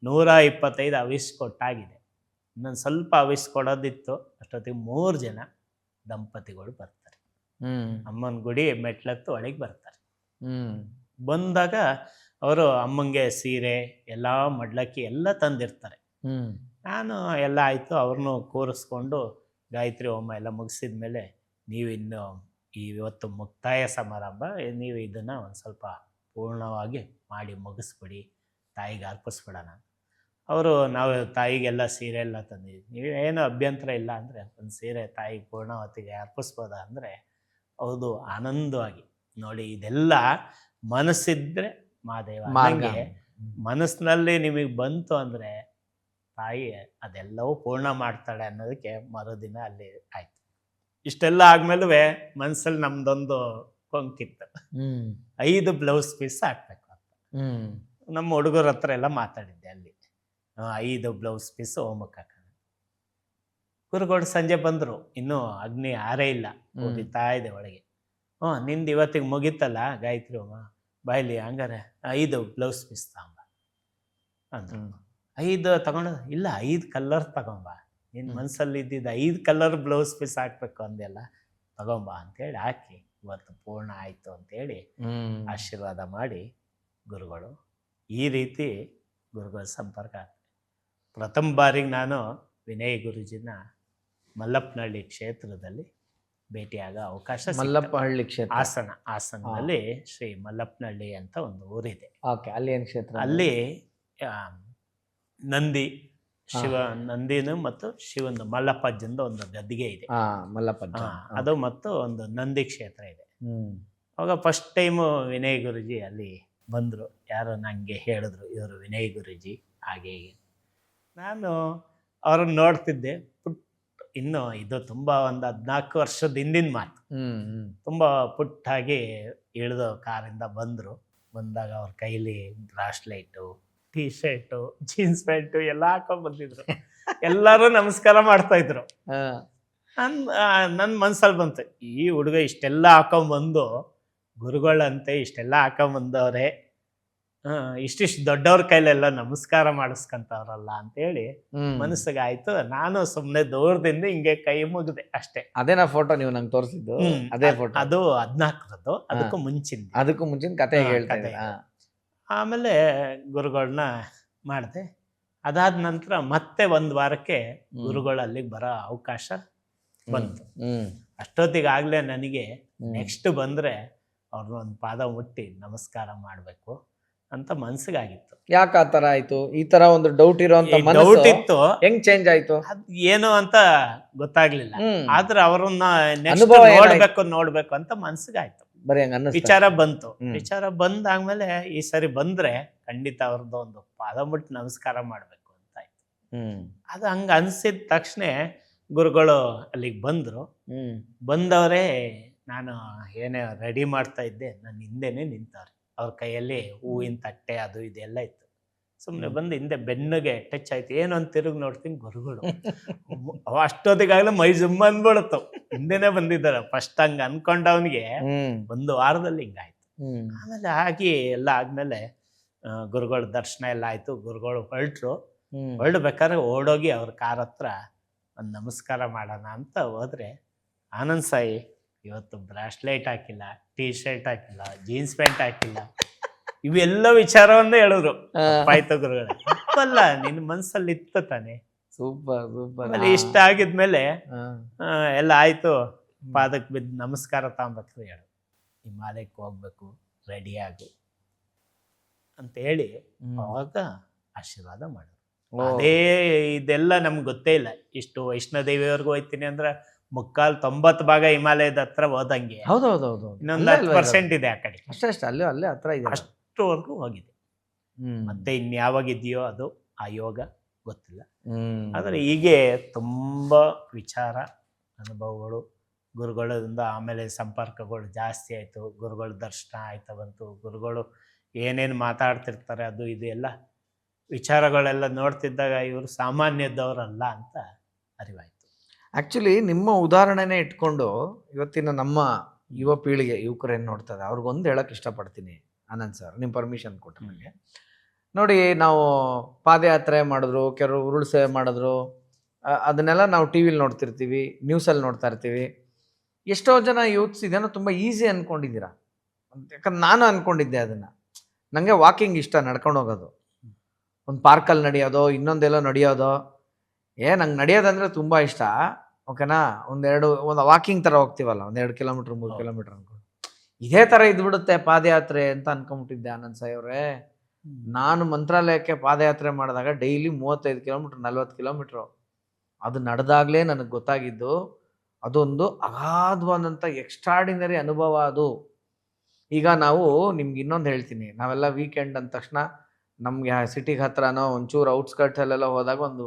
125 ಹವಿಸ್ ಕೊಟ್ಟಾಗಿದೆ. ಇನ್ನೊಂದು ಸ್ವಲ್ಪ ಹವಿಸ್ ಕೊಡೋದಿತ್ತು. ಅಷ್ಟೊತ್ತಿಗೆ 3 ಜನ ದಂಪತಿಗಳು ಬರ್ತಾರೆ. ಅಮ್ಮನ ಗುಡಿ ಮೆಟ್ಲತ್ತು ಒಳಗೆ ಬರ್ತಾರೆ. ಬಂದಾಗ ಅವರು ಅಮ್ಮಂಗೆ ಸೀರೆ ಎಲ್ಲ ಮಡ್ಲಕ್ಕಿ ಎಲ್ಲ ತಂದಿರ್ತಾರೆ. ನಾನು ಎಲ್ಲ ಆಯಿತು, ಅವ್ರನ್ನೂ ಕೂರಿಸ್ಕೊಂಡು ಗಾಯತ್ರಿ ಹೋಮ ಎಲ್ಲ ಮುಗಿಸಿದ ಮೇಲೆ, ನೀವಿನ್ನು ಇವತ್ತು ಮುಕ್ತಾಯ ಸಮಾರಂಭ, ನೀವು ಇದನ್ನು ಒಂದು ಸ್ವಲ್ಪ ಪೂರ್ಣವಾಗಿ ಮಾಡಿ ಮುಗಿಸ್ಬಿಡಿ, ತಾಯಿಗೆ ಅರ್ಪಿಸ್ಬಿಡೋಣ. ಅವರು ನಾವು ತಾಯಿಗೆಲ್ಲ ಸೀರೆ ಎಲ್ಲ ತಂದಿದ್ವಿ, ನೀವೇನು ಅಭ್ಯಂತರ ಇಲ್ಲ ಅಂದರೆ ಒಂದು ಸೀರೆ ತಾಯಿಗೆ ಪೂರ್ಣವತಿಗೆ ಅರ್ಪಿಸ್ಬೋದಾ ಅಂದರೆ, ಹೌದು ಆನಂದವಾಗಿ. ನೋಡಿ, ಇದೆಲ್ಲ ಮನಸ್ಸಿದ್ರೆ ಮಾದೇವ, ಹಾಗೆ ಮನಸ್ಸಿನಲ್ಲಿ ನಿಮಗೆ ಬಂತು ಅಂದರೆ ತಾಯಿ ಅದೆಲ್ಲವೂ ಪೂರ್ಣ ಮಾಡ್ತಾಳೆ ಅನ್ನೋದಕ್ಕೆ ಮರುದಿನ ಅಲ್ಲಿ ಆಯ್ತು. ಇಷ್ಟೆಲ್ಲ ಆದ್ಮೇಲೂ ಮನಸ್ಸಲ್ಲಿ ನಮ್ದೊಂದು ಕೊಂಕಿತ್ತು, 5 ಬ್ಲೌಸ್ ಪೀಸ್ ಹಾಕ್ಬೇಕು ಅಂತ. ನಮ್ಮ ಹುಡುಗರ ಹತ್ರ ಎಲ್ಲ ಮಾತಾಡಿದ್ದೆ ಅಲ್ಲಿ, 5 ಬ್ಲೌಸ್ ಪೀಸ್ ಹೋಮಕ್ಕೆ ಹಾಕೋಣ. ಗುರುಗಳು ಸಂಜೆ ಬಂದರು, ಇನ್ನೂ ಅಗ್ನಿ ಆರೇ ಇಲ್ಲ, ಉರಿತಾ ಇದೆ ಒಳಗೆ. ನಿಂದು ಇವತ್ತಿಗೆ ಮುಗೀತಲ್ಲ ಗಾಯತ್ರಿ ಹೋಮ, ಬಾಯ್ಲಿ ಹಂಗಾರೆ 5 ಬ್ಲೌಸ್ ಪೀಸ್ ತಗೊಂಬ ಅಂದರು. 5 ತಗೊಂಡು, ಇಲ್ಲ 5 ಕಲರ್ ತಗೊಂಬ, ನಿನ್ನ ಮನಸ್ಸಲ್ಲಿ ಇದ್ದಿದ್ದು 5 ಕಲರ್ ಬ್ಲೌಸ್ ಪೀಸ್ ಹಾಕ್ಬೇಕು ಅಂದೆಲ್ಲ, ತಗೊಂಬ ಅಂತೇಳಿ ಹಾಕಿ ಇವತ್ತು ಪೂರ್ಣ ಆಯಿತು ಅಂತೇಳಿ ಆಶೀರ್ವಾದ ಮಾಡಿ ಗುರುಗಳು. ಈ ರೀತಿ ಗುರುಗಳ ಸಂಪರ್ಕ. ಪ್ರಥಮ ಬಾರಿಗೆ ನಾನು ವಿನಯ್ ಗುರುಜಿನ ಮಲ್ಲಪ್ಪನಹಳ್ಳಿ ಕ್ಷೇತ್ರದಲ್ಲಿ ಭೇಟಿಯಾಗ ಅವಕಾಶ. ಮಲ್ಲಪ್ಪಹಳ್ಳಿ ಕ್ಷೇತ್ರ, ಹಾಸನದಲ್ಲಿ ಶ್ರೀ ಮಲ್ಲಪ್ಪನಹಳ್ಳಿ ಅಂತ ಒಂದು ಊರಿದೆ. ಅಲ್ಲಿ ಏನು ಕ್ಷೇತ್ರ? ಅಲ್ಲಿ ನಂದಿ, ನಂದಿನು ಮತ್ತು ಶಿವನ ಮಲ್ಲಪ್ಪಜ್ಜಂದು ಒಂದು ಗದ್ದಿಗೆ ಇದೆ, ಮಲ್ಲಪ್ಪಜ್ಜ ಅದು, ಮತ್ತು ಒಂದು ನಂದಿ ಕ್ಷೇತ್ರ ಇದೆ. ಅವಾಗ ಫಸ್ಟ್ ಟೈಮು ವಿನಯ್ ಗುರುಜಿ ಅಲ್ಲಿ ಬಂದರು. ಯಾರೋ ನನಗೆ ಹೇಳಿದ್ರು, ಇವರು ವಿನಯ್ ಗುರುಜಿ ಹಾಗೆ ಹೀಗೆ. ನಾನು ಅವ್ರನ್ನ ನೋಡ್ತಿದ್ದೆ. ಇನ್ನು ಇದು ತುಂಬ ಒಂದು 14 ವರ್ಷದ ಹಿಂದಿನ ಮಾತು. ತುಂಬ ಪುಟ್ಟಾಗಿ ಇಳಿದು ಕಾರಿಂದ ಬಂದರು. ಬಂದಾಗ ಅವ್ರ ಕೈಲಿ ಬ್ರಾಸ್ಲೈಟು, ಟೀ ಶರ್ಟು, ಜೀನ್ಸ್ ಪ್ಯಾಂಟು ಎಲ್ಲ ಹಾಕೊಂಡ್ ಬಂದಿದ್ರು. ಎಲ್ಲರೂ ನಮಸ್ಕಾರ ಮಾಡ್ತಾ ಇದ್ರು. ನನ್ನ ಮನ್ಸಲ್ಲಿ ಬಂತು, ಈ ಹುಡುಗ ಇಷ್ಟೆಲ್ಲ ಹಾಕೊಂಬಂದು ಗುರುಗಳಂತೆ ಇಷ್ಟೆಲ್ಲ ಹಾಕೊಂಬಂದವ್ರೆ, ಇಷ್ಟಿಷ್ಟು ದೊಡ್ಡವ್ರ ಕೈಲೆಲ್ಲ ನಮಸ್ಕಾರ ಮಾಡಿಸ್ಕೊಂತವ್ರಲ್ಲ ಅಂತೇಳಿ ಮನಸ್ಸಿಗೆ ಆಯ್ತು. ನಾನು ಸುಮ್ಮನೆ ದೂರದಿಂದ ಹಿಂಗೆ ಕೈ ಮುಗಿದೆ ಅಷ್ಟೇ. ಅದೇನಾ ಫೋಟೋ ನೀವು ನಂಗೆ ತೋರಿಸಿದ್ದು? ಅದೇ ಫೋಟೋ. ಅದು 14ರದ್ದು, ಅದಕ್ಕೂ ಮುಂಚಿನ ಕತೆ ಹೇಳ್ತಾ. ಆಮೇಲೆ ಗುರುಗಳನ್ನ ಮಾಡಿದೆ. ಅದಾದ ನಂತರ ಮತ್ತೆ 1 ವಾರಕ್ಕೆ ಗುರುಗಳು ಅಲ್ಲಿಗೆ ಬರೋ ಅವಕಾಶ ಬಂತು. ಅಷ್ಟೊತ್ತಿಗಾಗಲೇ ನನಗೆ ನೆಕ್ಸ್ಟ್ ಬಂದರೆ ಅವ್ರನ್ನ ಒಂದು ಪಾದ ಮುಟ್ಟಿ ನಮಸ್ಕಾರ ಮಾಡಬೇಕು ಅಂತ ಮನ್ಸಿಗಾಗಿತ್ತು. ಯಾಕೆ ಆ ಥರ ಆಯಿತು? ಈ ಥರ ಒಂದು ಡೌಟ್ ಡೌಟ್ ಇತ್ತು. ಹೆಂಗ್ ಚೇಂಜ್ ಆಯಿತು ಏನು ಅಂತ ಗೊತ್ತಾಗ್ಲಿಲ್ಲ. ಆದ್ರೆ ಅವ್ರನ್ನ ನೋಡ್ಬೇಕು ಅಂತ ಮನ್ಸಿಗಾಯ್ತು. ಬರೀ ಹಂಗ ಅನ್ನಿಸ್ತಾ ವಿಚಾರ ಬಂತು. ಹ್ಮ್. ವಿಚಾರ ಬಂದಾದ್ಮೇಲೆ ಈ ಸರಿ ಬಂದ್ರೆ ಖಂಡಿತ ಅವ್ರದ್ದು ಒಂದು ಪಾದ ಮುಟ್ಟಿ ನಮಸ್ಕಾರ ಮಾಡ್ಬೇಕು ಅಂತ ಆಯ್ತು. ಹ್ಮ್ ಅದು ಹಂಗ ಅನ್ಸಿದ ತಕ್ಷಣ ಗುರುಗಳು ಅಲ್ಲಿಗೆ ಬಂದ್ರು. ಹ್ಮ್ ಬಂದವರೇ ನಾನು ಏನೇ ರೆಡಿ ಮಾಡ್ತಾ ಇದ್ದೆ, ನನ್ನ ಹಿಂದೆನೆ ನಿಂತವ್ರೆ. ಅವ್ರ ಕೈಯಲ್ಲಿ ಹೂವಿನ ತಟ್ಟೆ ಅದು ಇದೆಲ್ಲ ಇತ್ತು. ಸುಮ್ಮನೆ ಬಂದು ಹಿಂದೆ ಬೆನ್ನಿಗೆ ಟಚ್ ಆಯ್ತು. ಏನು ಅಂತ ತಿರುಗಿ ನೋಡ್ತೀನಿ ಗುರುಗಳು. ಅಷ್ಟೊತ್ತಿಗಾಗಲೇ ಮೈ ಜುಮ್ ಅಂದ್ಬಿಡುತ್ತು. ಹಿಂದೆನೆ ಬಂದಿದ್ದಾರೆ. ಫಸ್ಟ್ ಹಂಗ ಅನ್ಕೊಂಡವನಿಗೆ ಹ್ಮ್ ಒಂದು ವಾರದಲ್ಲಿ ಹಿಂಗಾಯ್ತು. ಹ್ಮ್ ಆಮೇಲೆ ಆಗಿ ಎಲ್ಲ ಆದ್ಮೇಲೆ ಗುರುಗಳ ದರ್ಶನ ಎಲ್ಲ ಆಯ್ತು. ಗುರುಗಳು ಹೊರಟ್ರು. ಹ್ಮ್ ಹೊರಡ್ಬೇಕಾದ್ರೆ ಓಡೋಗಿ ಅವ್ರ ಕಾರ್ ಹತ್ರ ಒಂದು ನಮಸ್ಕಾರ ಮಾಡೋಣ ಅಂತ ಹೋದ್ರೆ, ಆನಂದ್ ಸಾಯಿ ಇವತ್ತು ಬ್ರಾಸ್ಲೆಟ್ ಹಾಕಿಲ್ಲ, ಟೀ ಶರ್ಟ್ ಹಾಕಿಲ್ಲ, ಜೀನ್ಸ್ ಪ್ಯಾಂಟ್ ಹಾಕಿಲ್ಲ, ಇವೆಲ್ಲ ವಿಚಾರವನ್ನೇ ಹೇಳಿದ್ರು. ಆಯ್ತು ಗುರುಗಳೇ, ತಪ್ಪಲ್ಲ, ನಿನ್ನ ಮನ್ಸಲ್ಲಿ ಇತ್ತು ತಾನೆ. Super super. ಆಮೇಲೆ ಇಷ್ಟ ಆಗಿದ್ಮೇಲೆ ಎಲ್ಲ ಆಯ್ತು. ಪಾದಕ್ಕೆ ಬಿದ್ದು ನಮಸ್ಕಾರ ತಗೊಂಬೇಕು ಹೇಳು, ಹಿಮಾಲಯಕ್ಕೆ ಹೋಗ್ಬೇಕು, ರೆಡಿ ಆಗು ಅಂತ ಹೇಳಿ ಅವಾಗ ಆಶೀರ್ವಾದ ಮಾಡಿದ್ರು. ಅದೇ ಇದೆಲ್ಲ ನಮ್ಗೆ ಗೊತ್ತೇ ಇಲ್ಲ. ಇಷ್ಟು ವೈಷ್ಣೋದೇವಿವರೆಗೂ ಹೋಯ್ತೀನಿ ಅಂದ್ರೆ 90% ಹಿಮಾಲಯದ ಹತ್ರ ಹೋದಂಗೆ. ಹೌದೌದೌದು. ಇನ್ನೊಂದು 10% ಇದೆ ಆ ಕಡೆ. ಅಷ್ಟೇ ಅಲ್ಲೇ ಹತ್ರ ಇದೆ. ಅಷ್ಟುವರೆಗೂ ಹೋಗಿದೆ. ಮತ್ತೆ ಇನ್ಯಾವಾಗಿದೆಯೋ ಅದು ಆ ಯೋಗ ಗೊತ್ತಿಲ್ಲ. ಆದರೆ ಹೀಗೆ ತುಂಬ ವಿಚಾರ ಅನುಭವಗಳು ಗುರುಗಳಿಂದ. ಆಮೇಲೆ ಸಂಪರ್ಕಗಳು ಜಾಸ್ತಿ ಆಯಿತು. ಗುರುಗಳ ದರ್ಶನ ಆಯ್ತಾ ಬಂತು. ಗುರುಗಳು ಏನೇನು ಮಾತಾಡ್ತಿರ್ತಾರೆ ಅದು ಇದು ಎಲ್ಲ ವಿಚಾರಗಳೆಲ್ಲ ನೋಡ್ತಿದ್ದಾಗ ಇವರು ಸಾಮಾನ್ಯದವರಲ್ಲ ಅಂತ ಅರಿವಾಯಿತು. ಆ್ಯಕ್ಚುಲಿ ನಿಮ್ಮ ಉದಾಹರಣೆನೇ ಇಟ್ಕೊಂಡು ಇವತ್ತಿನ ನಮ್ಮ ಯುವ ಪೀಳಿಗೆ ಯುವಕರೇನು ನೋಡ್ತದೆ ಅವ್ರಿಗೊಂದು ಹೇಳಕ್ಕೆ ಇಷ್ಟಪಡ್ತೀನಿ. ಆನಂದ್ ಸರ್, ನಿಮ್ಮ ಪರ್ಮಿಷನ್ ಕೊಟ್ಟ ನನಗೆ ನೋಡಿ, ನಾವು ಪಾದಯಾತ್ರೆ ಮಾಡಿದ್ರು, ಕೆಲವರು ಉರುಳು ಸೇವೆ ಮಾಡಿದ್ರು, ಅದನ್ನೆಲ್ಲ ನಾವು ಟಿ ವಿಲಿ ನೋಡ್ತಿರ್ತೀವಿ, ನ್ಯೂಸಲ್ಲಿ ನೋಡ್ತಾ ಇರ್ತೀವಿ. ಎಷ್ಟೋ ಜನ ಯೂತ್ಸ್ ಇದನ್ನು ತುಂಬ ಈಸಿ ಅಂದ್ಕೊಂಡಿದ್ದೀರಾ. ಯಾಕಂದ್ರೆ ನಾನು ಅಂದ್ಕೊಂಡಿದ್ದೆ ಅದನ್ನು. ನನಗೆ ವಾಕಿಂಗ್ ಇಷ್ಟ, ನಡ್ಕೊಂಡು ಹೋಗೋದು, ಒಂದು ಪಾರ್ಕಲ್ಲಿ ನಡೆಯೋದು, ಇನ್ನೊಂದೆಲ್ಲೋ ನಡೆಯೋದು. ನಂಗೆ ನಡೆಯೋದಂದರೆ ತುಂಬ ಇಷ್ಟ. ಓಕೆನಾ, ಒಂದು ವಾಕಿಂಗ್ ಥರ ಹೋಗ್ತೀವಲ್ಲ, 1-2 ಕಿಲೋಮೀಟ್ರ್ 3 ಕಿಲೋಮೀಟ್ರ್ ಅಂದ್ಕೊಂಡು ಇದೇ ಥರ ಇದ್ಬಿಡುತ್ತೆ ಪಾದಯಾತ್ರೆ ಅಂತ ಅನ್ಕೊಂಬಿಟ್ಟಿದ್ದೆ. ಆನಂದ್ ಸಾಯಿ ಅವರೇ, ನಾನು ಮಂತ್ರಾಲಯಕ್ಕೆ ಪಾದಯಾತ್ರೆ ಮಾಡಿದಾಗ ಡೈಲಿ 35 ಕಿಲೋಮೀಟ್ರ್ 40 ಕಿಲೋಮೀಟ್ರು ಅದು ನಡೆದಾಗಲೇ ನನಗೆ ಗೊತ್ತಾಗಿದ್ದು ಅದೊಂದು ಅಗಾಧವಾದಂಥ ಎಕ್ಸ್ಟ್ರಾಡಿನರಿ ಅನುಭವ ಅದು. ಈಗ ನಾವು ನಿಮ್ಗೆ ಇನ್ನೊಂದು ಹೇಳ್ತೀನಿ. ನಾವೆಲ್ಲ ವೀಕೆಂಡ್ ಅಂದ ತಕ್ಷಣ ನಮಗೆ ಸಿಟಿಗೆ ಹತ್ರನೋ ಒಂಚೂರು ಔಟ್ಸ್ಕರ್ಟ್ಸಲ್ಲೆಲ್ಲ ಹೋದಾಗ ಒಂದು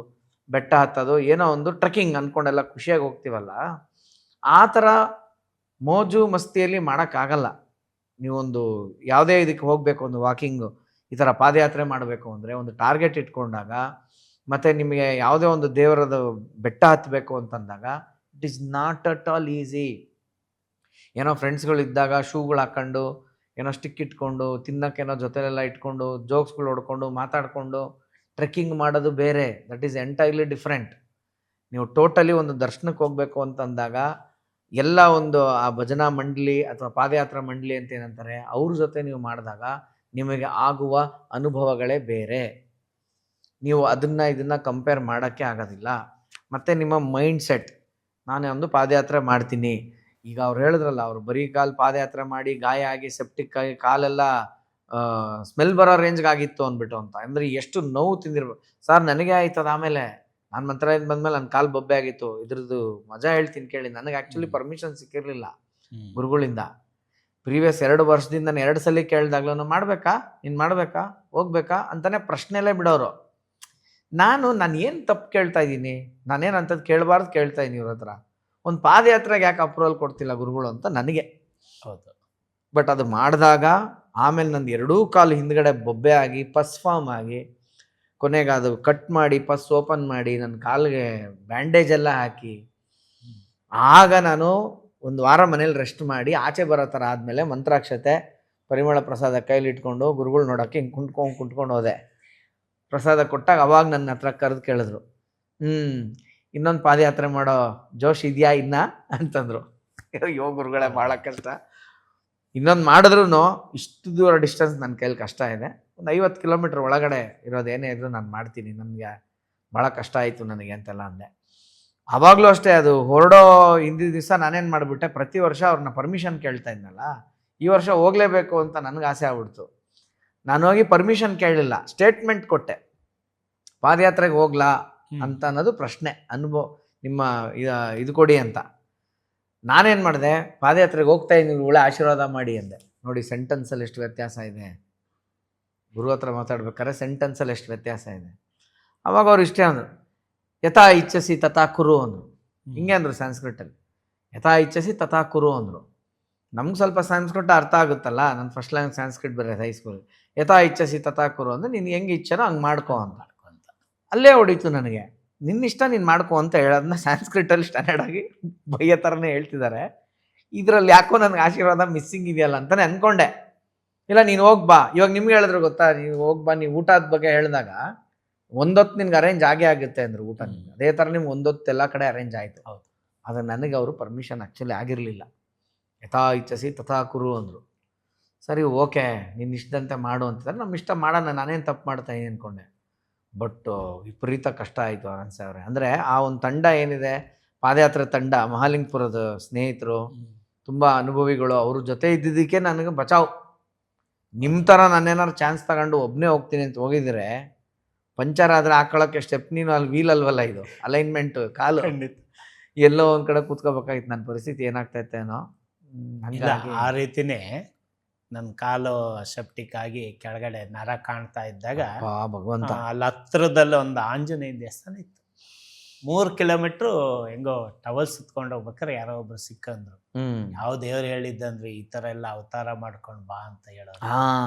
ಬೆಟ್ಟ ಹತ್ತೋದು, ಏನೋ ಒಂದು ಟ್ರೆಕ್ಕಿಂಗ್ ಅಂದ್ಕೊಂಡೆಲ್ಲ ಖುಷಿಯಾಗಿ ಹೋಗ್ತೀವಲ್ಲ, ಆ ಥರ ಮೋಜು ಮಸ್ತಿಯಲ್ಲಿ ಮಾಡೋಕ್ಕಾಗಲ್ಲ. ನೀವೊಂದು ಯಾವುದೇ ಇದಕ್ಕೆ ಹೋಗಬೇಕು, ಒಂದು ವಾಕಿಂಗು ಈ ಥರ ಪಾದಯಾತ್ರೆ ಮಾಡಬೇಕು ಅಂದರೆ ಒಂದು ಟಾರ್ಗೆಟ್ ಇಟ್ಕೊಂಡಾಗ, ಮತ್ತು ನಿಮಗೆ ಯಾವುದೇ ಒಂದು ದೇವರದ ಬೆಟ್ಟ ಹತ್ತಬೇಕು ಅಂತಂದಾಗ it is not at all easy. ಏನೋ ಫ್ರೆಂಡ್ಸ್ಗಳಿದ್ದಾಗ ಶೂಗಳು ಹಾಕ್ಕೊಂಡು, ಏನೋ ಸ್ಟಿಕ್ ಇಟ್ಕೊಂಡು, ತಿನ್ನೋಕ್ಕೇನೋ ಜೊತೆಲೆಲ್ಲ ಇಟ್ಕೊಂಡು, ಜೋಕ್ಸ್ಗಳು ಹೊಡ್ಕೊಂಡು ಮಾತಾಡಿಕೊಂಡು ಟ್ರೆಕ್ಕಿಂಗ್ ಮಾಡೋದು ಬೇರೆ. That is entirely different. ನೀವು ಟೋಟಲಿ ಒಂದು ದರ್ಶನಕ್ಕೆ ಹೋಗಬೇಕು ಅಂತಂದಾಗ ಎಲ್ಲ ಒಂದು ಆ ಭಜನಾ ಮಂಡಳಿ ಅಥವಾ ಪಾದಯಾತ್ರಾ ಮಂಡಳಿ ಅಂತ ಏನಂತಾರೆ, ಅವ್ರ ಜೊತೆ ನೀವು ಮಾಡಿದಾಗ ನಿಮಗೆ ಆಗುವ ಅನುಭವಗಳೇ ಬೇರೆ. ನೀವು ಇದನ್ನು ಕಂಪೇರ್ ಮಾಡೋಕ್ಕೆ ಆಗೋದಿಲ್ಲ. ಮತ್ತು ನಿಮ್ಮ ಮೈಂಡ್ ಸೆಟ್, ನಾನೇ ಒಂದು ಪಾದಯಾತ್ರೆ ಮಾಡ್ತೀನಿ. ಈಗ ಅವ್ರು ಹೇಳಿದ್ರಲ್ಲ, ಅವ್ರು ಬರೀ ಕಾಲು ಪಾದಯಾತ್ರೆ ಮಾಡಿ ಗಾಯ ಆಗಿ ಸೆಪ್ಟಿಕ್ ಆಗಿ ಕಾಲೆಲ್ಲ ಸ್ಮೆಲ್ ಬರೋ ರೇಂಜ್ಗೆ ಆಗಿತ್ತು ಅಂದ್ಬಿಟ್ಟು ಅಂತ. ಅಂದರೆ ಎಷ್ಟು ನೋವು ತಿಂದಿರ್ಬೇಕು ಸರ್. ನನಗೆ ಆಯ್ತದ. ಆಮೇಲೆ ನಾನು ಮಂತ್ರಾಲಯದಿಂದ ಬಂದಮೇಲೆ ನನ್ನ ಕಾಲು ಬೊಬ್ಬೆ ಆಗಿತ್ತು. ಇದ್ರದ್ದು ಮಜಾ ಹೇಳ್ತೀನಿ ಕೇಳಿ. ನನಗೆ ಆ್ಯಕ್ಚುಲಿ ಪರ್ಮಿಷನ್ ಸಿಕ್ಕಿರಲಿಲ್ಲ ಗುರುಗಳಿಂದ. ಪ್ರೀವಿಯಸ್ 2 ವರ್ಷದಿಂದ ನಾನು 2 ಸಲ ಕೇಳಿದಾಗ್ಲೂ ಮಾಡಬೇಕಾ, ನೀನು ಮಾಡಬೇಕಾ, ಹೋಗ್ಬೇಕಾ ಅಂತಲೇ ಪ್ರಶ್ನೆಲ್ಲೇ ಬಿಡೋರು. ನಾನು ಏನು ತಪ್ಪು ಕೇಳ್ತಾ ಇದ್ದೀನಿ, ನಾನೇನು ಅಂಥದ್ದು ಕೇಳಬಾರ್ದು ಕೇಳ್ತಾ ಇದ್ದೀನಿ ಇವ್ರ ಹತ್ರ. ಒಂದು ಪಾದಯಾತ್ರೆಗೆ ಯಾಕೆ ಅಪ್ರೂವಲ್ ಕೊಡ್ತಿಲ್ಲ ಗುರುಗಳು ಅಂತ ನನಗೆ. ಹೌದು. ಬಟ್ ಅದು ಮಾಡಿದಾಗ ಆಮೇಲೆ ನಂದು 2 ಕಾಲು ಹಿಂದ್ಗಡೆ ಬೊಬ್ಬೆ ಆಗಿ ಪಸ್ ಫಾರ್ಮ್ ಆಗಿ, ಕೊನೆಗೆ ಅದು ಕಟ್ ಮಾಡಿ ಪಸ್ ಓಪನ್ ಮಾಡಿ ನನ್ನ ಕಾಲಿಗೆ ಬ್ಯಾಂಡೇಜ್ ಎಲ್ಲ ಹಾಕಿ, ಆಗ ನಾನು 1 ವಾರ ಮನೇಲಿ ರೆಸ್ಟ್ ಮಾಡಿ ಆಚೆ ಬರೋ ಥರ ಆದಮೇಲೆ ಮಂತ್ರಾಕ್ಷತೆ ಪರಿಮಳ ಪ್ರಸಾದ ಕೈಲಿ ಇಟ್ಕೊಂಡು ಗುರುಗಳು ನೋಡೋಕ್ಕೆ ಹಿಂಗೆ ಕುಂಟ್ಕೊಂಡು ಹೋದೆ. ಪ್ರಸಾದ ಕೊಟ್ಟಾಗ ಅವಾಗ ನನ್ನ ಹತ್ರ ಕರೆದು ಕೇಳಿದ್ರು, ಇನ್ನೊಂದು ಪಾದಯಾತ್ರೆ ಮಾಡೋ ಜೋಶ್ ಇದೆಯಾ ಇನ್ನ ಅಂತಂದರು. ಅಯ್ಯೋ ಗುರುಗಳೇ, ಭಾಳ ಕಷ್ಟ. ಇನ್ನೊಂದು ಮಾಡಿದ್ರೂ ಇಷ್ಟು ದೂರ ಡಿಸ್ಟೆನ್ಸ್ ನನ್ನ ಕೈಲಿ ಕಷ್ಟ ಇದೆ. ಒಂದು 50 ಕಿಲೋಮೀಟ್ರ್ ಒಳಗಡೆ ಇರೋದೇನೇ ಇದ್ರೂ ನಾನು ಮಾಡ್ತೀನಿ, ನನಗೆ ಭಾಳ ಕಷ್ಟ ಆಯಿತು ನನಗೆ ಅಂತೆಲ್ಲ ಅಂದೆ. ಆವಾಗಲೂ ಅಷ್ಟೇ, ಅದು ಹೊರಡೋ ಹಿಂದಿನ ದಿವಸ ನಾನೇನು ಮಾಡಿಬಿಟ್ಟೆ, ಪ್ರತಿ ವರ್ಷ ಅವ್ರನ್ನ ಪರ್ಮಿಷನ್ ಕೇಳ್ತಾ ಇದ್ನಲ್ಲ, ಈ ವರ್ಷ ಹೋಗಲೇಬೇಕು ಅಂತ ನನಗೆ ಆಸೆ ಆಗ್ಬಿಡ್ತು. ನಾನು ಹೋಗಿ ಪರ್ಮಿಷನ್ ಕೇಳಲಿಲ್ಲ, ಸ್ಟೇಟ್ಮೆಂಟ್ ಕೊಟ್ಟೆ, ಪಾದಯಾತ್ರೆಗೆ ಹೋಗ್ಲಾ ಅಂತ ಅನ್ನೋದು ಪ್ರಶ್ನೆ, ಅನುಭವ ನಿಮ್ಮ ಇದು ಕೊಡಿ ಅಂತ. ನಾನೇನು ಮಾಡಿದೆ, ಪಾದಯಾತ್ರೆಗೆ ಹೋಗ್ತಾ ಇದ್ದೀನಿ, ಒಳ್ಳೆ ಆಶೀರ್ವಾದ ಮಾಡಿ ಅಂದೆ. ನೋಡಿ ಸೆಂಟೆನ್ಸಲ್ಲಿ ಎಷ್ಟು ವ್ಯತ್ಯಾಸ ಇದೆ. ಗುರು ಹತ್ರ ಮಾತಾಡ್ಬೇಕಾದ್ರೆ ಸೆಂಟೆನ್ಸಲ್ಲಿ ಎಷ್ಟು ವ್ಯತ್ಯಾಸ ಇದೆ. ಅವಾಗ ಅವ್ರು ಇಷ್ಟೇ ಅಂದರು, ಯಥಾ ಇಚ್ಛಸಿ ತಥಾ ಕುರು ಅಂದರು. ಹಿಂಗೆ ಅಂದರು ಸಂಸ್ಕೃತಲ್ಲಿ, ಯಥಾ ಇಚ್ಛಸಿ ತಥಾ ಕುರು ಅಂದರು. ನಮ್ಗೆ ಸ್ವಲ್ಪ ಸಂಸ್ಕೃತ ಅರ್ಥ ಆಗುತ್ತಲ್ಲ, ನನ್ನ ಫಸ್ಟ್ ಲ್ಯಾಂಗ್ವೇಜ್ ಸಂಸ್ಕೃತ ಬರೋದು ಹೈಸ್ಕೂಲ್. ಯಥಾ ಇಚ್ಛಸಿ ತಥಾ ಕುರು ಅಂದರೆ ನೀನು ಹೆಂಗೆ ಇಚ್ಛನೋ ಹಂಗೆ ಮಾಡ್ಕೋ ಅಂತ. ಅಲ್ಲೇ ಹೊಡೀತು ನನಗೆ. ನಿನ್ನಿಷ್ಟ ನೀನು ಮಾಡ್ಕೊ ಅಂತ ಹೇಳೋದನ್ನ ಸಂಸ್ಕೃತಲ್ಲಿ ಸ್ಟ್ಯಾಂಡರ್ಡ್ ಆಗಿ ಬಯ್ಯೋ ಥರನೇ ಹೇಳ್ತಿದ್ದಾರೆ. ಇದರಲ್ಲಿ ಯಾಕೋ ನನಗೆ ಆಶೀರ್ವಾದ ಮಿಸ್ಸಿಂಗ್ ಇದೆಯಲ್ಲ ಅಂತಲೇ ಅಂದ್ಕೊಂಡೆ. ಇಲ್ಲ ನೀನು ಹೋಗ್ಬಾ, ಇವಾಗ ನಿಮ್ಗೆ ಹೇಳಿದ್ರು ಗೊತ್ತಾ, ನೀವು ಹೋಗ್ಬಾ, ನೀವು ಊಟದ ಬಗ್ಗೆ ಹೇಳಿದಾಗ ಒಂದೊತ್ತು ನಿನ್ಗೆ ಅರೇಂಜ್ ಆಗೇ ಆಗುತ್ತೆ ಅಂದರು ಊಟ. ನಿಮ್ಗೆ ಅದೇ ಥರ ನಿಮ್ಗೆ ಒಂದೊತ್ತು ಎಲ್ಲ ಕಡೆ ಅರೇಂಜ್ ಆಯಿತು. ಹೌದು, ಆದರೆ ನನಗೆ ಅವರು ಪರ್ಮಿಷನ್ ಆ್ಯಕ್ಚುಲಿ ಆಗಿರಲಿಲ್ಲ. ಯಥಾ ಇಚ್ಛಸಿ ತಥಾ ಕುರು ಅಂದರು. ಸರಿ ಓಕೆ, ನಿನ್ನ ಇಷ್ಟದಂತೆ ಮಾಡು ಅಂತಿದ್ದಾರೆ. ನಮ್ಮ ಇಷ್ಟ ಮಾಡೋಣ, ನಾನೇನು ತಪ್ಪು ಮಾಡ್ತಾ ಇದ್ದೀನಿ ಅಂದ್ಕೊಂಡೆ. ಬಟ್ ವಿಪರೀತ ಕಷ್ಟ ಆಯಿತು ಆನಂದ್ ಸಾವ್ರೆ. ಅಂದರೆ ಆ ಒಂದು ತಂಡ ಏನಿದೆ, ಪಾದಯಾತ್ರೆ ತಂಡ, ಮಹಾಲಿಂಗಪುರದ ಸ್ನೇಹಿತರು, ತುಂಬ ಅನುಭವಿಗಳು, ಅವ್ರ ಜೊತೆ ಇದ್ದಿದ್ದಕ್ಕೆ ನನಗೆ ಬಚಾವ್. ನಿಮ್ಮ ಥರ ನಾನೇನಾದ್ರು ಚಾನ್ಸ್ ತಗೊಂಡು ಒಬ್ಬನೇ ಹೋಗ್ತೀನಿ ಅಂತ ಹೋಗಿದ್ರೆ, ಪಂಚರ್ ಆದರೆ ಹಾಕೊಳ್ಳೋಕ್ಕೆ ಸ್ಟೆಪ್ನಿನೂ ಅಲ್ಲಿ ವೀಲ್ ಅಲ್ವಲ್ಲ, ಇದು ಅಲೈನ್ಮೆಂಟು ಕಾಲು ಎಲ್ಲೋ ಒಂದು ಕಡೆ ಕೂತ್ಕೋಬೇಕಾಗಿತ್ತು. ನನ್ನ ಪರಿಸ್ಥಿತಿ ಏನಾಗ್ತೈತೇನೋ. ಹಂಗಾಗಿ ಆ ರೀತಿನೇ ನನ್ನ ಕಾಲು ಸೆಪ್ಟಿಕ್ ಆಗಿ ಕೆಳಗಡೆ ನರ ಕಾಣ್ತಾ ಇದ್ದಾಗ ಭಗವಂತ, ಅಲ್ಲಿ ಹತ್ರದಲ್ಲಿ ಒಂದು ಆಂಜನೇಯ ದೇವಸ್ಥಾನ ಇತ್ತು. 3 ಕಿಲೋಮೀಟ್ರು ಹೆಂಗೋ ಟವಲ್ ಸುತ್ಕೊಂಡು ಹೋಗ್ಬೇಕಾರೆ ಯಾರೋ ಒಬ್ರು ಸಿಕ್ಕಂದ್ರು. ಯಾವ ದೇವ್ರು ಹೇಳಿದ್ದಂದ್ರೆ ಈ ಥರ ಎಲ್ಲ ಅವತಾರ ಮಾಡ್ಕೊಂಡು ಬಾ ಅಂತ ಹೇಳೋರು.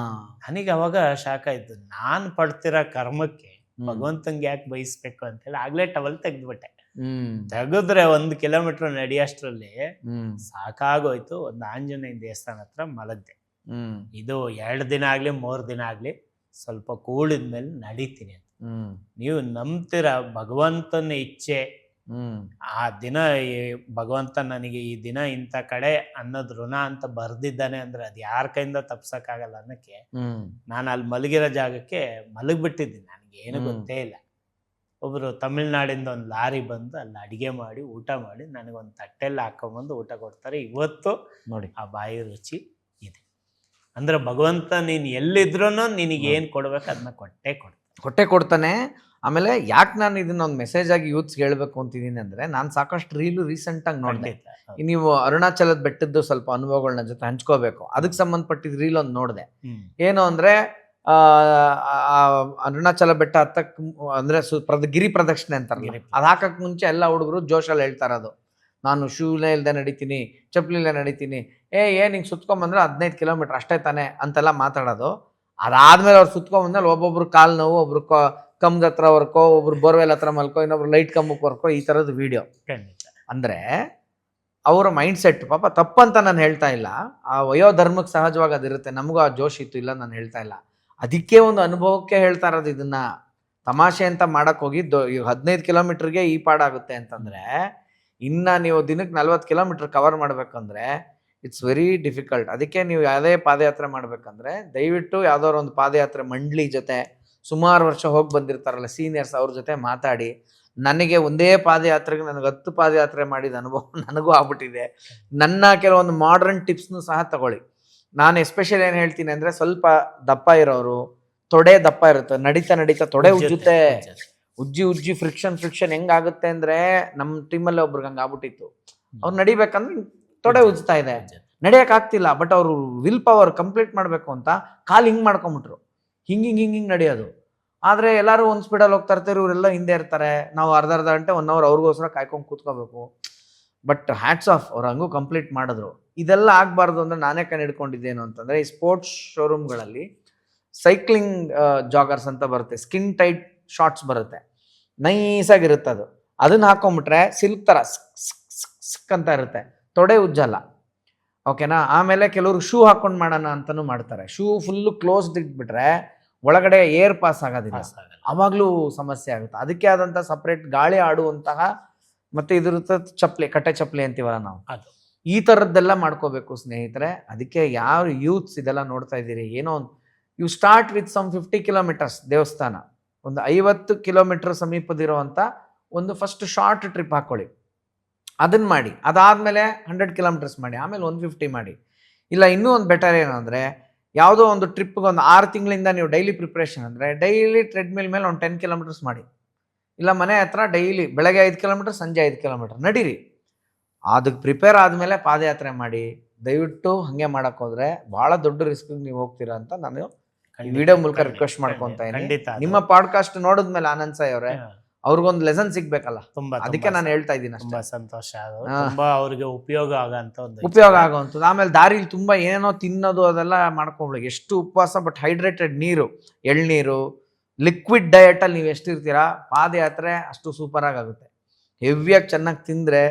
ನನಗೆ ಅವಾಗ ಶಾಕ್ ಆಯ್ತು. ನಾನು ಪಡ್ತಿರೋ ಕರ್ಮಕ್ಕೆ ಭಗವಂತಂಗೆ ಯಾಕೆ ಬಯಸ್ಬೇಕು ಅಂತೇಳಿ ಆಗ್ಲೇ ಟವಲ್ ತೆಗ್ದ್ಬಿಟ್ಟೆ. ತೆಗೆದ್ರೆ 1 ಕಿಲೋಮೀಟ್ರ್ ನಡೆಯೋಷ್ಟರಲ್ಲಿ ಸಾಕಾಗೋಯ್ತು. ಒಂದು ಆಂಜನೇಯ ದೇವಸ್ಥಾನ ಹತ್ರ ಮಲಗ್ದೆ. ಇದು 2 ದಿನ ಆಗಲಿ 3 ದಿನ ಆಗಲಿ ಸ್ವಲ್ಪ ಕೂಡಿದ್ಮೇಲೆ ನಡೀತೀನಿ ಅಂತ. ನೀವು ನಂಬ್ತೀರ, ಭಗವಂತನ ಇಚ್ಛೆ. ಆ ದಿನ ಭಗವಂತ ನನಗೆ ಈ ದಿನ ಇಂಥ ಕಡೆ ಅನ್ನೋದು ಋಣ ಅಂತ ಬರ್ದಿದ್ದಾನೆ ಅಂದ್ರೆ ಅದು ಯಾರ ಕೈಯಿಂದ ತಪ್ಸಕ್ಕಾಗಲ್ಲ ಅನ್ನೋಕ್ಕೆ ನಾನು ಅಲ್ಲಿ ಮಲಗಿರೋ ಜಾಗಕ್ಕೆ ಮಲಗಿಬಿಟ್ಟಿದ್ದೀನಿ. ನನಗೇನು ಗೊತ್ತೇ ಇಲ್ಲ. ಒಬ್ಬರು ತಮಿಳ್ನಾಡಿಂದ ಒಂದು ಲಾರಿ ಬಂದು ಅಲ್ಲಿ ಅಡುಗೆ ಮಾಡಿ ಊಟ ಮಾಡಿ ನನಗೊಂದು ತಟ್ಟೆಲ್ಲ ಹಾಕೊಂಬಂದು ಊಟ ಕೊಡ್ತಾರೆ. ಇವತ್ತು ನೋಡಿ ಆ ಬಾಯಿ ರುಚಿ ಇದೆ. ಅಂದ್ರೆ ಭಗವಂತ ನೀನು ಎಲ್ಲಿದ್ರೂ ನಿನಗೆ ಏನು ಕೊಡ್ಬೇಕು ಅದನ್ನ ಕೊಟ್ಟೆ ಕೊಡ್ತಾನೆ. ಆಮೇಲೆ ಯಾಕೆ ನಾನು ಇದನ್ನ ಒಂದು ಮೆಸೇಜ್ ಆಗಿ ಯೂತ್ಸ್ಗೆ ಹೇಳ್ಬೇಕು ಅಂತಿದ್ದೀನಿ ಅಂದರೆ, ನಾನು ಸಾಕಷ್ಟು ರೀಲು ರೀಸೆಂಟಾಗಿ ನೋಡಿದೆ. ನೀವು ಅರುಣಾಚಲದ ಬೆಟ್ಟದ್ದು ಸ್ವಲ್ಪ ಅನುಭವಗಳನ್ನ ಜೊತೆ ಹಂಚ್ಕೋಬೇಕು, ಅದಕ್ಕೆ ಸಂಬಂಧಪಟ್ಟಿದ್ದು ರೀಲ್ ಒಂದು ನೋಡಿದೆ. ಏನು ಅಂದರೆ, ಅರುಣಾಚಲ ಬೆಟ್ಟ ಹತ್ತಕ್ಕೆ ಅಂದರೆ ಗಿರಿ ಪ್ರದಕ್ಷಿಣೆ ಅಂತಾರಲ್ಲ, ಅದು ಹಾಕಕ್ಕೆ ಮುಂಚೆ ಎಲ್ಲ ಹುಡುಗರು ಜೋಶಲ್ಲಿ ಹೇಳ್ತಾ ಇರೋದು, ನಾನು ಶೂನೇ ಇಲ್ಲದೆ ನಡೀತೀನಿ, ಚಪ್ಪಲಿ ಇಲ್ಲದೆ ನಡೀತೀನಿ, ಏನು ಹಿಂಗೆ ಸುತ್ಕೊಂಬಂದ್ರೆ 15 ಕಿಲೋಮೀಟ್ರ್ ಅಷ್ಟೇ ತಾನೆ ಅಂತೆಲ್ಲ ಮಾತಾಡೋದು. ಅದಾದ್ಮೇಲೆ ಅವ್ರು ಸುತ್ಕೊಂಬಂದ್ಮೇಲೆ ಒಬ್ಬೊಬ್ರು ಕಾಲು ನೋವು, ಒಬ್ರು ಕಂಬದ ಹತ್ರ ವರ್ಕೋ, ಒಬ್ರು ಬೋರ್ವೆಲ್ ಹತ್ರ ಮಲ್ಕೋ, ಇನ್ನೊಬ್ರು ಲೈಟ್ ಕಂಬಕ್ಕೆ ವರ್ಕೋ, ಈ ಥರದ್ದು ವಿಡಿಯೋ. ಅಂದರೆ ಅವರ ಮೈಂಡ್ ಸೆಟ್ ಪಾಪ ತಪ್ಪಂತ ನಾನು ಹೇಳ್ತಾ ಇಲ್ಲ. ಆ ವಯೋಧರ್ಮಕ್ಕೆ ಸಹಜವಾಗಿ ಅದಿರುತ್ತೆ, ನಮಗೂ ಆ ಜೋಶ್ ಇತ್ತು, ಇಲ್ಲ ನಾನು ಹೇಳ್ತಾ ಇಲ್ಲ. ಅದಕ್ಕೆ ಒಂದು ಅನುಭವಕ್ಕೆ ಹೇಳ್ತಾ ಇರೋದು. ಇದನ್ನ ತಮಾಷೆ ಅಂತ ಮಾಡಕ್ಕೆ ಹೋಗಿದ್ದು 15 ಕಿಲೋಮೀಟ್ರಿಗೆ ಈ ಪಾಡಾಗುತ್ತೆ ಅಂತಂದರೆ, ಇನ್ನು ನೀವು ದಿನಕ್ಕೆ 40 ಕಿಲೋಮೀಟ್ರ್ ಕವರ್ ಮಾಡಬೇಕಂದ್ರೆ ಇಟ್ಸ್ ವೆರಿ ಡಿಫಿಕಲ್ಟ್. ಅದಕ್ಕೆ ನೀವು ಯಾವುದೇ ಪಾದಯಾತ್ರೆ ಮಾಡಬೇಕಂದ್ರೆ ದಯವಿಟ್ಟು ಯಾವುದಾದ್ರು ಒಂದು ಪಾದಯಾತ್ರೆ ಮಂಡಳಿ ಜೊತೆ ಸುಮಾರು ವರ್ಷ ಹೋಗಿ ಬಂದಿರ್ತಾರಲ್ಲ ಸೀನಿಯರ್ಸ್, ಅವ್ರ ಜೊತೆ ಮಾತಾಡಿ. ನನಗೆ ಒಂದೇ ಪಾದಯಾತ್ರೆಗೆ ನನಗೆ 10 ಪಾದಯಾತ್ರೆ ಮಾಡಿದ ಅನುಭವ ನನಗೂ ಆಗ್ಬಿಟ್ಟಿದೆ. ನನ್ನ ಕೆಲವೊಂದು ಮಾಡ್ರನ್ ಟಿಪ್ಸ್ನು ಸಹ ತಗೊಳ್ಳಿ. ನಾನು ಎಸ್ಪೆಷಲಿ ಏನು ಹೇಳ್ತೀನಿ ಅಂದರೆ, ಸ್ವಲ್ಪ ದಪ್ಪ ಇರೋರು, ತೊಡೆ ದಪ್ಪ ಇರುತ್ತೆ, ನಡೀತಾ ತೊಡೆ ಉಜ್ಜುತ್ತೆ, ಉಜ್ಜಿ ಫ್ರಿಕ್ಷನ್ ಹೆಂಗಾಗುತ್ತೆ ಅಂದರೆ, ನಮ್ಮ ಟೀಮಲ್ಲಿ ಒಬ್ರಿಗೆ ಹಂಗೆ ಆಗ್ಬಿಟ್ಟಿತ್ತು. ಅವ್ರು ನಡಿಬೇಕಂದ್ರೆ ತೊಡೆ ಉಜ್ತಾ ಇದೆ, ನಡೆಯೋಕ್ಕಾಗ್ತಿಲ್ಲ. ಬಟ್ ಅವರು ವಿಲ್ ಪವರ್ ಕಂಪ್ಲೀಟ್ ಮಾಡಬೇಕು ಅಂತ ಕಾಲು ಹಿಂಗೆ ಮಾಡ್ಕೊಂಬಿಟ್ರು, ಹಿಂಗೆ ನಡೆಯೋದು. ಆದರೆ ಎಲ್ಲರೂ ಒಂದು ಸ್ಪೀಡಲ್ಲಿ ಹೋಗ್ತಾ ಇರ್ತಾರೆ, ಇವರೆಲ್ಲ ಹಿಂದೆ ಇರ್ತಾರೆ. ನಾವು ಅರ್ಧ ಗಂಟೆ 1 ಅವರ್ ಅವ್ರಿಗೋಸ್ಕರ ಕಾಯ್ಕೊಂಡು ಕೂತ್ಕೋಬೇಕು. ಬಟ್ ಹ್ಯಾಟ್ಸ್ ಆಫ್, ಅವ್ರು ಹಂಗೂ ಕಂಪ್ಲೀಟ್ ಮಾಡಿದ್ರು. ಇದೆಲ್ಲ ಆಗಬಾರ್ದು ಅಂದರೆ ನಾನೇ ಕಂಡು ಹಿಡ್ಕೊಂಡಿದ್ದೇನು ಅಂತಂದರೆ, ಈ ಸ್ಪೋರ್ಟ್ಸ್ ಶೋರೂಮ್ಗಳಲ್ಲಿ ಸೈಕ್ಲಿಂಗ್ ಜಾಗರ್ಸ್ ಅಂತ ಬರುತ್ತೆ, ಸ್ಕಿನ್ ಟೈಟ್ ಶಾರ್ಟ್ಸ್ ಬರುತ್ತೆ, ನೈಸಾಗಿರುತ್ತೆ ಅದು. ಅದನ್ನು ಹಾಕೊಂಬಿಟ್ರೆ ಸಿಲ್ಕ್ ಥರ ಸಿಕ್ ಅಂತ ಇರುತ್ತೆ, ತೊಡೆ ಉಜ್ಜಲ್ಲ. ಓಕೆನಾ? ಆಮೇಲೆ ಕೆಲವರು ಶೂ ಹಾಕೊಂಡು ಮಾಡೋಣ ಅಂತಲೂ ಮಾಡ್ತಾರೆ. ಶೂ ಫುಲ್ಲು ಕ್ಲೋಸ್ಡ್ ಇಟ್ಬಿಟ್ರೆ ಒಳಗಡೆ ಏರ್ ಪಾಸ್ ಆಗೋದಿಲ್ಲ, ಆವಾಗಲೂ ಸಮಸ್ಯೆ ಆಗುತ್ತೆ. ಅದಕ್ಕೆ ಆದಂಥ ಸಪ್ರೇಟ್ ಗಾಳಿ ಆಡುವಂತಹ ಮತ್ತು ಇದಿರುತ್ತೆ ಚಪ್ಪಲಿ, ಕಟ್ಟೆ ಚಪ್ಪಲಿ ಅಂತೀವಲ್ಲ ನಾವು, ಅದು ಈ ಥರದ್ದೆಲ್ಲ ಮಾಡ್ಕೋಬೇಕು ಸ್ನೇಹಿತರೆ. ಅದಕ್ಕೆ ಯಾವ ಯೂತ್ಸ್ ಇದೆಲ್ಲ ನೋಡ್ತಾ ಇದ್ದೀರಿ, ಏನೋ ಒಂದು you start with some 50 kilometres ದೇವಸ್ಥಾನ, ಒಂದು 50 ಕಿಲೋಮೀಟರ್ ಸಮೀಪದಿರುವಂಥ ಒಂದು ಫಸ್ಟ್ ಶಾರ್ಟ್ ಟ್ರಿಪ್ ಹಾಕ್ಕೊಳ್ಳಿ, ಅದನ್ನು ಮಾಡಿ. ಅದಾದಮೇಲೆ 100 ಕಿಲೋಮೀಟರ್ಸ್ ಮಾಡಿ, ಆಮೇಲೆ 150 ಮಾಡಿ. ಇಲ್ಲ ಇನ್ನೂ ಒಂದು ಬೆಟರ್ ಏನು ಅಂದರೆ, ಯಾವುದೋ ಒಂದು ಟ್ರಿಪ್ಗೆ ಒಂದು 6 ತಿಂಗಳಿಂದ ನೀವು ಡೈಲಿ ಪ್ರಿಪ್ರೇಷನ್ ಅಂದರೆ ಡೈಲಿ ಟ್ರೆಡ್ಮಿಲ್ ಮೇಲೆ ಒಂದು 10 ಕಿಲೋಮೀಟರ್ಸ್ ಮಾಡಿ. ಇಲ್ಲ ಮನೆ ಹತ್ರ ಡೈಲಿ ಬೆಳಗ್ಗೆ 5 ಕಿಲೋಮೀಟರ್, ಸಂಜೆ 5 ಕಿಲೋಮೀಟರ್ ನಡೀರಿ. ಅದಕ್ಕೆ ಪ್ರಿಪೇರ್ ಆದಮೇಲೆ ಪಾದಯಾತ್ರೆ ಮಾಡಿ. ದಯವಿಟ್ಟು ಹಾಗೆ ಮಾಡಕ್ಕೆ ಹೋದ್ರೆ ಭಾಳ ದೊಡ್ಡ ರಿಸ್ಕ್ ನೀವು ಹೋಗ್ತೀರಾ ಅಂತ ನಾನು ಈ ವಿಡಿಯೋ ಮೂಲಕ ರಿಕ್ವೆಸ್ಟ್ ಮಾಡ್ಕೊತಾ ಇದ್ದೀನಿ. ಖಂಡಿತ ಅದು. ನಿಮ್ಮ ಪಾಡ್ಕಾಸ್ಟ್ ನೋಡಿದ್ಮೇಲೆ ಆನಂದ್ ಸಾಯಿ ಅವರೇ ಹಾ, ಅವ್ರಿಗೊಂದು ಲೆಸನ್ ಸಿಗ್ಬೇಕಲ್ಲ, ತುಂಬಾ ಅದಕ್ಕೆ ನಾನು ಹೇಳ್ತಾ ಇದ್ದೀನಿ ತುಂಬಾ ಅಷ್ಟೇ. ಸಂತೋಷ. ಅದು ಹಾ. ತುಂಬಾ ಅವ್ರಿಗೆ ಉಪಯೋಗ ಆಗಂತ ಒಂದು ಉಪಯೋಗ ಆಗುವಂಥದ್ದು. ಆಮೇಲೆ ದಾರಿಲಿ ತುಂಬಾ ಏನೇನೋ ತಿನ್ನೋದು ಅದೆಲ್ಲ ಮಾಡ್ಕೊಂಡ್ಬಿಡಿ. ಎಷ್ಟು ಉಪವಾಸ, ಬಟ್ ಹೈಡ್ರೇಟೆಡ್ ನೀರು, ಎಳ್ನೀರು, ಲಿಕ್ವಿಡ್ ಡಯಟಲ್ಲಿ ನೀವು ಎಷ್ಟಿರ್ತೀರಾ, ಪಾದಯಾತ್ರೆ ಅಷ್ಟು ಸೂಪರಾಗಿ ಆಗುತ್ತೆ. ಹೆವಿಯಾಗಿ ಚೆನ್ನಾಗಿ ತಿಂದರೆ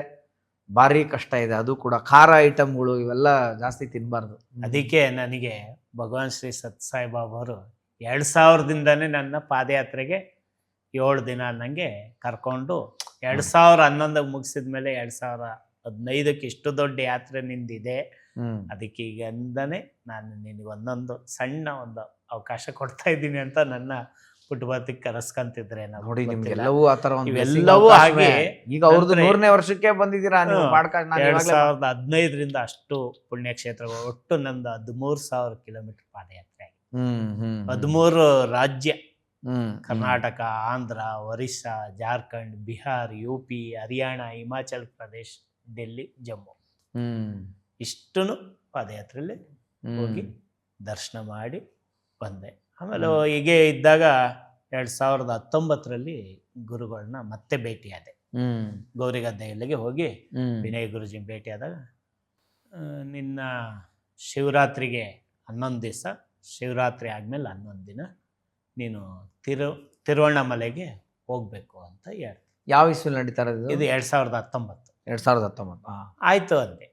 ಭಾರಿ ಕಷ್ಟ ಇದೆ. ಅದು ಕೂಡ ಖಾರ ಐಟಮ್ಗಳು ಇವೆಲ್ಲ ಜಾಸ್ತಿ ತಿನ್ನಬಾರ್ದು. ಅದಕ್ಕೆ ನನಗೆ ಭಗವಾನ್ ಶ್ರೀ ಸತ್ಯಸಾಯಿ ಬಾಬಾ ಅವರು 2000ದಿಂದನೇ ನನ್ನ ಪಾದಯಾತ್ರೆಗೆ 7 ದಿನ ನನಗೆ ಕರ್ಕೊಂಡು 2011 ಮುಗಿಸಿದ ಮೇಲೆ 2015ಕ್ಕೆ ಇಷ್ಟು ದೊಡ್ಡ ಯಾತ್ರೆ ನಿಂದಿದೆ. ಅದಕ್ಕೆ ಈಗಿಂದನೇ ನಾನು ನಿನಗೆ ಒಂದೊಂದು ಸಣ್ಣ ಒಂದು ಅವಕಾಶ ಕೊಡ್ತಾ ಇದ್ದೀನಿ ಅಂತ ನನ್ನ ಪುಟಬರ್ತಿಗೆ ಕರೆಸ್ಕೊಂತಿದ್ರೆ ನೋಡಿ, ನಿಮ್ಗೆಲ್ಲವೂ ಆ ಥರ ಒಂದು ಇವೆಲ್ಲವೂ ಹಾಗೆ ಈಗ ಅವ್ರದ್ದು 100ನೇ ವರ್ಷಕ್ಕೆ ಬಂದಿದ್ದೀರಾ ನೀವು. 2015ರಿಂದ ಅಷ್ಟು ಪುಣ್ಯಕ್ಷೇತ್ರಗಳು ಒಟ್ಟು ನಂದು 13,000 ಕಿಲೋಮೀಟರ್ ಪಾದಯಾತ್ರೆ. 13 ರಾಜ್ಯ, ಕರ್ನಾಟಕ, ಆಂಧ್ರ, ಒರಿಸ್ಸಾ, ಜಾರ್ಖಂಡ್, ಬಿಹಾರ್, UP, ಹರಿಯಾಣ, ಹಿಮಾಚಲ್ ಪ್ರದೇಶ್, ಡೆಲ್ಲಿ, ಜಮ್ಮು, ಇಷ್ಟು ಪಾದಯಾತ್ರೆಯಲ್ಲಿ ಹೋಗಿ ದರ್ಶನ ಮಾಡಿ ಬಂದೆ. ಆಮೇಲೆ ಹೀಗೆ ಇದ್ದಾಗ 2019ರಲ್ಲಿ ಗುರುಗಳನ್ನ ಮತ್ತೆ ಭೇಟಿಯಾದೆ. ಗೌರಿಗದ್ದೆಯಲ್ಲಿಗೆ ಹೋಗಿ ವಿನಯ್ ಗುರುಜಿ ಭೇಟಿಯಾದಾಗ, ನಿನ್ನ ಶಿವರಾತ್ರಿಗೆ 11 ದಿವಸ, ಶಿವರಾತ್ರಿ ಆದಮೇಲೆ 11 ದಿನ ನೀನು ತಿರುವಣ್ಣಾಮಲೆಗೆ ಹೋಗ್ಬೇಕು ಅಂತ ಹೇಳ್ತಾರೆ. ಯಾವ ಇಸ್ವಿಲ್ ನಡೀತಾ ಇರೋದು ಇದು 2019. 2019. ಆಯ್ತು ಅಂದೆ.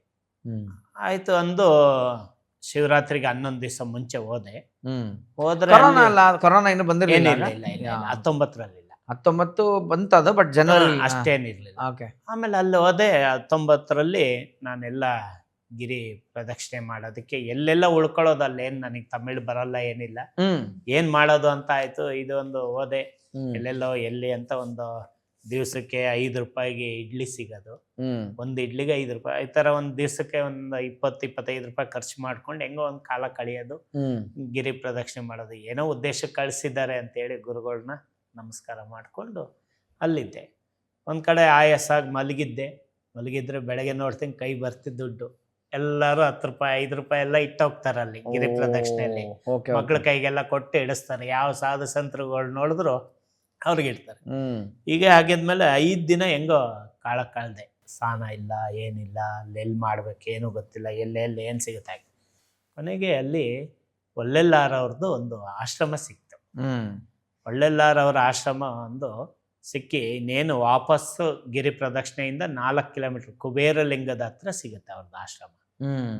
ಆಯ್ತು ಅಂದು ಶಿವರಾತ್ರಿಗೆ 11 ದಿವಸ ಮುಂಚೆ ಹೋದೆ. ಹೋದ್ರೆ ಕೊರೋನಾ ಅಲ್ಲ, ಕೊರೋನಾ ಇನ್ನು ಬಂದಿರಲಿಲ್ಲ. 19ರಲ್ಲಿಲ್ಲ, 19 ಬಂತದು, ಬಟ್ ಜನವರಿ ಅಷ್ಟೇನಿರ್ಲಿಲ್ಲ. ಓಕೆ. ಆಮೇಲೆ ಅಲ್ಲಿ ಹೋದೆ. 19ರಲ್ಲಿ ನಾನೆಲ್ಲ ಗಿರಿ ಪ್ರದಕ್ಷಿಣೆ ಮಾಡೋದಕ್ಕೆ ಎಲ್ಲೆಲ್ಲ ಉಳ್ಕೊಳ್ಳೋದು, ಅಲ್ಲೇನು ನನಗೆ ತಮಿಳು ಬರಲ್ಲ, ಏನಿಲ್ಲ, ಏನ್ ಮಾಡೋದು ಅಂತ ಆಯ್ತು. ಇದೊಂದು ಹೋದೆ, ಎಲ್ಲೆಲ್ಲೋ ಎಲ್ಲಿ ಅಂತ ಒಂದು ದಿವಸಕ್ಕೆ 5 ರೂಪಾಯಿಗೆ ಇಡ್ಲಿ ಸಿಗೋದು. ಒಂದು ಇಡ್ಲಿಗೆ 5 ರೂಪಾಯಿ. ಈ ಥರ ಒಂದು ದಿವಸಕ್ಕೆ ಒಂದು 20-25 ರೂಪಾಯಿ ಖರ್ಚು ಮಾಡ್ಕೊಂಡು ಹೆಂಗೋ ಒಂದು ಕಾಲ ಕಳೆಯೋದು, ಗಿರಿ ಪ್ರದಕ್ಷಿಣೆ ಮಾಡೋದು. ಏನೋ ಉದ್ದೇಶಕ್ಕೆ ಕಳಿಸಿದ್ದಾರೆ ಅಂತೇಳಿ ಗುರುಗಳನ್ನ ನಮಸ್ಕಾರ ಮಾಡಿಕೊಂಡು ಅಲ್ಲಿದ್ದೆ. ಒಂದು ಕಡೆ ಆಯಾಸಾಗಿ ಮಲಗಿದ್ರೆ ಬೆಳಗ್ಗೆ ನೋಡ್ತೀನಿ ಕೈ ಬರ್ತಿದ್ದ ದುಡ್ಡು ಎಲ್ಲರೂ 10 ರೂಪಾಯಿ 5 ರೂಪಾಯಿ ಎಲ್ಲ ಇಟ್ಟೋಗ್ತಾರೆ ಅಲ್ಲಿ ಗಿರಿ ಪ್ರದಕ್ಷಿಣೆಯಲ್ಲಿ. ಮಕ್ಳ ಕೈಗೆಲ್ಲ ಕೊಟ್ಟು ಇಡಿಸ್ತಾರೆ. ಯಾವ ಸಾಧು ಸಂತರುಗಳು ನೋಡಿದ್ರು ಅವ್ರಿಗೆ ಇಡ್ತಾರೆ. ಹೀಗೆ ಆಗಿದ್ಮೇಲೆ 5 ದಿನ ಹೆಂಗೋ ಕಳ್ದೆ. ಸ್ನಾನ ಇಲ್ಲ, ಏನಿಲ್ಲ, ಅಲ್ಲೆಲ್ಲಿ ಮಾಡ್ಬೇಕು ಏನೂ ಗೊತ್ತಿಲ್ಲ, ಎಲ್ಲೆಲ್ಲಿ ಏನು ಸಿಗುತ್ತೆ. ಕೊನೆಗೆ ಅಲ್ಲಿ ಒಳ್ಳೆಲ್ಲಾರವ್ರದ್ದು ಒಂದು ಆಶ್ರಮ ಸಿಕ್ತು. ಒಳ್ಳೆಲ್ಲಾರವ್ರ ಆಶ್ರಮ ಒಂದು ಸಿಕ್ಕಿ ಇನ್ನೇನು ವಾಪಸ್ಸು ಗಿರಿ ಪ್ರದಕ್ಷಿಣೆಯಿಂದ 4 ಕಿಲೋಮೀಟರ್ ಕುಬೇರಲಿಂಗದ ಹತ್ರ ಸಿಗುತ್ತೆ ಅವ್ರದ್ದು ಆಶ್ರಮ.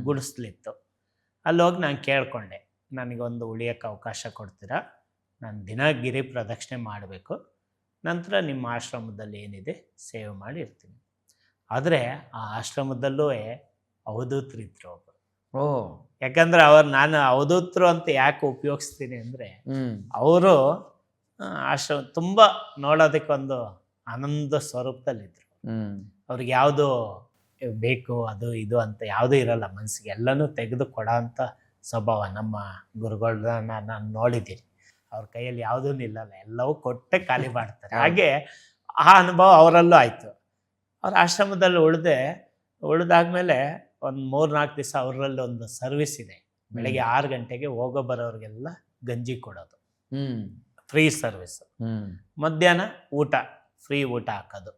ಗುಡಿಸ್ಲಿತ್ತು. ಅಲ್ಲಿ ಹೋಗಿ ನಾನು ಕೇಳ್ಕೊಂಡೆ, ನನಗೊಂದು ಉಳಿಯೋಕ್ಕೆ ಅವಕಾಶ ಕೊಡ್ತೀರಾ, ನಾನು ದಿನ ಗಿರಿ ಪ್ರದಕ್ಷಿಣೆ ಮಾಡಬೇಕು, ನಂತರ ನಿಮ್ಮ ಆಶ್ರಮದಲ್ಲಿ ಏನಿದೆ ಸೇವೆ ಮಾಡಿ ಇರ್ತೀನಿ. ಆದರೆ ಆ ಆಶ್ರಮದಲ್ಲೂ ಅವಧೂತರಿದ್ರು ಒಬ್ಬರು. ಯಾಕಂದ್ರೆ ನಾನು ಅವಧೂತರು ಅಂತ ಯಾಕೆ ಉಪಯೋಗಿಸ್ತೀನಿ ಅಂದರೆ, ಅವರು ಆಶ್ರಮ ತುಂಬ ನೋಡೋದಕ್ಕೆ ಒಂದು ಆನಂದ ಸ್ವರೂಪದಲ್ಲಿದ್ದರು. ಅವ್ರಿಗೆ ಯಾವುದು ಬೇಕು ಅದು ಇದು ಅಂತ ಯಾವುದೂ ಇರಲ್ಲ ಮನಸ್ಸಿಗೆ, ಎಲ್ಲನೂ ತೆಗೆದು ಕೊಡೋ ಅಂಥ ಸ್ವಭಾವ. ನಮ್ಮ ಗುರುಗಳನ್ನ ನಾನು ನೋಡಿದ್ದೀನಿ, ಅವ್ರ ಕೈಯಲ್ಲಿ ಯಾವುದೂ ನಿಲ್ಲಲ್ಲ, ಎಲ್ಲವೂ ಕೊಟ್ಟೆ ಖಾಲಿ ಮಾಡ್ತಾರೆ. ಹಾಗೆ ಆ ಅನುಭವ ಅವರಲ್ಲೂ ಆಯಿತು. ಅವ್ರ ಆಶ್ರಮದಲ್ಲಿ ಉಳಿದಾದ್ಮೇಲೆ ಒಂದು 3-4 ದಿವಸ ಅವರಲ್ಲಿ ಒಂದು ಸರ್ವಿಸ್ ಇದೆ. ಬೆಳಗ್ಗೆ 6 ಗಂಟೆಗೆ ಹೋಗೋ ಬರೋರಿಗೆಲ್ಲ ಗಂಜಿ ಕೊಡೋದು, ಫ್ರೀ ಸರ್ವಿಸ್. ಮಧ್ಯಾಹ್ನ ಊಟ, ಫ್ರೀ ಊಟ ಹಾಕೋದು.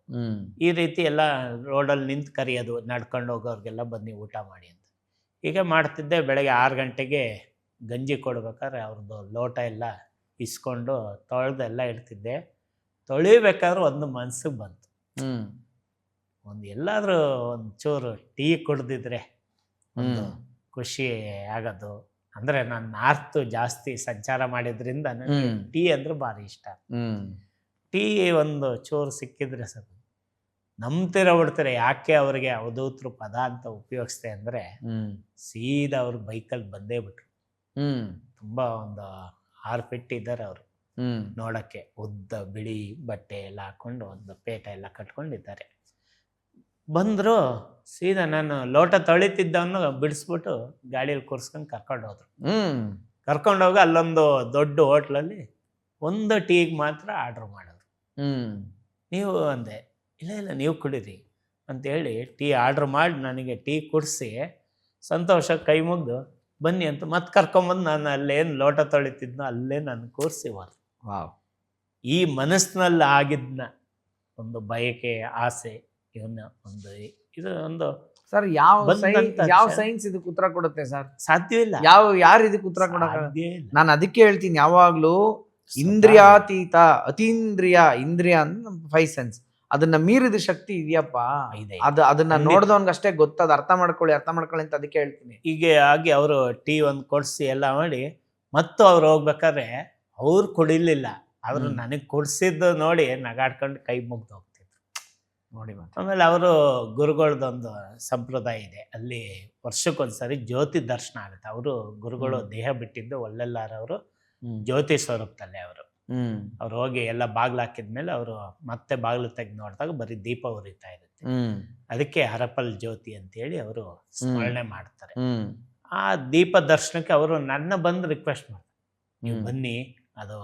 ಈ ರೀತಿ ಎಲ್ಲ ರೋಡಲ್ಲಿ ನಿಂತು ಕರೆಯೋದು, ನಡ್ಕೊಂಡು ಹೋಗೋರಿಗೆಲ್ಲ ಬನ್ನಿ ಊಟ ಮಾಡಿ ಅಂತ. ಹೀಗೆ ಮಾಡ್ತಿದ್ದೆ. ಬೆಳಗ್ಗೆ 6 ಗಂಟೆಗೆ ಗಂಜಿ ಕೊಡ್ಬೇಕಾದ್ರೆ ಅವ್ರದ್ದು ಲೋಟ ಎಲ್ಲ ಇಸ್ಕೊಂಡು ತೊಳೆದೆಲ್ಲ ಇಡ್ತಿದ್ದೆ. ತೊಳಿಬೇಕಾದ್ರೆ ಒಂದು ಮನ್ಸಿಗೆ ಬಂತು, ಎಲ್ಲಾದರೂ ಒಂದು ಚೂರು ಟೀ ಕುಡ್ದಿದ್ರೆ ಒಂದು ಖುಷಿ ಆಗೋದು. ಅಂದರೆ ನಾನು ನಾರ್ತ್ ಜಾಸ್ತಿ ಸಂಚಾರ ಮಾಡಿದ್ರಿಂದ ನನಗೆ ಟೀ ಅಂದ್ರೆ ಭಾರಿ ಇಷ್ಟ. ಟೀ ಒಂದು ಚೂರು ಸಿಕ್ಕಿದ್ರೆ ಸ್ವಲ್ಪ ನಂಬ್ತಿರ ಯಾಕೆ ಅವ್ರಿಗೆ ಅವಧೂತರು ಪದ ಅಂತ ಉಪಯೋಗಿಸ್ತೆ ಅಂದರೆ, ಸೀದಾ ಅವ್ರು ಬೈಕಲ್ಲಿ ಬಂದೇ ಬಿಟ್ರು. ತುಂಬ ಒಂದು 6 ಫೀಟ್ ಇದ್ದಾರೆ ಅವರು ನೋಡೋಕ್ಕೆ. ಉದ್ದ ಬಿಳಿ ಬಟ್ಟೆ ಎಲ್ಲ ಹಾಕೊಂಡು ಒಂದು ಪೇಟ ಎಲ್ಲ ಕಟ್ಕೊಂಡಿದ್ದಾರೆ. ಬಂದರು, ಸೀದಾ ನಾನು ಲೋಟ ತೊಳಿತಿದ್ದವನು ಬಿಡಿಸ್ಬಿಟ್ಟು ಗಾಡಿಯಲ್ಲಿ ಕೂರಿಸ್ಕೊಂಡು ಕರ್ಕೊಂಡು ಹೋದ್ರು. ಕರ್ಕೊಂಡೋಗಿ ಅಲ್ಲೊಂದು ದೊಡ್ಡ ಹೋಟ್ಲಲ್ಲಿ ಒಂದು ಟೀಗೆ ಮಾತ್ರ ಆರ್ಡ್ರ್ ಮಾಡಿದ್ರು. ನೀವು ಅಂದೆ, ಇಲ್ಲ ನೀವು ಕುಡೀರಿ. ಅಂತೇಳಿ ಟೀ ಆರ್ಡ್ರ್ ಮಾಡಿ ನನಗೆ ಟೀ ಕುಡಿಸಿ ಸಂತೋಷ ಕೈ ಮುಗ್ದು ಬನ್ನಿ ಅಂತ ಮತ್ತೆ ಕರ್ಕೊಂಬಂದು ನಾನು ಅಲ್ಲೇನು ಲೋಟ ತೊಳಿತಿದ್ನೋ ಅಲ್ಲೇ ನಾನು ಕೂರಿಸಿ ಹೊರತು. ವಾವ್. ಈ ಮನಸ್ಸಿನಲ್ಲಿ ಆಗಿದ್ನ ಒಂದು ಬಯಕೆ, ಆಸೆ, ಇವನ್ನ ಒಂದು ಇದು ಒಂದು ಸರ್ ಯಾವ ಬಂದಂತ ಸೈನ್ಸ್ ಇದಕ್ಕೆ ಉತ್ತರ ಕೊಡುತ್ತೆ ಸರ್? ಸಾಧ್ಯವಿಲ್ಲ. ಯಾರು ಇದಕ್ಕೆ ಉತ್ತರ ಕೊಡಕ್ಕೆ? ಸಾಧ್ಯ ಇಲ್ಲ. ನಾನು ಅದಕ್ಕೆ ಹೇಳ್ತೀನಿ ಯಾವಾಗ್ಲೂ ಇಂದ್ರಿಯಾತೀತ, ಅತೀಂದ್ರಿಯ. ಇಂದ್ರಿಯ ಅಂದ್ರೆ 5 ಸೆನ್ಸ್, ಅದನ್ನ ಮೀರಿದ ಶಕ್ತಿ ಇದೆಯಪ್ಪ. ಇದೆ. ಅದನ್ನ ನೋಡ್ದವನ್ಗಷ್ಟೇ ಗೊತ್ತದ. ಅರ್ಥ ಮಾಡ್ಕೊಳ್ಳಿ ಅಂತ ಅದಕ್ಕೆ ಹೇಳ್ತೀನಿ. ಹೀಗೆ ಆಗಿ ಅವರು ಟೀ ಒಂದು ಕೊಡಿಸಿ ಎಲ್ಲ ಮಾಡಿ ಮತ್ತು ಅವ್ರು ಹೋಗ್ಬೇಕಾದ್ರೆ ಅವ್ರು ಕುಡಿಲಿಲ್ಲ, ಆದ್ರೂ ನನಗೆ ಕೊಡ್ಸಿದ್ದು ನೋಡಿ ನಗಾಡ್ಕೊಂಡು ಕೈ ಮುಗ್ದು ಹೋಗ್ತಿದ್ರು ನೋಡಿ. ಆಮೇಲೆ ಅವರು ಗುರುಗಳದೊಂದು ಸಂಪ್ರದಾಯ ಇದೆ, ಅಲ್ಲಿ ವರ್ಷಕ್ಕೊಂದ್ಸರಿ ಜ್ಯೋತಿ ದರ್ಶನ ಆಗುತ್ತೆ. ಅವರು ಗುರುಗಳು ದೇಹ ಬಿಟ್ಟಿದ್ದು ಒಳ್ಳೆಲ್ಲಾರವರು ಜ್ಯೋತಿ ಸ್ವರೂಪದಲ್ಲೇ ಅವ್ರು ಹೋಗಿ ಎಲ್ಲ ಬಾಗ್ಲು ಹಾಕಿದ್ಮೇಲೆ ಅವರು ಮತ್ತೆ ಬಾಗ್ಲು ತೆಗೆದು ನೋಡಿದಾಗ ಬರೀ ದೀಪ ಉರಿತಾ ಇರುತ್ತೆ. ಅದಕ್ಕೆ ಹರಪಲ್ ಜ್ಯೋತಿ ಅಂತೇಳಿ ಅವರು ಸ್ಮರಣೆ ಮಾಡ್ತಾರೆ. ಆ ದೀಪ ದರ್ಶನಕ್ಕೆ ಅವರು ನನ್ನ ಬಂದು ರಿಕ್ವೆಸ್ಟ್ ಮಾಡ್ತಾರೆ, ನೀವು ಬನ್ನಿ, ಅದು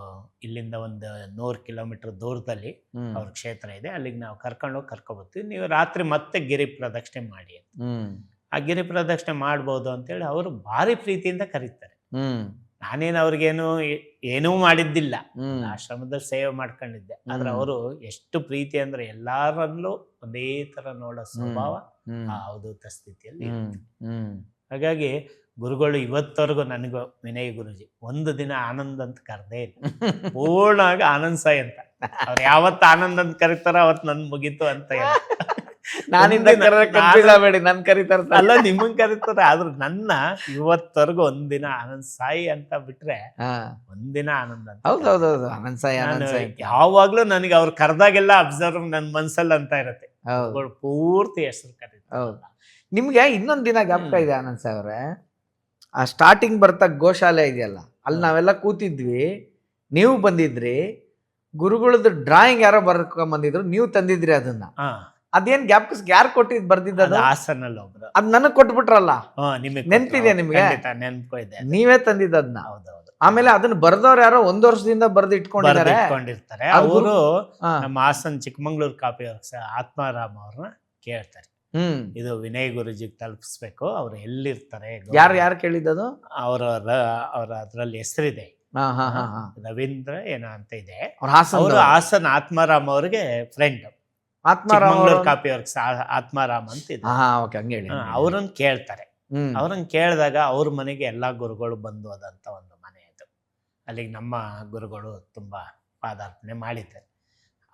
ಇಲ್ಲಿಂದ ಒಂದು 100 ಕಿಲೋಮೀಟರ್ ದೂರದಲ್ಲಿ ಅವ್ರ ಕ್ಷೇತ್ರ ಇದೆ, ಅಲ್ಲಿಗೆ ನಾವು ಕರ್ಕೊಬರ್ತೀವಿ, ನೀವು ರಾತ್ರಿ ಮತ್ತೆ ಗಿರಿ ಪ್ರದಕ್ಷಿಣೆ ಮಾಡಿ ಅಂತ. ಆ ಗಿರಿ ಪ್ರದಕ್ಷಿಣೆ ಮಾಡ್ಬೋದು ಅಂತೇಳಿ ಅವರು ಭಾರಿ ಪ್ರೀತಿಯಿಂದ ಕರೀತಾರೆ. ನಾನೇನು ಅವ್ರಿಗೇನು ಏನೂ ಮಾಡಿದ್ದಿಲ್ಲ, ಆಶ್ರಮದಲ್ಲಿ ಸೇವೆ ಮಾಡ್ಕೊಂಡಿದ್ದೆ. ಆದ್ರೆ ಅವರು ಎಷ್ಟು ಪ್ರೀತಿ ಅಂದ್ರೆ ಎಲ್ಲಾರಲ್ಲೂ ಒಂದೇ ತರ ನೋಡೋ ಸ್ವಭಾವ ಆ ಅವಧೂತ ಸ್ಥಿತಿಯಲ್ಲಿ. ಹಾಗಾಗಿ ಗುರುಗಳು ಇವತ್ತವರೆಗೂ ನನಗೂ ವಿನಯ್ ಗುರುಜಿ ಒಂದು ದಿನ ಆನಂದ್ ಅಂತ ಕರೆದೇ ಇಲ್ಲ, ಪೂರ್ಣವಾಗಿ ಆನಂದ್ ಸಾಯಿ ಅಂತ. ಅವ್ರು ಯಾವತ್ತು ಆನಂದ್ ಅಂತ ಕರೀತಾರೋ ಅವತ್ತು ನನ್ ಮುಗೀತು ಅಂತ ಇಲ್ಲ. ನನ್ ಕರೀತಾರ ಅಲ್ಲ, ನಿಮ್ಮನ್ ಕರೀತಾರೆ, ಆದ್ರೂ ನನ್ನ ಇವತ್ತವರೆಗೂ ಒಂದಿನ ಆನಂದ್ ಸಾಯಿ ಅಂತ ಬಿಟ್ರೆ ಒಂದಿನ ಆನಂದ್ ಅಂತ. ಹೌದೌದೌದು, ಆನಂದ್ ಸಾಯಿ. ಯಾವಾಗ್ಲೂ ನನಗೆ ಅವ್ರು ಕರೆದಾಗೆಲ್ಲ ಅಬ್ಸರ್ವ್ ನನ್ ಮನ್ಸಲ್ಲಿ ಅಂತ ಇರತ್ತೆ, ಪೂರ್ತಿ ಹೆಸರು ಕರೀತಾರೆ. ನಿಮ್ಗೆ ಇನ್ನೊಂದ್ ದಿನ ಜ್ಞಾಪಕ ಇದೆ ಆನಂದ್ ಸಾಯಿ ಅವ್ರೆ, ಆ ಸ್ಟಾರ್ಟಿಂಗ್ ಬರ್ತಾ ಗೋಶಾಲೆ ಇದೆಯಲ್ಲ, ಅಲ್ಲಿ ನಾವೆಲ್ಲ ಕೂತಿದ್ವಿ, ನೀವು ಬಂದಿದ್ರಿ, ಗುರುಗಳದ್ದು ಡ್ರಾಯಿಂಗ್ ಯಾರೋ ಬರ್ಕೊಂಡ್ ಬಂದಿದ್ರು, ನೀವು ತಂದಿದ್ರಿ ಅದನ್ನ. ಅದೇನ್ ಜ್ಞಾಪಕ ಯಾರು ಕೊಟ್ಟಿದ್ ಬರ್ದಿದ್ದ? ಹಾಸನಲ್ಲಿ ಒಬ್ರು ಅದ್ ನನಗ್ ಕೊಟ್ಬಿಟ್ರಲ್ಲ, ನೆನ್ಪಿದೆ ನಿಮ್ಗೆ? ನೆನ್ಪಿದೆ, ನೀವೇ ತಂದಿದ್ದ ಅದನ್ನ. ಆಮೇಲೆ ಅದನ್ನ ಬರ್ದವ್ರು ಯಾರೋ 1 ವರ್ಷದಿಂದ ಬರ್ದು ಇಟ್ಕೊಂಡಿರ್ತಾರೆ. ಅವರು ನಮ್ಮ ಹಾಸನ್ ಚಿಕ್ಕಮಂಗ್ಳೂರ್ ಕಾಪಿ ಆತ್ಮಾರಾಮ್ ಅವ್ರನ್ನ ಕೇಳ್ತಾರೆ, ಇದು ವಿನಯ್ ಗುರುಜಿಗೆ ತಲುಪಿಸ್ಬೇಕು, ಅವ್ರು ಎಲ್ಲಿರ್ತಾರೆ. ಯಾರು ಕೇಳಿದ್ದದು? ಅವ್ರ ಅದ್ರಲ್ಲಿ ಹೆಸರಿದೆ, ರವೀಂದ್ರ ಏನೋ ಅಂತ ಇದೆ. ಅವರು ಹಾಸನ್ ಆತ್ಮಾರಾಮ್ ಅವ್ರಿಗೆ ಫ್ರೆಂಡ್, ಚಿಕ್ಕಮಂಗ್ಳೂರ್ ಕಾಪಿ ಅವ್ರಿಗೆ ಆತ್ಮಾರಾಮ್ ಅಂತ ಇದೆ. ಅವ್ರನ್ನ ಕೇಳ್ತಾರೆ. ಅವ್ರನ್ನ ಕೇಳಿದಾಗ ಅವ್ರ ಮನೆಗೆ ಎಲ್ಲಾ ಗುರುಗಳು ಬಂದು ಹೋದಂತ ಒಂದು ಮನೆ ಅದು. ಅಲ್ಲಿಗೆ ನಮ್ಮ ಗುರುಗಳು ತುಂಬಾ ಪಾದಾರ್ಪಣೆ ಮಾಡಿದ್ದಾರೆ.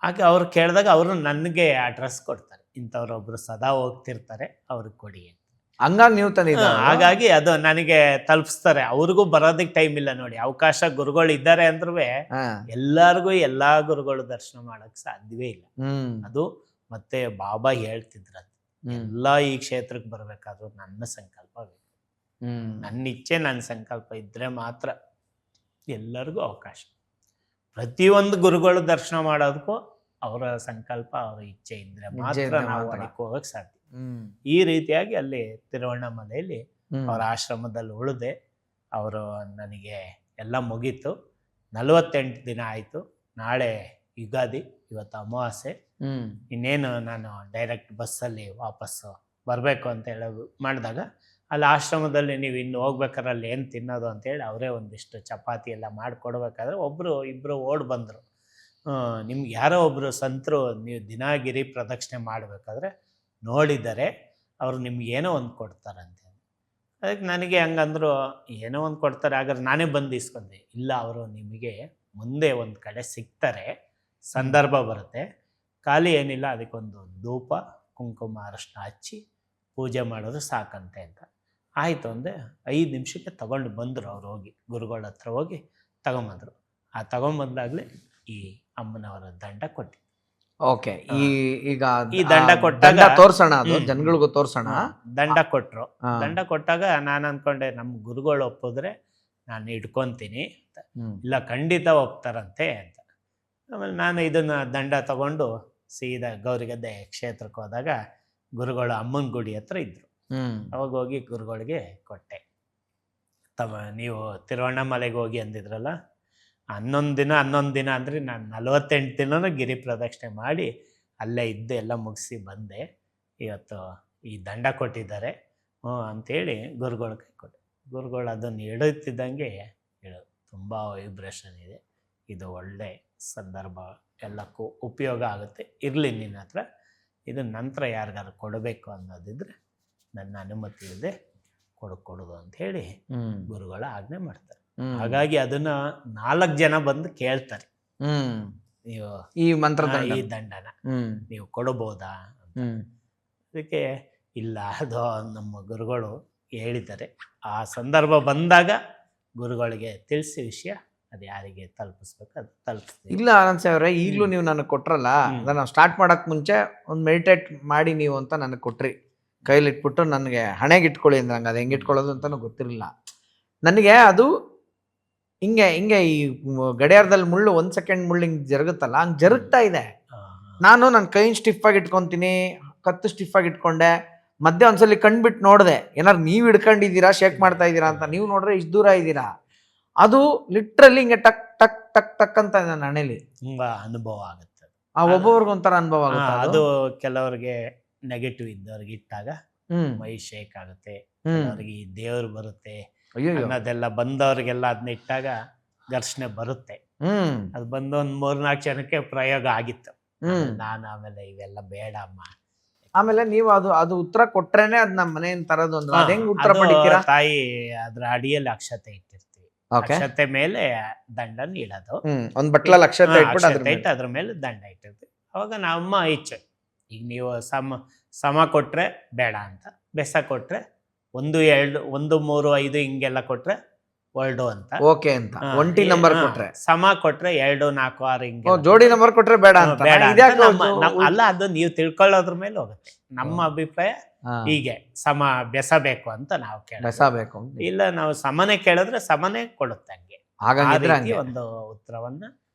ಹಾಗೆ ಅವ್ರು ಕೇಳಿದಾಗ ಅವರು ನನಗೆ ಅಡ್ರೆಸ್ ಕೊಡ್ತಾರೆ, ಇಂಥವ್ರೊಬ್ರು ಸದಾ ಹೋಗ್ತಿರ್ತಾರೆ, ಅವ್ರಿಗೆ ಕೊಡಿ ಅಂತ. ಹಂಗಾಗಿ ನೀವು ತಂದಿದ್ದ. ಹಾಗಾಗಿ ಅದು ನನಗೆ ತಲುಪಿಸ್ತಾರೆ. ಅವ್ರಿಗೂ ಬರೋದಕ್ಕೆ ಟೈಮ್ ಇಲ್ಲ ನೋಡಿ, ಅವಕಾಶ ಗುರುಗಳು ಇದ್ದಾರೆ ಅಂದ್ರೂ ಎಲ್ಲಾರ್ಗು ಎಲ್ಲಾ ಗುರುಗಳು ದರ್ಶನ ಮಾಡಕ್ ಸಾಧ್ಯವೇ ಇಲ್ಲ. ಅದು ಮತ್ತೆ ಬಾಬಾ ಹೇಳ್ತಿದ್ರ, ಎಲ್ಲಾ ಈ ಕ್ಷೇತ್ರಕ್ಕೆ ಬರ್ಬೇಕಾದ್ರೂ ನನ್ನ ಸಂಕಲ್ಪ ಬೇಕು, ನನ್ನ ಇಚ್ಛೆ ನನ್ನ ಸಂಕಲ್ಪ ಇದ್ರೆ ಮಾತ್ರ ಎಲ್ಲರಿಗೂ ಅವಕಾಶ. ಪ್ರತಿಯೊಂದು ಗುರುಗಳು ದರ್ಶನ ಮಾಡೋದಕ್ಕೂ ಅವರ ಸಂಕಲ್ಪ, ಅವರ ಇಚ್ಛೆ ಇದ್ರೆ ಮಾತ್ರ ನಾವು ಅದಕ್ಕೆ ಹೋಗಕ್ ಸಾಧ್ಯ. ಈ ರೀತಿಯಾಗಿ ಅಲ್ಲಿ ತಿರುವಣ್ಣಾಮಲೆಯಲ್ಲಿ ಅವರ ಆಶ್ರಮದಲ್ಲಿ ಉಳಿದೆ. ಅವರು ನನಗೆ ಎಲ್ಲ ಮುಗೀತು. 48 ದಿನ ಆಯ್ತು. ನಾಳೆ ಯುಗಾದಿ, ಇವತ್ತು ಅಮಾವಾಸ್ಯೆ. ಇನ್ನೇನು ನಾನು ಡೈರೆಕ್ಟ್ ಬಸ್ಸಲ್ಲಿ ವಾಪಸ್ಸು ಬರಬೇಕು ಅಂತ ಹೇಳಿ ಮಾಡಿದಾಗ, ಅಲ್ಲಿ ಆಶ್ರಮದಲ್ಲಿ ನೀವು ಇನ್ನು ಹೋಗ್ಬೇಕಾದ್ರೆ ಅಲ್ಲಿ ಏನು ತಿನ್ನೋದು ಅಂತೇಳಿ ಅವರೇ ಒಂದಿಷ್ಟು ಚಪಾತಿ ಎಲ್ಲ ಮಾಡಿಕೊಡ್ಬೇಕಾದ್ರೆ ಇಬ್ಬರು ಓಡ್ ಬಂದರು. ನಿಮ್ಗೆ ಯಾರೋ ಒಬ್ಬರು ಸಂತರು ನೀವು ದಿನಾಗಿರಿ ಪ್ರದಕ್ಷಿಣೆ ಮಾಡಬೇಕಾದ್ರೆ ನೋಡಿದ್ದಾರೆ, ಅವರು ನಿಮ್ಗೆ ಏನೋ ಒಂದು ಕೊಡ್ತಾರಂತೆ. ಅದಕ್ಕೆ ನನಗೆ ಹಂಗಂದ್ರು, ಏನೋ ಒಂದು ಕೊಡ್ತಾರೆ, ಹಾಗಾದ್ರೆ ನಾನೇ ಬಂದು ಇಸ್ಕೊಂಡೆ. ಇಲ್ಲ, ಅವರು ನಿಮಗೆ ಮುಂದೆ ಒಂದು ಕಡೆ ಸಿಗ್ತಾರೆ, ಸಂದರ್ಭ ಬರುತ್ತೆ, ಖಾಲಿ ಏನಿಲ್ಲ, ಅದಕ್ಕೊಂದು ಧೂಪ ಕುಂಕುಮ ಅರಶಿನ ಹಚ್ಚಿ ಪೂಜೆ ಮಾಡಿದ್ರೆ ಸಾಕಂತೆ ಅಂತ. ಆಯಿತು ಅಂದೆ. 5 ನಿಮಿಷಕ್ಕೆ ತಗೊಂಡು ಬಂದರು. ಅವ್ರು ಹೋಗಿ ಗುರುಗಳ ಹತ್ರ ಹೋಗಿ ತಗೊಂಬಂದರು. ಆ ತಗೊಂಬಂದಾಗಲೇ ಈ ಅಮ್ಮನವರ ದಂಡ ಕೊಟ್ಟು. ಓಕೆ, ಈಗ ಈ ದಂಡ ಕೊಟ್ಟಾಗ ತೋರ್ಸೋಣ, ಅದು ಜನಗಳಿಗೂ ತೋರ್ಸೋಣ. ದಂಡ ಕೊಟ್ರು. ದಂಡ ಕೊಟ್ಟಾಗ ನಾನು ಅನ್ಕೊಂಡೆ, ನಮ್ಮ ಗುರುಗಳು ಒಪ್ಪಿದ್ರೆ ನಾನು ಇಟ್ಕೊಂತೀನಿ ಅಂತ. ಇಲ್ಲ, ಖಂಡಿತ ಒಪ್ತಾರಂತೆ ಅಂತ. ಆಮೇಲೆ ನಾನು ಇದನ್ನ ದಂಡ ತಗೊಂಡು ಸೀದಾ ಗೌರಿಗದ್ದೆ ಕ್ಷೇತ್ರಕ್ಕೆ ಹೋದಾಗ ಗುರುಗಳು ಅಮ್ಮನ ಗುಡಿ ಹತ್ರ ಇದ್ರು. ಅವಾಗ ಹೋಗಿ ಗುರುಗಳಿಗೆ ಕೊಟ್ಟೆ. ನೀವು ತಿರುವಣ್ಣಾಮಲೆಗೆ ಹೋಗಿ ಅಂದಿದ್ರಲ್ಲ, 11 ದಿನ ಅಂದರೆ ನಾನು 48 ದಿನನೂ ಗಿರಿ ಪ್ರದಕ್ಷಿಣೆ ಮಾಡಿ ಅಲ್ಲೇ ಇದ್ದು ಎಲ್ಲ ಮುಗಿಸಿ ಬಂದೆ. ಇವತ್ತು ಈ ದಂಡ ಕೊಟ್ಟಿದ್ದಾರೆ ಅಂಥೇಳಿ ಗುರುಗಳಿಗೆ ಕೊಟ್ಟೆ. ಗುರುಗಳು ಅದನ್ನು ಇಡುತ್ತಿದ್ದಂಗೆ ಹೇಳೋದು, ತುಂಬ ವೈಬ್ರೇಷನ್ ಇದೆ, ಇದು ಒಳ್ಳೆ ಸಂದರ್ಭ, ಎಲ್ಲಕ್ಕೂ ಉಪಯೋಗ ಆಗುತ್ತೆ, ಇರಲಿ ನಿನ್ನ ಹತ್ರ, ಇದು ನಂತರ ಯಾರಿಗಾರು ಕೊಡಬೇಕು ಅನ್ನೋದಿದ್ರೆ ನನ್ನ ಅನುಮತಿ ಇಲ್ಲದೆ ಕೊಡೋದು ಅಂಥೇಳಿ ಗುರುಗಳ ಆಜ್ಞೆ ಮಾಡ್ತಾರೆ. ಹಾಗಾಗಿ ಅದನ್ನು 4 ಜನ ಬಂದು ಕೇಳ್ತಾರೆ, ನೀವು ಈ ಮಂತ್ರದ ಈ ದಂಡನ ನೀವು ಕೊಡಬಹುದಾ ಅಂತ. ಅದಕ್ಕೆ ಇಲ್ಲ, ಅದು ನಮ್ಮ ಗುರುಗಳು ಹೇಳಿದ್ದಾರೆ, ಆ ಸಂದರ್ಭ ಬಂದಾಗ ಗುರುಗಳಿಗೆ ತಿಳಿಸಿ ವಿಷಯ ಅದು ಯಾರಿಗೆ ತಲುಪಿಸ್ಬೇಕು ಅದು ತಲುಪಿಸ್ತೀವಿ. ಇಲ್ಲ ಅನಂತ್ ಅವರೇ, ಈಗಲೂ ನೀವು ನನಗೆ ಕೊಟ್ರಲ್ಲ, ಅದನ್ನ ಸ್ಟಾರ್ಟ್ ಮಾಡಕ್ ಮುಂಚೆ ಒಂದು ಮೆಡಿಟೇಟ್ ಮಾಡಿ ನೀವು ಅಂತ ನನಗೆ ಕೊಟ್ರಿ, ಕೈಲಿ ಇಟ್ಬಿಟ್ಟು ನನಗೆ ಹಣೆಗೆ ಇಟ್ಕೊಳ್ಳಿ ಅಂದ್ರೆ ನಂಗೆ ಅದು ಹೆಂಗೆ ಇಟ್ಕೊಳ್ಳೋದು ಅಂತಲೂ ಗೊತ್ತಿರಲಿಲ್ಲ ನನಗೆ. ಅದು ಹಿಂಗೆ ಹಿಂಗೆ ಈ ಗಡಿಯಾರದಲ್ಲಿ ಮುಳ್ಳು 1 ಸೆಕೆಂಡ್ ಮುಳ್ಳು ಹಿಂಗೆ ಜರುಗುತ್ತಲ್ಲ, ಹಂಗೆ ಜರುಗ್ತಾ ಇದೆ. ನಾನು ನನ್ನ ಕೈನ ಸ್ಟಿಫ್ ಆಗಿ ಇಟ್ಕೊತೀನಿ, ಕತ್ತು ಸ್ಟಿಫ್ ಆಗಿ ಇಟ್ಕೊಂಡೆ, ಮಧ್ಯೆ ಒಂದ್ಸಲಿ ಕಣ್ಬಿಟ್ಟು ನೋಡಿದೆ, ಏನಾರು ನೀವು ಹಿಡ್ಕೊಂಡಿದ್ದೀರಾ, ಶೇಕ್ ಮಾಡ್ತಾ ಇದ್ದೀರಾ ಅಂತ. ನೀವು ನೋಡ್ರೆ ಇಷ್ಟು ದೂರ ಇದ್ದೀರಾ, ಅದು ಲಿಟ್ರಲಿ ಹಿಂಗೆ ಟಕ್ ಟಕ್ ಟಕ್ ಟಕ್ ಅಂತ ನನ್ನ ಹಣೆಲಿ ತುಂಬಾ ಅನುಭವ ಆಗುತ್ತೆ. ಆ ಒಬ್ಬೊಬ್ರಿಗೆ ಒಂಥರ ಅನುಭವ ಆಗುತ್ತೆ ಅದು ಕೆಲವರಿಗೆ ನೆಗೆಟಿವ್ ಇದ್ದವ್ರಿಗೆ ಇಟ್ಟಾಗ ಮೈ ಶೇಕ್ ಆಗುತ್ತೆ, ಕೆಲವರಿಗೆ ಈ ದೇವ್ರು ಬರುತ್ತೆ ಅನ್ನೋದೆಲ್ಲ ಬಂದವ್ರಿಗೆಲ್ಲ ಅದನ್ನ ಇಟ್ಟಾಗ ಘರ್ಷಣೆ ಬರುತ್ತೆ. ಅದು ಬಂದು ಒಂದು 3-4 ಜನಕ್ಕೆ ಪ್ರಯೋಗ ಆಗಿತ್ತು. ನಾನು ಆಮೇಲೆ ಇವೆಲ್ಲ ಬೇಡ ಅಮ್ಮ. ಆಮೇಲೆ ನೀವು ಅದು ಉತ್ತರ ಕೊಟ್ರೇನೆ ಅದ್ ನಮ್ಮ ಮನೆಯಿಂದ ತರೋದು ಅಂದ್ರೆ ಅದ್ ಹೆಂಗ್ ಉತ್ತರ ಪಡಿತೀರಾ? ತಾಯಿ ಅದ್ರ ಅಡಿಯಲ್ಲಿ ಅಕ್ಷತೆ ಇಟ್ಟಿರ್ತೀವಿ, ಅಕ್ಷತೆ ಮೇಲೆ ದಂಡ ಇಡೋದು. ಒಂದ್ ಬಟ್ಲಲ್ಲಿ ಅಕ್ಷತೆ ಇಟ್ಟು ಅದ್ರ ಮೇಲೆ ದಂಡ ಇಟ್ಟಿರ್ತೀವಿ. ಅವಾಗ ನಮ್ಮ ಇಚ್ಛೆ, ಈಗ ನೀವು ಸಮ ಕೊಟ್ರೆ ಬೇಡ ಅಂತ, ಬೆಸ ಕೊಟ್ರೆ 1, 2, 1, 3, 5 ಹಿಂಗೆಲ್ಲ ಕೊಟ್ರೆ ವರ್ಲ್ಡು ಅಂತ, ಓಕೆ ಅಂತ. ಒಂಟಿ ನಂಬರ್ ಕೊಟ್ರೆ ಸಮ ಕೊಟ್ರೆ 2, 4, 6 ಹಿಂಗೆ, ಜೋಡಿ ನಂಬರ್ ಕೊಟ್ರೆ ಬೇಡ ಅಂತ. ಬೇಡ ಅಲ್ಲ, ಅದು ನೀವು ತಿಳ್ಕೊಳ್ಳೋದ್ರ ಮೇಲೆ ಹೋಗುತ್ತೆ. ನಮ್ಮ ಅಭಿಪ್ರಾಯ ಹೀಗೆ ಸಮ ಬೆಸಬೇಕು ಅಂತ ನಾವು ಬೆಸಬೇಕು. ಇಲ್ಲ, ನಾವು ಸಮನೆ ಕೇಳಿದ್ರೆ ಸಮನೆ ಕೊಡುತ್ತೆ. ಹಂಗೆ ಹಾಗಾಗಿ ಒಂದು ಉತ್ತರವನ್ನ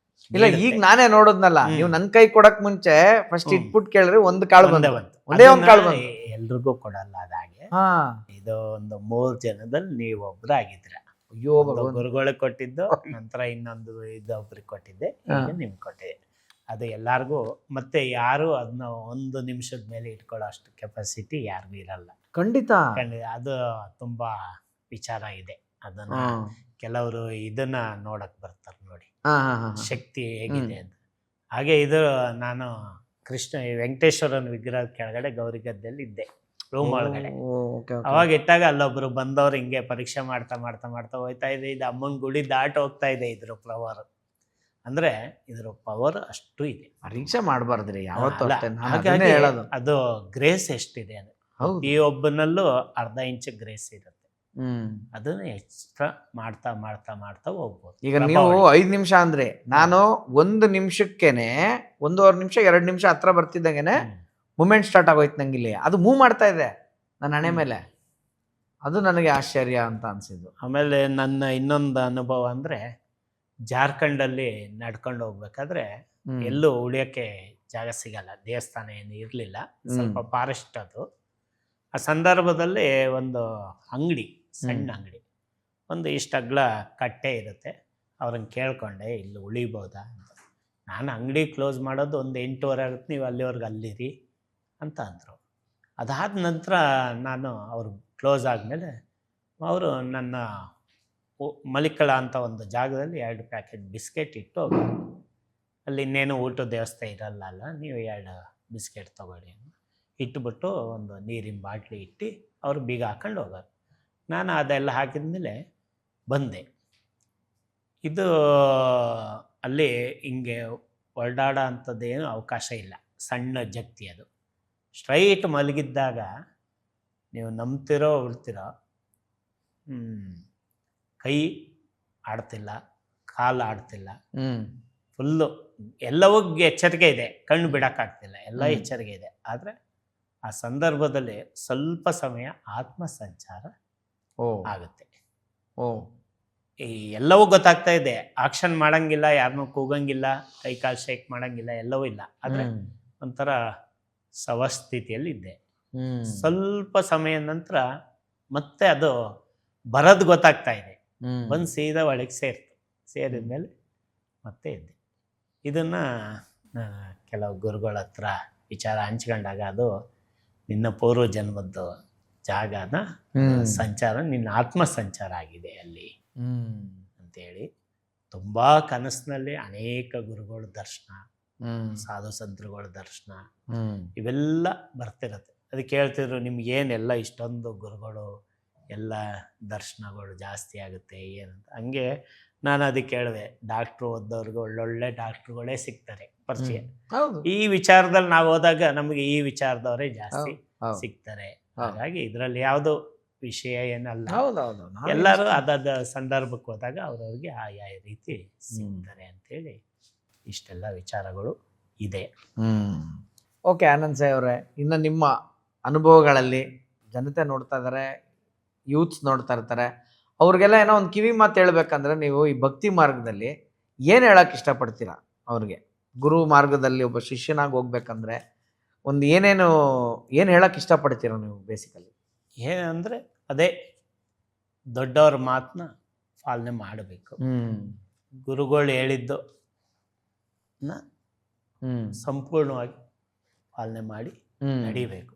ಇಲ್ಲ. ಈಗ ನಾನೇ ನೋಡೋದ್ನಲ್ಲ, ನೀವು ನನ್ ಕೈ ಕೊಡಕ್ ಮುಂಚೆ ಫಸ್ಟ್ ಇಟ್ಬಿಟ್ಟು ಕೇಳ್ರಿ, ಒಂದು ಕಾಳು ಬಂತು, ಒಂದೇ ಒಂದು ಕಾಳು ಬಂತು. ಎಲ್ರಿಗೂ ಕೊಡಲ್ಲ ಅದಾಗೆ. ಇದು ಒಂದು 3 ಜನದಲ್ಲಿ ನೀವು ಒಬ್ರು ಆಗಿದ್ರ. ಅಯ್ಯೋ, ಗುರುಗಳಿಗೆ ಕೊಟ್ಟಿದ್ದು, ನಂತರ ಇನ್ನೊಂದು ಇದೊಬ್ರಿಗೆ ಕೊಟ್ಟಿದ್ದೆ, ಈಗ ನಿಮ್ಗೆ ಕೊಟ್ಟಿದ್ದೆ. ಅದು ಎಲ್ಲಾರ್ಗೂ, ಮತ್ತೆ ಯಾರು ಅದನ್ನ 1 ನಿಮಿಷದ ಮೇಲೆ ಇಟ್ಕೊಳ್ಳೋ ಅಷ್ಟು ಕೆಪಾಸಿಟಿ ಯಾರಿಗೂ ಇರಲ್ಲ. ಖಂಡಿತ. ಅದು ತುಂಬಾ ವಿಚಾರ ಇದೆ. ಅದನ್ನ ಕೆಲವರು ಇದನ್ನ ನೋಡಕ್ ಬರ್ತಾರೆ, ನೋಡಿ ಶಕ್ತಿ ಹೇಗಿದೆ ಅಂತ. ಹಾಗೆ ಇದು ನಾನು ವೆಂಕಟೇಶ್ವರನ ವಿಗ್ರಹದ ಕೆಳಗಡೆ ಗೌರಿಗದ್ದೆಯಲ್ಲಿ ಇದ್ದೆ, ರೂಮ್ ಒಳಗಡೆ. ಅವಾಗ ಇಟ್ಟಾಗ ಅಲ್ಲೊಬ್ರು ಬಂದವ್ರು ಹಿಂಗೆ ಪರೀಕ್ಷೆ ಮಾಡ್ತಾ ಮಾಡ್ತಾ ಮಾಡ್ತಾ ಹೋಗ್ತಾ ಇದೆ. ಇದು ಅಮ್ಮನ ಗುಡಿ ದಾಟ ಹೋಗ್ತಾ ಇದೆ ಇದ್ರ ಪವರ್. ಅಂದ್ರೆ ಇದ್ರ ಪವರ್ ಅಷ್ಟು ಇದೆ, ಪರೀಕ್ಷೆ ಮಾಡಬಾರ್ದ್ರಿ ಯಾವತ್ತೂ. ಅದು ಗ್ರೇಸ್ ಎಷ್ಟಿದೆ ಅಂದ್ರೆ, ಈ ಒಬ್ಬನಲ್ಲೂ ಅರ್ಧ ಇಂಚ್ ಗ್ರೇಸ್ ಇರುತ್ತೆ. ಅದನ್ನ ಎಕ್ಸ್ಟ್ರಾ ಮಾಡ್ತಾ ಮಾಡ್ತಾ ಮಾಡ್ತಾ ಹೋಗ್ಬೋದು. ಈಗ ನೀವು 5 ನಿಮಿಷ ಅಂದ್ರೆ, ನಾನು 1 ನಿಮಿಷಕ್ಕೇನೆ 1.5 ನಿಮಿಷ 2 ನಿಮಿಷ ಹತ್ರ ಬರ್ತಿದ್ದಂಗೆನೆ ಮೂಮೆಂಟ್ ಸ್ಟಾರ್ಟ್ ಆಗೋಯ್ತು ನಂಗಿಲ್ಲಿ. ಅದು ಮೂವ್ ಮಾಡ್ತಾ ಇದೆ ನನ್ನ ಹಣೆ ಮೇಲೆ. ಅದು ನನಗೆ ಆಶ್ಚರ್ಯ ಅಂತ ಅನ್ಸಿದ್ದು. ಆಮೇಲೆ ನನ್ನ ಇನ್ನೊಂದು ಅನುಭವ ಅಂದ್ರೆ, ಜಾರ್ಖಂಡಲ್ಲಿ ನಡ್ಕೊಂಡು ಹೋಗ್ಬೇಕಾದ್ರೆ ಎಲ್ಲೂ ಉಳಿಯೋಕ್ಕೆ ಜಾಗ ಸಿಗಲ್ಲ, ದೇವಸ್ಥಾನ ಏನು ಇರಲಿಲ್ಲ, ಸ್ವಲ್ಪ ಫಾರೆಸ್ಟ್ ಅದು. ಆ ಸಂದರ್ಭದಲ್ಲಿ ಒಂದು ಅಂಗಡಿ, ಸಣ್ಣ ಅಂಗಡಿ, ಒಂದು ಇಷ್ಟು ಅಗಲ ಕಟ್ಟೆ ಇರುತ್ತೆ. ಅವ್ರನ್ನ ಕೇಳ್ಕೊಂಡೆ, ಇಲ್ಲಿ ಉಳಿಬೋದಾ ಅಂತ. ನಾನು ಅಂಗಡಿ ಕ್ಲೋಸ್ ಮಾಡೋದು ಒಂದು 8:15 ಆಗುತ್ತೆ, ನೀವು ಅಲ್ಲಿವರೆಗೆ ಅಲ್ಲಿರಿ ಅಂತ ಅಂದರು. ಅದಾದ ನಂತರ ನಾನು ಅವರು ಕ್ಲೋಸ್ ಆದಮೇಲೆ ಅವರು ನನ್ನ ಮಲಿಕಳ ಅಂತ ಒಂದು ಜಾಗದಲ್ಲಿ 2 ಪ್ಯಾಕೆಟ್ ಬಿಸ್ಕೆಟ್ ಇಟ್ಟು ಹೋಗೋದು. ಅಲ್ಲಿ ಇನ್ನೇನು ಊಟದ ವ್ಯವಸ್ಥೆ ಇರಲ್ಲ, ನೀವು 2 ಬಿಸ್ಕೆಟ್ ತೊಗೊಳ್ಳಿ ಇಟ್ಬಿಟ್ಟು ಒಂದು ನೀರಿನ ಬಾಟ್ಲಿ ಇಟ್ಟು ಅವರು ಬೀಗ ಹಾಕೊಂಡು ಹೋಗೋರು. ನಾನು ಅದೆಲ್ಲ ಹಾಕಿದ್ಮೇಲೆ ಬಂದೆ. ಇದು ಅಲ್ಲಿ ಹಿಂಗೆ ಹೊರಡಾಡೋ ಅಂಥದ್ದೇನು ಅವಕಾಶ ಇಲ್ಲ, ಸಣ್ಣ ಜಗ್ತಿ ಅದು. ಸ್ಟ್ರೈಟ್ ಮಲಗಿದ್ದಾಗ ನೀವು ನಂಬ್ತಿರೋ ಉಳ್ತಿರೋ, ಕೈ ಆಡ್ತಿಲ್ಲ, ಕಾಲು ಆಡ್ತಿಲ್ಲ, ಫುಲ್ಲು ಎಲ್ಲವೂ ಎಚ್ಚರಿಕೆ ಇದೆ, ಕಣ್ಣು ಬಿಡೋಕ್ಕಾಗ್ತಿಲ್ಲ, ಎಲ್ಲ ಎಚ್ಚರಿಕೆ ಇದೆ. ಆದರೆ ಆ ಸಂದರ್ಭದಲ್ಲಿ ಸ್ವಲ್ಪ ಸಮಯ ಆತ್ಮ ಸಂಚಾರ ಆಗುತ್ತೆ. ಈ ಎಲ್ಲವೂ ಗೊತ್ತಾಗ್ತಾ ಇದೆ, ಆಕ್ಷನ್ ಮಾಡಂಗಿಲ್ಲ, ಯಾರನ್ನೂ ಕೂಗಂಗಿಲ್ಲ, ಕೈ ಕಾಲು ಶೇಕ್ ಮಾಡಂಗಿಲ್ಲ, ಎಲ್ಲವೂ ಇಲ್ಲ. ಆದರೆ ಒಂಥರ ಸವಸ್ಥಿತಿಯಲ್ಲಿ ಇದ್ದೆ. ಸ್ವಲ್ಪ ಸಮಯ ನಂತರ ಮತ್ತೆ ಅದು ಬರೋದು ಗೊತ್ತಾಗ್ತಾ ಇದೆ, ಬಂದು ಸೀದಾ ಒಳಗೆ ಸೇರಿದ್ಮೇಲೆ ಮತ್ತೆ ಇದ್ದೆ. ಇದನ್ನು ಕೆಲವು ಗುರುಗಳ ಹತ್ರ ವಿಚಾರ ಹಂಚ್ಕೊಂಡಾಗ ಅದು ನಿನ್ನ ಪೂರ್ವ ಜನ್ಮದ ಜಾಗನ ಸಂಚಾರ, ನಿನ್ನ ಆತ್ಮ ಸಂಚಾರ ಆಗಿದೆ ಅಲ್ಲಿ ಅಂತೇಳಿ ತುಂಬ ಕನಸಿನಲ್ಲಿ ಅನೇಕ ಗುರುಗಳ ದರ್ಶನ, ಸಾಧು ಸಂತರುಗಳ ದರ್ಶನ ಇವೆಲ್ಲ ಬರ್ತಿರತ್ತೆ. ಅದಕ್ಕೆ ಹೇಳ್ತಿದ್ರು, ನಿಮ್ಗೇನೆಲ್ಲ ಇಷ್ಟೊಂದು ಗುರುಗಳು ಎಲ್ಲ ದರ್ಶನಗಳು ಜಾಸ್ತಿ ಆಗುತ್ತೆ ಏನಂತ. ಹಂಗೆ ನಾನು ಅದಕ್ಕೆ ಹೇಳಿದೆ, ಡಾಕ್ಟ್ರು ಓದೋರ್ಗೆ ಒಳ್ಳೊಳ್ಳೆ ಡಾಕ್ಟ್ರುಗಳೇ ಸಿಗ್ತಾರೆ ಪರಿಚಯ. ಈ ವಿಚಾರದಲ್ಲಿ ನಾವು ಹೋದಾಗ ನಮಗೆ ಈ ವಿಚಾರದವರೇ ಜಾಸ್ತಿ ಸಿಗ್ತಾರೆ. ಹಾಗಾಗಿ ಇದರಲ್ಲಿ ಯಾವುದು ವಿಷಯ ಏನಲ್ಲ, ಎಲ್ಲರೂ ಅದಾದ ಸಂದರ್ಭಕ್ಕೆ ಹೋದಾಗ ಅವ್ರವ್ರಿಗೆ ಆಯಾ ರೀತಿ ಸಿಗ್ತಾರೆ ಅಂತೇಳಿ ಇಷ್ಟೆಲ್ಲ ವಿಚಾರಗಳು ಇದೆ. ಓಕೆ ಆನಂದ್ ಸಾಯಿ ಅವರೇ, ಇನ್ನು ನಿಮ್ಮ ಅನುಭವಗಳಲ್ಲಿ ಜನತೆ ನೋಡ್ತಾ ಇದ್ದಾರೆ, ಯೂತ್ಸ್ ನೋಡ್ತಾ ಇರ್ತಾರೆ, ಅವ್ರಿಗೆಲ್ಲ ಏನೋ ಒಂದು ಕಿವಿ ಮಾತು ಹೇಳ್ಬೇಕಂದ್ರೆ ನೀವು ಈ ಭಕ್ತಿ ಮಾರ್ಗದಲ್ಲಿ ಏನು ಹೇಳಕ್ಕೆ ಇಷ್ಟಪಡ್ತೀರಾ ಅವ್ರಿಗೆ? ಗುರು ಮಾರ್ಗದಲ್ಲಿ ಒಬ್ಬ ಶಿಷ್ಯನಾಗಿ ಹೋಗ್ಬೇಕಂದ್ರೆ ಒಂದು ಏನು ಹೇಳಕ್ಕೆ ಇಷ್ಟಪಡ್ತೀರಾ ನೀವು ಬೇಸಿಕಲಿ? ಏನಂದರೆ ಅದೇ ದೊಡ್ಡವ್ರ ಮಾತನ್ನ ಪಾಲನೆ ಮಾಡಬೇಕು. ಗುರುಗಳು ಹೇಳಿದ್ದು ಸಂಪೂರ್ಣವಾಗಿ ಪಾಲನೆ ಮಾಡಿ ನಡಿಬೇಕು.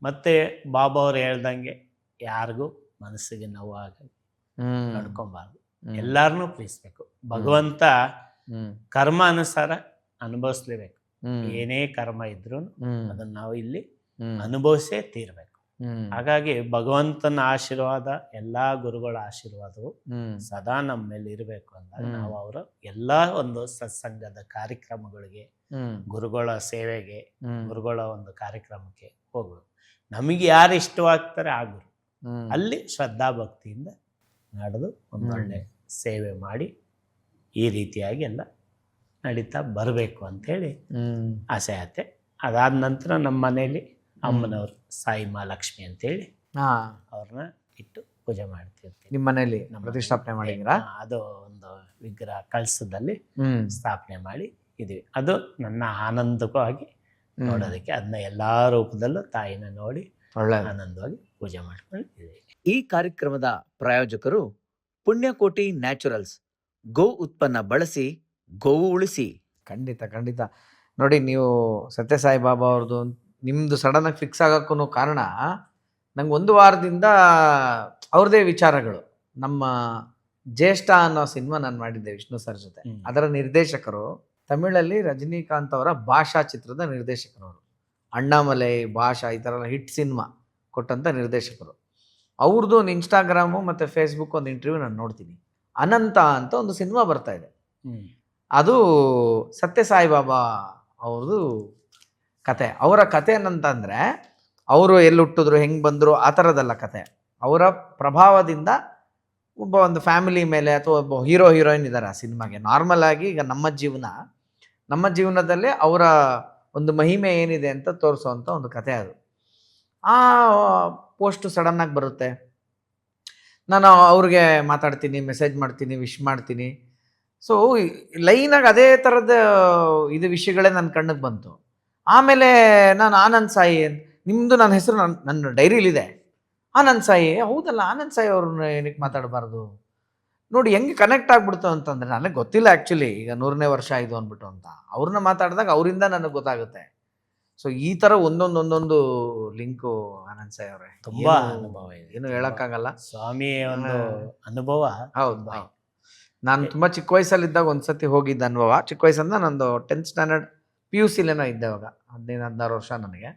ಮತ್ತೆ ಬಾಬಾ ಅವ್ರು ಹೇಳ್ದಂಗೆ ಯಾರಿಗೂ ಮನಸ್ಸಿಗೆ ನೋವಾಗ ನಡ್ಕೊಬಾರ್ದು, ಎಲ್ಲಾರನ್ನೂ ಪ್ರೀತಿಸ್ಬೇಕು. ಭಗವಂತ ಕರ್ಮ ಅನುಸಾರ ಅನುಭವಿಸ್ಲೇಬೇಕು. ಏನೇ ಕರ್ಮ ಇದ್ರು ಅದನ್ನ ನಾವು ಇಲ್ಲಿ ಅನುಭವಿಸೇ ತೀರ್ಬೇಕು. ಹಾಗಾಗಿ ಭಗವಂತನ ಆಶೀರ್ವಾದ, ಎಲ್ಲಾ ಗುರುಗಳ ಆಶೀರ್ವಾದವು ಸದಾ ನಮ್ಮ ಮೇಲೆ ಇರಬೇಕು ಅಂದಾಗ ನಾವು ಅವರ ಎಲ್ಲಾ ಒಂದು ಸತ್ಸಂಗದ ಕಾರ್ಯಕ್ರಮಗಳಿಗೆ, ಗುರುಗಳ ಸೇವೆಗೆ, ಗುರುಗಳ ಒಂದು ಕಾರ್ಯಕ್ರಮಕ್ಕೆ ಹೋಗ್ಬೇಕು. ನಮಗೆ ಯಾರು ಇಷ್ಟವಾಗ್ತಾರೆ ಆ ಗುರು ಅಲ್ಲಿ ಶ್ರದ್ಧಾ ಭಕ್ತಿಯಿಂದ ನಡೆದು ಒಂದೊಳ್ಳೆ ಸೇವೆ ಮಾಡಿ ಈ ರೀತಿಯಾಗಿ ಎಲ್ಲ ನಡೀತಾ ಬರಬೇಕು ಅಂಥೇಳಿ ಆಸೆ ಆಯ್ತೆ. ಅದಾದ ನಂತರ ನಮ್ಮ ಮನೆಯಲ್ಲಿ ಅಮ್ಮನವರು ಸಾಯಿ ಮಹಾಲಕ್ಷ್ಮಿ ಅಂತೇಳಿ ಅವ್ರನ್ನ ಇಟ್ಟು ಪೂಜೆ ಮಾಡ್ತಿರ್ತೀವಿ. ನಿಮ್ಮ ಮನೆಯಲ್ಲಿ ಪ್ರತಿಷ್ಠಾಪನೆ ಮಾಡಿದ್ದೀರಾ? ಅದು ಒಂದು ವಿಗ್ರಹ ಕಳಸದಲ್ಲಿ ಸ್ಥಾಪನೆ ಮಾಡಿ ಇದೀವಿ. ಅದು ನನ್ನ ಆನಂದವಾಗಿ ನೋಡೋದಕ್ಕೆ, ಅದನ್ನ ಎಲ್ಲಾ ರೂಪದಲ್ಲೂ ತಾಯಿನ ನೋಡಿ ಆನಂದವಾಗಿ ಪೂಜೆ ಮಾಡ್ಕೊಂಡಿದ್ದೀವಿ. ಈ ಕಾರ್ಯಕ್ರಮದ ಪ್ರಾಯೋಜಕರು ಪುಣ್ಯಕೋಟಿ ನ್ಯಾಚುರಲ್ಸ್. ಗೋ ಉತ್ಪನ್ನ ಬಳಸಿ, ಗೋವು ಉಳಿಸಿ. ಖಂಡಿತ ನೋಡಿ, ನೀವು ಸತ್ಯಸಾಯಿ ಬಾಬಾ ಅವ್ರದ್ದು ನಿಮ್ಮದು ಸಡನ್ನಾಗಿ ಫಿಕ್ಸ್ ಆಗೋಕ್ಕೂ ಕಾರಣ, ನಂಗೆ ಒಂದು ವಾರದಿಂದ ಅವ್ರದ್ದೇ ವಿಚಾರಗಳು. ನಮ್ಮ ಜ್ಯೇಷ್ಠ ಅನ್ನೋ ಸಿನಿಮಾ ನಾನು ಮಾಡಿದ್ದೆ ವಿಷ್ಣು ಸರ್ ಜೊತೆ. ಅದರ ನಿರ್ದೇಶಕರು ತಮಿಳಲ್ಲಿ ರಜನಿಕಾಂತ್ ಅವರ ಭಾಷಾ ಚಿತ್ರದ ನಿರ್ದೇಶಕರವರು. ಅಣ್ಣಾಮಲೈ, ಭಾಷಾ ಈ ಥರ ಹಿಟ್ ಸಿನಿಮಾ ಕೊಟ್ಟಂಥ ನಿರ್ದೇಶಕರು. ಅವ್ರದ್ದು ಒಂದು ಇನ್ಸ್ಟಾಗ್ರಾಮು ಮತ್ತು ಫೇಸ್ಬುಕ್ ಒಂದು ಇಂಟರ್ವ್ಯೂ ನಾನು ನೋಡ್ತೀನಿ. ಅನಂತ ಅಂತ ಒಂದು ಸಿನಿಮಾ ಬರ್ತಾ ಇದೆ. ಅದು ಸತ್ಯಸಾಯಿ ಬಾಬಾ ಅವ್ರದ್ದು ಕತೆ. ಅವರ ಕತೆ ಏನಂತಂದರೆ, ಅವರು ಎಲ್ಲಿ ಹುಟ್ಟಿದ್ರು, ಹೆಂಗೆ ಬಂದರು, ಆ ಥರದ್ದಲ್ಲ ಕತೆ. ಅವರ ಪ್ರಭಾವದಿಂದ ಒಬ್ಬ ಒಂದು ಫ್ಯಾಮಿಲಿ ಮೇಲೆ ಅಥವಾ ಒಬ್ಬ ಹೀರೋ ಹೀರೋಯಿನ್ ಇದ್ದಾರೆ ಆ ಸಿನಿಮಾಗೆ. ನಾರ್ಮಲ್ ಆಗಿ ಈಗ ನಮ್ಮ ಜೀವನದಲ್ಲೇ ಅವರ ಒಂದು ಮಹಿಮೆ ಏನಿದೆ ಅಂತ ತೋರಿಸೋವಂಥ ಒಂದು ಕತೆ ಅದು. ಆ ಪೋಸ್ಟು ಸಡನ್ನಾಗಿ ಬರುತ್ತೆ. ನಾನು ಅವ್ರಿಗೆ ಮಾತಾಡ್ತೀನಿ, ಮೆಸೇಜ್ ಮಾಡ್ತೀನಿ, ವಿಶ್ ಮಾಡ್ತೀನಿ. ಸೊ ಲೈನಾಗಿ ಅದೇ ಥರದ ಇದು ವಿಷಯಗಳೇ ನನ್ನ ಕಣ್ಣಿಗೆ ಬಂತು. ಆಮೇಲೆ ನಾನು ಆನಂದ್ ಸಾಯಿ, ನಿಮ್ಮದು ನನ್ನ ಹೆಸರು ನನ್ನ ಡೈರಿಲಿದೆ ಆನಂದ್ ಸಾಯಿ. ಹೌದಲ್ಲ, ಆನಂದ್ ಸಾಯಿ ಅವ್ರನ್ನ ಏನಕ್ಕೆ ಮಾತಾಡಬಾರ್ದು? ನೋಡಿ ಹೆಂಗೆ ಕನೆಕ್ಟ್ ಆಗ್ಬಿಡ್ತು ಅಂತಂದರೆ, ನನಗೆ ಗೊತ್ತಿಲ್ಲ ಆ್ಯಕ್ಚುಲಿ ಈಗ 100ನೇ ವರ್ಷ ಆಯಿತು ಅಂದ್ಬಿಟ್ಟು ಅಂತ. ಅವ್ರನ್ನ ಮಾತಾಡಿದಾಗ ಅವರಿಂದ ನನಗೆ ಗೊತ್ತಾಗುತ್ತೆ. ಸೊ ಈ ಥರ ಒಂದೊಂದು ಲಿಂಕು ಆನಂದ್ ಸಾಯಿ ಅವರೇ ತುಂಬಾ ಅನುಭವ ಇದೆ, ಏನು ಹೇಳೋಕ್ಕಾಗಲ್ಲ. ಸ್ವಾಮಿ ಒಂದು ಅನುಭವ. ಹೌದು, ನಾನು ತುಂಬ ಚಿಕ್ಕ ವಯಸ್ಸಲ್ಲಿದ್ದಾಗ ಒಂದ್ಸತಿ ಹೋಗಿದ್ದ ಅನುಭವ. ಚಿಕ್ಕ ವಯಸ್ಸಂದ ನಂದು 10th ಸ್ಟ್ಯಾಂಡರ್ಡ್ PUCಲೇನೋ ಇದ್ದೆ ಅವಾಗ, 15-16 ವರ್ಷ ನನಗೆ.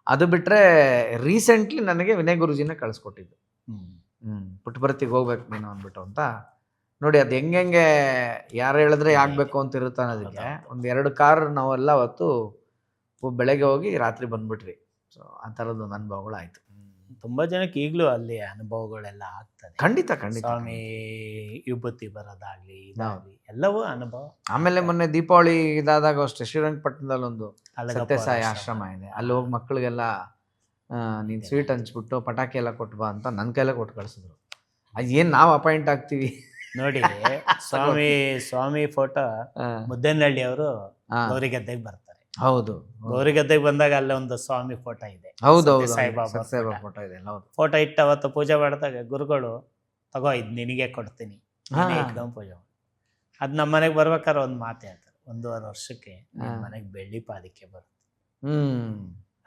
ಅದು ಬಿಟ್ಟರೆ ರೀಸೆಂಟ್ಲಿ ನನಗೆ ವಿನಯ್ ಗುರುಜಿನೇ ಕಳಿಸ್ಕೊಟ್ಟಿದ್ದು. ಪುಟ್ಟಭರ್ತಿಗೆ ಹೋಗ್ಬೇಕು ನೀನು ಅಂದ್ಬಿಟ್ಟು ಅಂತ. ನೋಡಿ ಅದು ಹೆಂಗೆ ಯಾರು ಹೇಳಿದ್ರೆ ಆಗಬೇಕು ಅಂತ ಇರುತ್ತೆ ಅನ್ನೋದಕ್ಕೆ. 1-2 ಕಾರ್ ನಾವೆಲ್ಲ ಅವತ್ತು ಬೆಳಗ್ಗೆ ಹೋಗಿ ರಾತ್ರಿ ಬಂದ್ಬಿಟ್ರಿ. ಸೊ ಆ ಥರದ್ದು ಒಂದು ಅನುಭವಗಳಾಯಿತು. ತುಂಬ ಜನಕ್ಕೆ ಈಗಲೂ ಅಲ್ಲಿ ಅನುಭವಗಳೆಲ್ಲ ಆಗ್ತದೆ. ಖಂಡಿತ ಸ್ವಾಮಿ ವಿಭೂತಿ ಬರೋದಾಗ್ಲಿ ಇದಾಗಲಿ ಎಲ್ಲವೂ ಅನುಭವ. ಆಮೇಲೆ ಮೊನ್ನೆ ದೀಪಾವಳಿ ಇದಾದಾಗ ಅಷ್ಟೇ ಶ್ರೀರಂಗಪಟ್ಟಣದಲ್ಲಿ ಒಂದು ಸತ್ಯಸಾಯಿ ಆಶ್ರಮ ಇದೆ. ಅಲ್ಲಿ ಹೋಗಿ ಮಕ್ಕಳಿಗೆಲ್ಲ ನೀನು ಸ್ವೀಟ್ ಹಂಚ್ಬಿಟ್ಟು ಪಟಾಕಿ ಎಲ್ಲ ಕೊಟ್ಟು ಬಾ ಅಂತ ನನ್ನ ಕೈಲೇ ಕೊಟ್ಟು ಕಳಿಸಿದ್ರು. ಅದು ಏನು ನಾವು ಅಪಾಯಿಂಟ್ ಆಗ್ತೀವಿ ನೋಡಿ. ಸ್ವಾಮಿ ಫೋಟೋ ಮುದ್ದೇನಹಳ್ಳಿ ಅವರು ಗೌರಿಗದ್ದೆಗೆ ಬರ್ತಾರೆ. ಹೌದು, ಗೌರಿಗದ್ದೆಗೆ ಬಂದಾಗ ಅಲ್ಲೇ ಒಂದು ಸ್ವಾಮಿ ಫೋಟೋ ಇದೆ. ಸಾಯಿಬಾಬಾ ಫೋಟೋ ಇದೆ. ಫೋಟೋ ಇಟ್ಟು ಅವತ್ತು ಪೂಜೆ ಮಾಡಿದಾಗ ಗುರುಗಳು ತಗೋ ಇದು ನಿನಗೆ ಕೊಡ್ತೀನಿ, ಇಟ್ಕೊಂಡು ಪೂಜೆ ಮಾಡಿ. ಅದು ನಮ್ಮ ಮನೆಗೆ ಬರ್ಬೇಕಾದ್ರೆ ಒಂದು ಮಾತು ಹೇಳ್ತಾರೆ, 1.5 ವರ್ಷಕ್ಕೆ ನಿಮ್ಮ ಮನೆಗೆ ಬೆಳ್ಳಿ ಪಾದಿಕೆ ಬರುತ್ತೆ.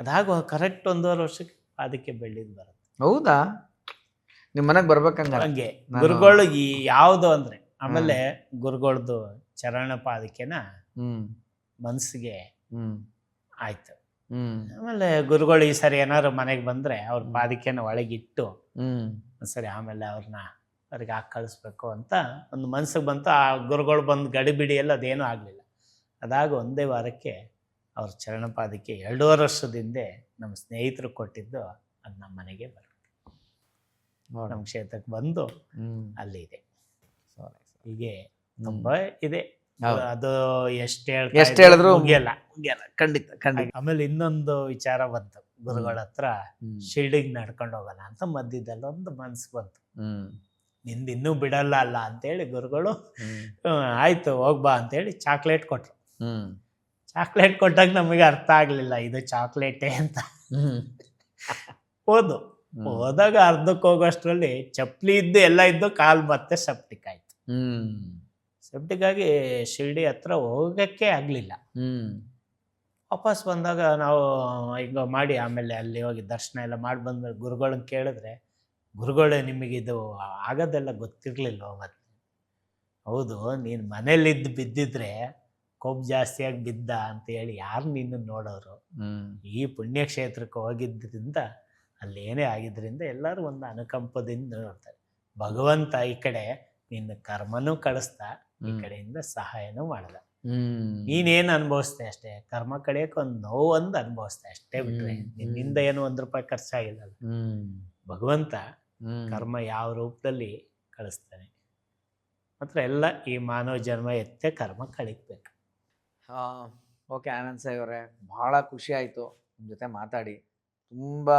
ಅದಾಗ ಕರೆಕ್ಟ್ 1.5 ವರ್ಷಕ್ಕೆ ಪಾದಕ್ಕೆ ಬೆಳ್ಳಿದ್ ಬರುತ್ತೆ. ಹೌದಾ? ನಿಮ್ಮ ಮನೆಗೆ ಬರ್ಬೇಕಂಗಾರೆ. ಹಂಗೆ ನಾನು- ಗುರುಗಳು ಈ ಯಾವುದು ಅಂದ್ರೆ ಆಮೇಲೆ ಗುರುಗಳದ್ದು ಚರಣ ಪಾದಕೆನ ಹ್ಮ್ ಮನ್ಸಿಗೆ ಹ್ಮ್ ಆಯ್ತು. ಹ್ಮ್ ಆಮೇಲೆ ಗುರುಗಳು ಈ ಸರಿ ಏನಾದ್ರು ಮನೆಗೆ ಬಂದ್ರೆ ಅವ್ರ ಪಾದಕೆನ ಒಳಗಿಟ್ಟು ಹ್ಮ್ ಒಂದ್ಸರಿ ಆಮೇಲೆ ಅವ್ರಿಗೆ ಹಾಕಿ ಕಳಿಸ್ಬೇಕು ಅಂತ ಒಂದು ಮನ್ಸಿಗೆ ಬಂತು. ಆ ಗುರುಗಳು ಬಂದು ಗಡಿಬಿಡಿ ಎಲ್ಲ ಅದೇನೂ ಆಗಲಿಲ್ಲ. ಅದಾಗ ಒಂದೇ ವಾರಕ್ಕೆ ಅವ್ರ ಚರಣಪಾದಕ್ಕೆ 2.5 ವರ್ಷದ ನಮ್ಮ ಸ್ನೇಹಿತರು ಕೊಟ್ಟಿದ್ದು ಅದು ನಮ್ಮ ಮನೆಗೆ ಬರುತ್ತೆ. ನೋಡು. ನಮ್ಮ ಕ್ಷೇತ್ರಕ್ಕೆ ಬಂದು ಹ್ಮ್ ಅಲ್ಲಿ ಇದೆ. Sorry. ಹೀಗೆ ತುಂಬ ಇದೆ. ಹೌದು. ಅದು ಎಷ್ಟು ಎಷ್ಟ್ ಹೇಳಿದ್ರು ಮುಗಿಯಲ್ಲ. ಖಂಡಿತ ಖಂಡಿತ. ಆಮೇಲೆ ಇನ್ನೊಂದು ವಿಚಾರ ಬಂತು. ಗುರುಗಳ ಹತ್ರ ಹ್ಮ್. ಶಿರ್ಡಿಗೆ ನಡ್ಕೊಂಡು ಹೋಗೋಣ ಅಂತ ಮಧ್ಯದಲ್ಲಿ ಒಂದು ಮನ್ಸು ಬಂತು. ಹ್ಮ್ ನಿಂದು ಇನ್ನೂ ಬಿಡಲ್ಲ ಅಲ್ಲ ಅಂತೇಳಿ ಗುರುಗಳು ಹ್ಮ್ ಆಯ್ತು ಹೋಗ್ಬಾ ಅಂತೇಳಿ ಚಾಕ್ಲೇಟ್ ಕೊಟ್ರು. ಹ್ಮ್ ಚಾಕ್ಲೇಟ್ ಕೊಟ್ಟಾಗ ನಮಗೆ ಅರ್ಥ ಆಗಲಿಲ್ಲ ಇದು ಚಾಕ್ಲೇಟೇ ಅಂತ. ಹ್ಮ್ ಹೋದಾಗ ಅರ್ಧಕ್ಕೆ ಹೋಗೋಷ್ಟರಲ್ಲಿ ಚಪ್ಪಲಿ ಇದ್ದು ಎಲ್ಲ ಇದ್ದು ಕಾಲು ಮತ್ತೆ ಸೆಪ್ಟಿಕ್ ಆಯ್ತು. ಹ್ಮ್ ಸೆಪ್ಟಿಕ್ ಆಗಿ ಶಿರ್ಡಿ ಹತ್ರ ಹೋಗಕ್ಕೆ ಆಗಲಿಲ್ಲ. ಹ್ಮ್ ವಾಪಸ್ ಬಂದಾಗ ನಾವು ಹಿಂಗ ಮಾಡಿ ಆಮೇಲೆ ಅಲ್ಲಿ ಹೋಗಿ ದರ್ಶನ ಎಲ್ಲ ಮಾಡಿ ಬಂದ ಗುರುಗಳನ್ನ ಕೇಳಿದ್ರೆ, ಗುರುಗಳೇ ನಿಮಗಿದು ಆಗೋದೆಲ್ಲ ಗೊತ್ತಿರಲಿಲ್ಲ ಅವತ್ತು. ಹೌದು, ನೀನು ಮನೇಲಿದ್ದು ಬಿದ್ದಿದ್ರೆ ಕೊಬ್ಬು ಜಾಸ್ತಿಯಾಗಿ ಬಿದ್ದ ಅಂತ ಹೇಳಿ ಯಾರು ನಿನ್ನ ನೋಡೋರು. ಹ್ಮ್ ಈ ಪುಣ್ಯಕ್ಷೇತ್ರಕ್ಕೆ ಹೋಗಿದ್ದರಿಂದ ಅಲ್ಲಿ ಏನೇ ಆಗಿದ್ದರಿಂದ ಎಲ್ಲರೂ ಒಂದು ಅನುಕಂಪದಿಂದ ನೋಡ್ತಾರೆ. ಭಗವಂತ ಈ ಕಡೆ ನಿನ್ನ ಕರ್ಮನೂ ಕಳಿಸ್ತಾ, ಈ ಕಡೆಯಿಂದ ಸಹಾಯನೂ ಮಾಡ್ದ. ನೀನೇನು ಅನುಭವಿಸ್ದೆ ಅಷ್ಟೇ, ಕರ್ಮ ಕಡೆಯಕ್ಕೆ ಒಂದು ನೋವೊಂದು ಅನುಭವಿಸ್ದೆ ಅಷ್ಟೇ ಬಿಟ್ರೆ ನಿನ್ನಿಂದ ಏನು ₹1 ಖರ್ಚಾಗಿಲ್ಲ. ಭಗವಂತ ಕರ್ಮ ಯಾವ ರೂಪದಲ್ಲಿ ಕಳಿಸ್ತಾನೆ. ಮಾತ್ರ ಎಲ್ಲ ಈ ಮಾನವ ಜನ್ಮ ಎತ್ತೆ ಕರ್ಮ ಕಳಿಬೇಕು. ಓಕೆ ಆನಂದ್ ಸಾಯಿ ಅವರೇ, ಭಾಳ ಖುಷಿ ಆಯಿತು ನಿಮ್ಮ ಜೊತೆ ಮಾತಾಡಿ. ತುಂಬ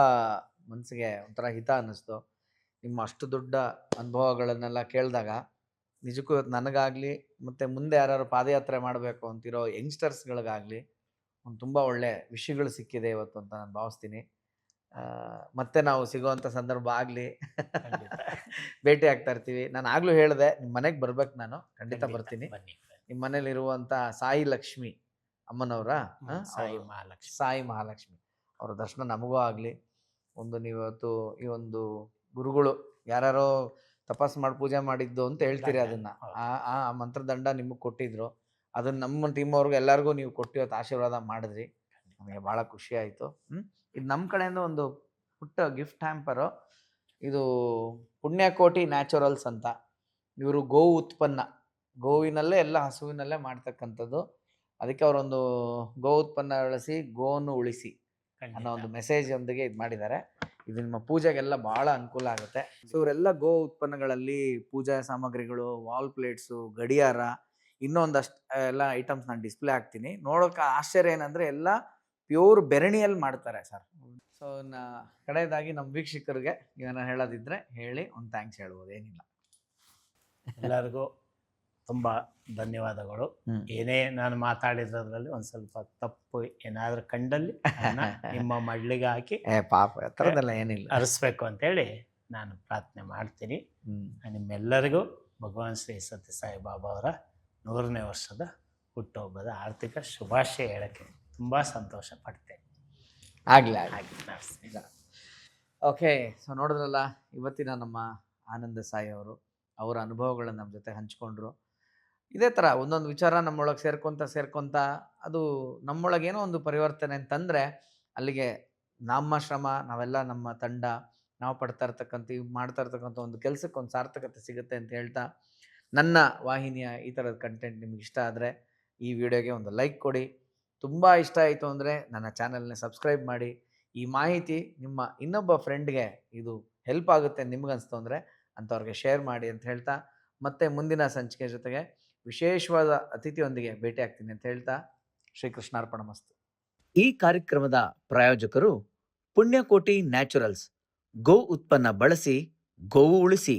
ಮನಸ್ಸಿಗೆ ಒಂಥರ ಹಿತ ಅನ್ನಿಸ್ತು. ನಿಮ್ಮ ಅಷ್ಟು ದೊಡ್ಡ ಅನುಭವಗಳನ್ನೆಲ್ಲ ಕೇಳಿದಾಗ ನಿಜಕ್ಕೂ ಇವತ್ತು ನನಗಾಗಲಿ ಮತ್ತು ಮುಂದೆ ಯಾರು ಪಾದಯಾತ್ರೆ ಮಾಡಬೇಕು ಅಂತಿರೋ ಯಂಗ್ಸ್ಟರ್ಸ್ಗಳಿಗಾಗಲಿ ಒಂದು ತುಂಬ ಒಳ್ಳೆ ವಿಷಯಗಳು ಸಿಕ್ಕಿದೆ ಇವತ್ತು ಅಂತ ನಾನು ಭಾವಿಸ್ತೀನಿ. ಮತ್ತೆ ನಾವು ಸಿಗೋವಂಥ ಸಂದರ್ಭ ಆಗಲಿ, ಭೇಟಿ ಆಗ್ತಾ ಇರ್ತೀವಿ. ನಾನು ಆಗಲೂ ಹೇಳಿದೆ ನಿಮ್ಮ ಮನೆಗೆ ಬರ್ಬೇಕು, ನಾನು ಖಂಡಿತ ಬರ್ತೀನಿ. ಬನ್ನಿ. ನಿಮ್ಮ ಮನೇಲಿರುವಂಥ ಸಾಯಿ ಲಕ್ಷ್ಮಿ ಅಮ್ಮನವರ ಸಾಯಿ ಮಹಾಲಕ್ಷ್ಮಿ ಅವರ ದರ್ಶನ ನಮಗೂ ಆಗಲಿ. ಒಂದು ನೀವತ್ತು ಈ ಒಂದು ಗುರುಗಳು ಯಾರ್ಯಾರೋ ತಪಾಸ್ ಮಾಡಿ ಪೂಜೆ ಮಾಡಿದ್ದು ಅಂತ ಹೇಳ್ತೀರಿ, ಅದನ್ನ ಆ ಮಂತ್ರದಂಡ ನಿಮಗೆ ಕೊಟ್ಟಿದ್ರು. ಅದನ್ನ ನಮ್ಮ ಟೀಮ್ ಅವ್ರಿಗೆ ಎಲ್ಲರಿಗೂ ನೀವು ಕೊಟ್ಟು ಇವತ್ತು ಆಶೀರ್ವಾದ ಮಾಡಿದ್ರಿ. ನಮಗೆ ಭಾಳ ಖುಷಿ ಆಯಿತು. ಇದು ನಮ್ಮ ಕಡೆಯಿಂದ ಒಂದು ಪುಟ್ಟ ಗಿಫ್ಟ್ ಹ್ಯಾಂಪರು. ಇದು ಪುಣ್ಯಕೋಟಿ ನ್ಯಾಚುರಲ್ಸ್ ಅಂತ. ಇವರು ಗೋವು ಉತ್ಪನ್ನ, ಗೋವಿನಲ್ಲೇ ಎಲ್ಲ ಹಸುವಿನಲ್ಲೇ ಮಾಡ್ತಕ್ಕಂಥದ್ದು. ಅದಕ್ಕೆ ಅವರೊಂದು ಗೋ ಉತ್ಪನ್ನ ಬಳಸಿ ಗೋವನ್ನು ಉಳಿಸಿ ಅನ್ನೋ ಒಂದು ಮೆಸೇಜ್ ಒಂದಿಗೆ ಇದು ಮಾಡಿದ್ದಾರೆ. ಇದು ನಿಮ್ಮ ಪೂಜೆಗೆಲ್ಲ ಭಾಳ ಅನುಕೂಲ ಆಗುತ್ತೆ. ಸೊ ಇವರೆಲ್ಲ ಗೋ ಉತ್ಪನ್ನಗಳಲ್ಲಿ ಪೂಜಾ ಸಾಮಗ್ರಿಗಳು, ವಾಲ್ ಪ್ಲೇಟ್ಸು, ಗಡಿಯಾರ, ಇನ್ನೊಂದಷ್ಟು ಎಲ್ಲ ಐಟಮ್ಸ್ ನಾನು ಡಿಸ್ಪ್ಲೇ ಹಾಕ್ತೀನಿ. ನೋಡೋಕೆ ಆಶ್ಚರ್ಯ ಏನಂದರೆ ಎಲ್ಲ ಪ್ಯೂರ್ ಬೆರಣಿಯಲ್ಲಿ ಮಾಡ್ತಾರೆ ಸರ್. ಸೊ ಕಡೆಯದಾಗಿ ನಮ್ಮ ವೀಕ್ಷಕರಿಗೆ ನೀವೇನೋ ಹೇಳೋದಿದ್ರೆ ಹೇಳಿ, ಒಂದು ಥ್ಯಾಂಕ್ಸ್ ಹೇಳ್ಬೋದು. ಏನಿಲ್ಲ, ಎಲ್ಲರಿಗೂ ತುಂಬ ಧನ್ಯವಾದಗಳು. ಏನೇ ನಾನು ಮಾತಾಡಿರೋದ್ರಲ್ಲಿ ಒಂದು ಸ್ವಲ್ಪ ತಪ್ಪು ಏನಾದರೂ ಕಂಡಲ್ಲಿ ನಿಮ್ಮ ಮಡ್ಲಿಗೆ ಹಾಕಿ ಪಾಪ ಥರದ್ದೆಲ್ಲ ಏನಿಲ್ಲ ಅರಿಸ್ಬೇಕು ಅಂತೇಳಿ ನಾನು ಪ್ರಾರ್ಥನೆ ಮಾಡ್ತೀನಿ. ನಿಮ್ಮೆಲ್ಲರಿಗೂ ಭಗವಾನ್ ಶ್ರೀ ಸತ್ಯ ಸಾಯಿ ಬಾಬಾ ಅವರ 100ನೇ ವರ್ಷದ ಹುಟ್ಟುಹಬ್ಬದ ಆರ್ಥಿಕ ಶುಭಾಶಯ ಹೇಳೋಕ್ಕೆ ತುಂಬ ಸಂತೋಷ ಪಡ್ತೇನೆ. ಆಗಲಿ ಓಕೆ. ಸೊ ನೋಡಿದ್ರಲ್ಲ, ಇವತ್ತಿನ ನಮ್ಮ ಆನಂದ ಸಾಯಿ ಅವರು ಅವರ ಅನುಭವಗಳನ್ನು ನಮ್ಮ ಜೊತೆ ಹಂಚ್ಕೊಂಡ್ರು. ಇದೇ ಥರ ಒಂದೊಂದು ವಿಚಾರ ನಮ್ಮೊಳಗೆ ಸೇರ್ಕೊತ ಅದು ನಮ್ಮೊಳಗೇನೋ ಒಂದು ಪರಿವರ್ತನೆ ಅಂತಂದರೆ ಅಲ್ಲಿಗೆ ನಮ್ಮ ಶ್ರಮ, ನಾವೆಲ್ಲ ನಮ್ಮ ತಂಡ, ನಾವು ಮಾಡ್ತಾ ಇರ್ತಕ್ಕಂಥ ಒಂದು ಕೆಲಸಕ್ಕೆ ಒಂದು ಸಾರ್ಥಕತೆ ಸಿಗುತ್ತೆ ಅಂತ ಹೇಳ್ತಾ, ನನ್ನ ವಾಹಿನಿಯ ಈ ಥರದ ಕಂಟೆಂಟ್ ನಿಮ್ಗೆ ಇಷ್ಟ ಆದರೆ ಈ ವಿಡಿಯೋಗೆ ಒಂದು ಲೈಕ್ ಕೊಡಿ. ತುಂಬ ಇಷ್ಟ ಆಯಿತು ಅಂದರೆ ನನ್ನ ಚಾನಲ್ನ ಸಬ್ಸ್ಕ್ರೈಬ್ ಮಾಡಿ. ಈ ಮಾಹಿತಿ ನಿಮ್ಮ ಇನ್ನೊಬ್ಬ ಫ್ರೆಂಡ್ಗೆ ಇದು ಹೆಲ್ಪ್ ಆಗುತ್ತೆ ನಿಮ್ಗನ್ಸ್ತು ಅಂದರೆ ಅಂಥವ್ರಿಗೆ ಶೇರ್ ಮಾಡಿ ಅಂತ ಹೇಳ್ತಾ, ಮತ್ತೆ ಮುಂದಿನ ಸಂಚಿಕೆ ಜೊತೆಗೆ ವಿಶೇಷವಾದ ಅತಿಥಿಯೊಂದಿಗೆ ಭೇಟಿ ಆಗ್ತೀನಿ ಅಂತ ಹೇಳ್ತಾ, ಶ್ರೀಕೃಷ್ಣಾರ್ಪಣಮಸ್ತು. ಈ ಕಾರ್ಯಕ್ರಮದ ಪ್ರಾಯೋಜಕರು ಪುಣ್ಯಕೋಟಿ ನ್ಯಾಚುರಲ್ಸ್. ಗೋ ಉತ್ಪನ್ನ ಬಳಸಿ ಗೋವು ಉಳಿಸಿ.